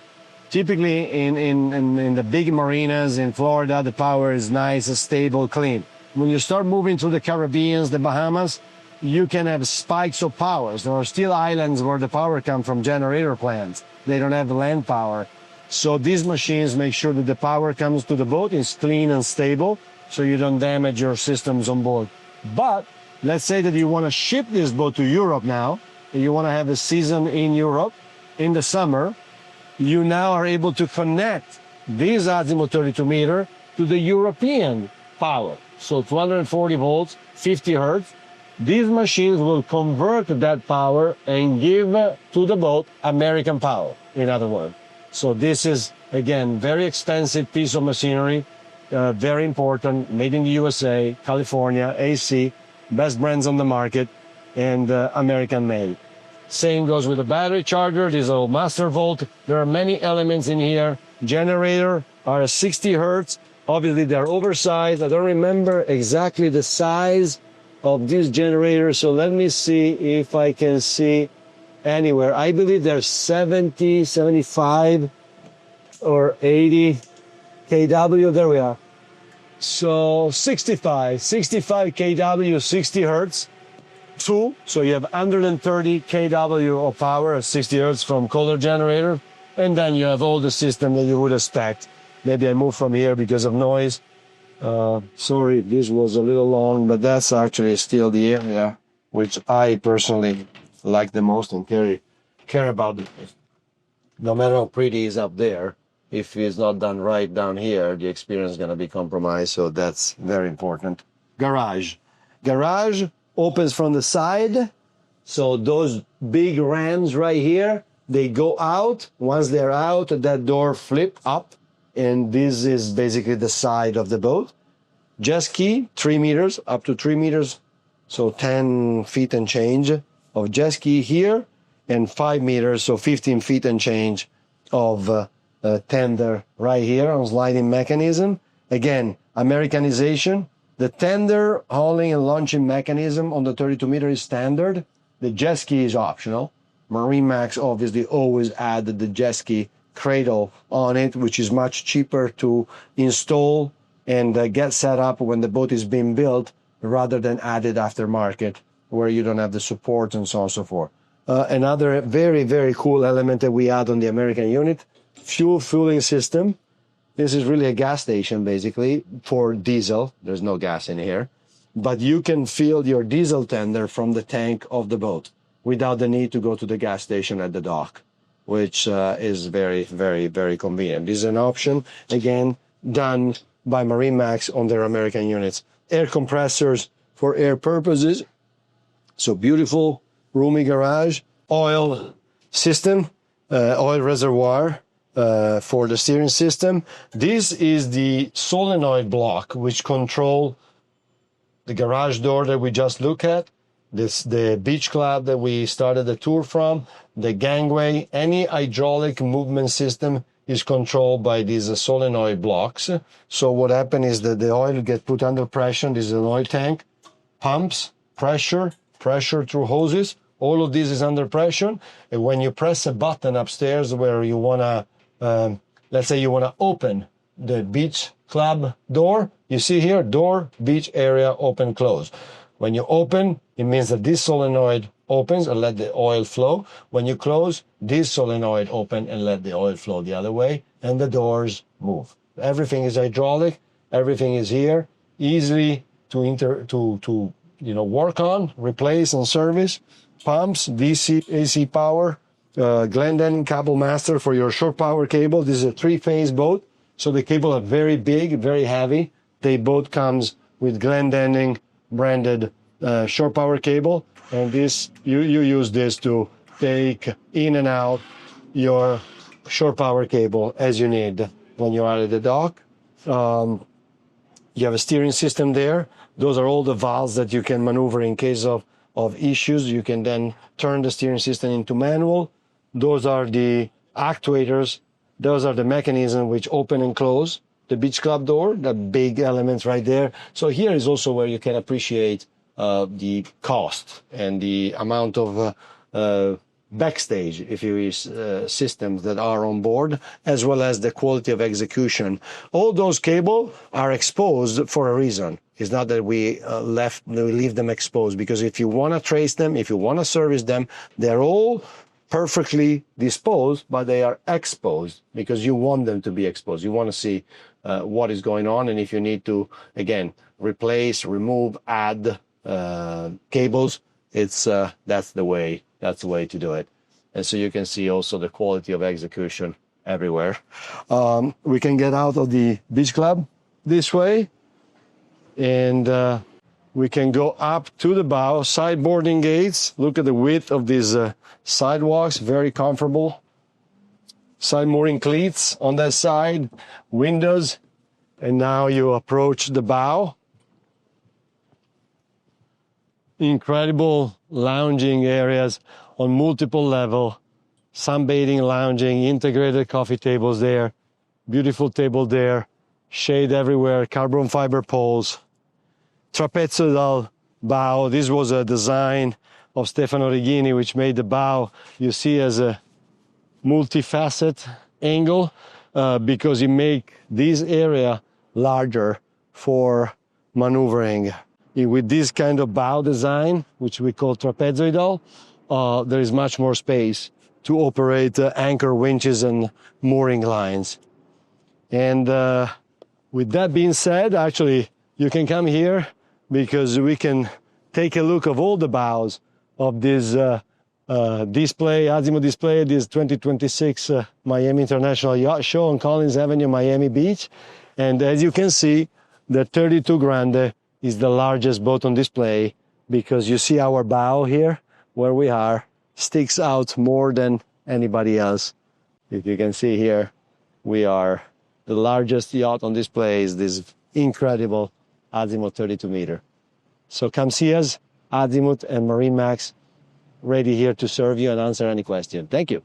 Typically in the big marinas in Florida, the power is nice, stable, clean. When you start moving to the Caribbean, the Bahamas, you can have spikes of powers. There are still islands where the power comes from generator plants. They don't have land power. So these machines make sure that the power comes to the boat is clean and stable, so you don't damage your systems on board. But let's say that you want to ship this boat to Europe now, and you want to have a season in Europe in the summer, you now are able to connect this Azimut 32 meter to the European power. So 240 volts, 50 hertz. These machines will convert that power and give to the boat American power, in other words. So this is, again, very expensive piece of machinery, very important, made in the USA, California, AC, best brands on the market, and American made. Same goes with the battery charger. This is a master volt. There are many elements in here. Generator are 60 hertz. Obviously, they're oversized. I don't remember exactly the size of this generator, so let me see if I can see anywhere. I believe they're 70, 75, or 80 kW. There we are. So 65 kW, 60 hertz. Two, so you have 130 kW of power at 60 hertz from Kohler generator, and then you have all the system that you would expect. Maybe I moved from here because of noise. Sorry, this was a little long, but that's actually still the area which I personally like the most and carry care about it. No matter how pretty it is up there, if it's not done right down here, the experience is going to be compromised. So that's very important. Garage. Garage opens from the side. So those big rams right here, they go out. Once they're out, that door flip up. And this is basically the side of the boat. Jet ski, 3 meters, up to 3 meters. So 10 feet and change of jet ski here. And 5 meters, so 15 feet and change of tender right here on sliding mechanism. Again, Americanization. The tender hauling and launching mechanism on the 32 meter is standard. The jet ski is optional. MarineMax obviously always added the jet ski cradle on it, which is much cheaper to install and get set up when the boat is being built rather than added aftermarket where you don't have the support and so on and so forth. Another very, very cool element that we add on the American unit, fuel filling system. This is really a gas station, basically, for diesel. There's no gas in here. But you can fill your diesel tender from the tank of the boat without the need to go to the gas station at the dock, which is very, very, very convenient. This is an option, again, done by MarineMax on their American units. Air compressors for air purposes. So beautiful, roomy garage, oil system, oil reservoir for the steering system. This is the solenoid block which control the garage door that we just looked at, the beach club that we started the tour from, the gangway. Any hydraulic movement system is controlled by these solenoid blocks. So what happens is that the oil gets put under pressure. This is an oil tank, pumps, pressure through hoses. All of this is under pressure. And when you press a button upstairs where you want to, let's say you want to open the beach club door, you see here, door, beach area, open, close. When you open, it means that this solenoid opens and let the oil flow. When you close, this solenoid open and let the oil flow the other way, and the doors move. Everything is hydraulic. Everything is here, easily to work on, replace, and service. Pumps, DC, AC power, Grande cable master for your shore power cable. This is a 3-phase boat, so the cable are very big, very heavy. They both comes with Grande branded shore power cable, and this you use this to take in and out your shore power cable as you need when you are at the dock. You have a steering system there. Those are all the valves that you can maneuver in case of issues. You can then turn the steering system into manual. Those are the actuators. Those are the mechanisms which open and close the beach club door, the big elements right there. So here is also where you can appreciate the cost and the amount of backstage, if you wish, systems that are on board, as well as the quality of execution. All those cables are exposed for a reason. It's not that we leave them exposed, because if you want to trace them, if you want to service them, they're all perfectly disposed, but they are exposed because you want them to be exposed. You want to see what is going on, and if you need to, again, replace, remove, add cables, that's the way to do it. And so you can see also the quality of execution everywhere. We can get out of the beach club this way, and we can go up to the bow, side boarding gates. Look at the width of these sidewalks, very comfortable. Side mooring cleats on that side, windows, and now you approach the bow. Incredible lounging areas on multiple levels, sunbathing, lounging, integrated coffee tables there, beautiful table there, shade everywhere, carbon fiber poles, trapezoidal bow. This was a design of Stefano Reghini, which made the bow, you see, as a multifaceted angle because he make this area larger for maneuvering. With this kind of bow design, which we call trapezoidal, there is much more space to operate anchor winches and mooring lines. And with that being said, actually, you can come here because we can take a look of all the bows of this display, Azimut display, this 2026 Miami International Yacht Show on Collins Avenue, Miami Beach. And as you can see, the 32 Grande is the largest boat on display, because you see our bow here, where we are, sticks out more than anybody else. If you can see here, we are the largest yacht on display, is this incredible Azimut 32 meter. So come see us, Azimut and MarineMax, ready here to serve you and answer any question. Thank you.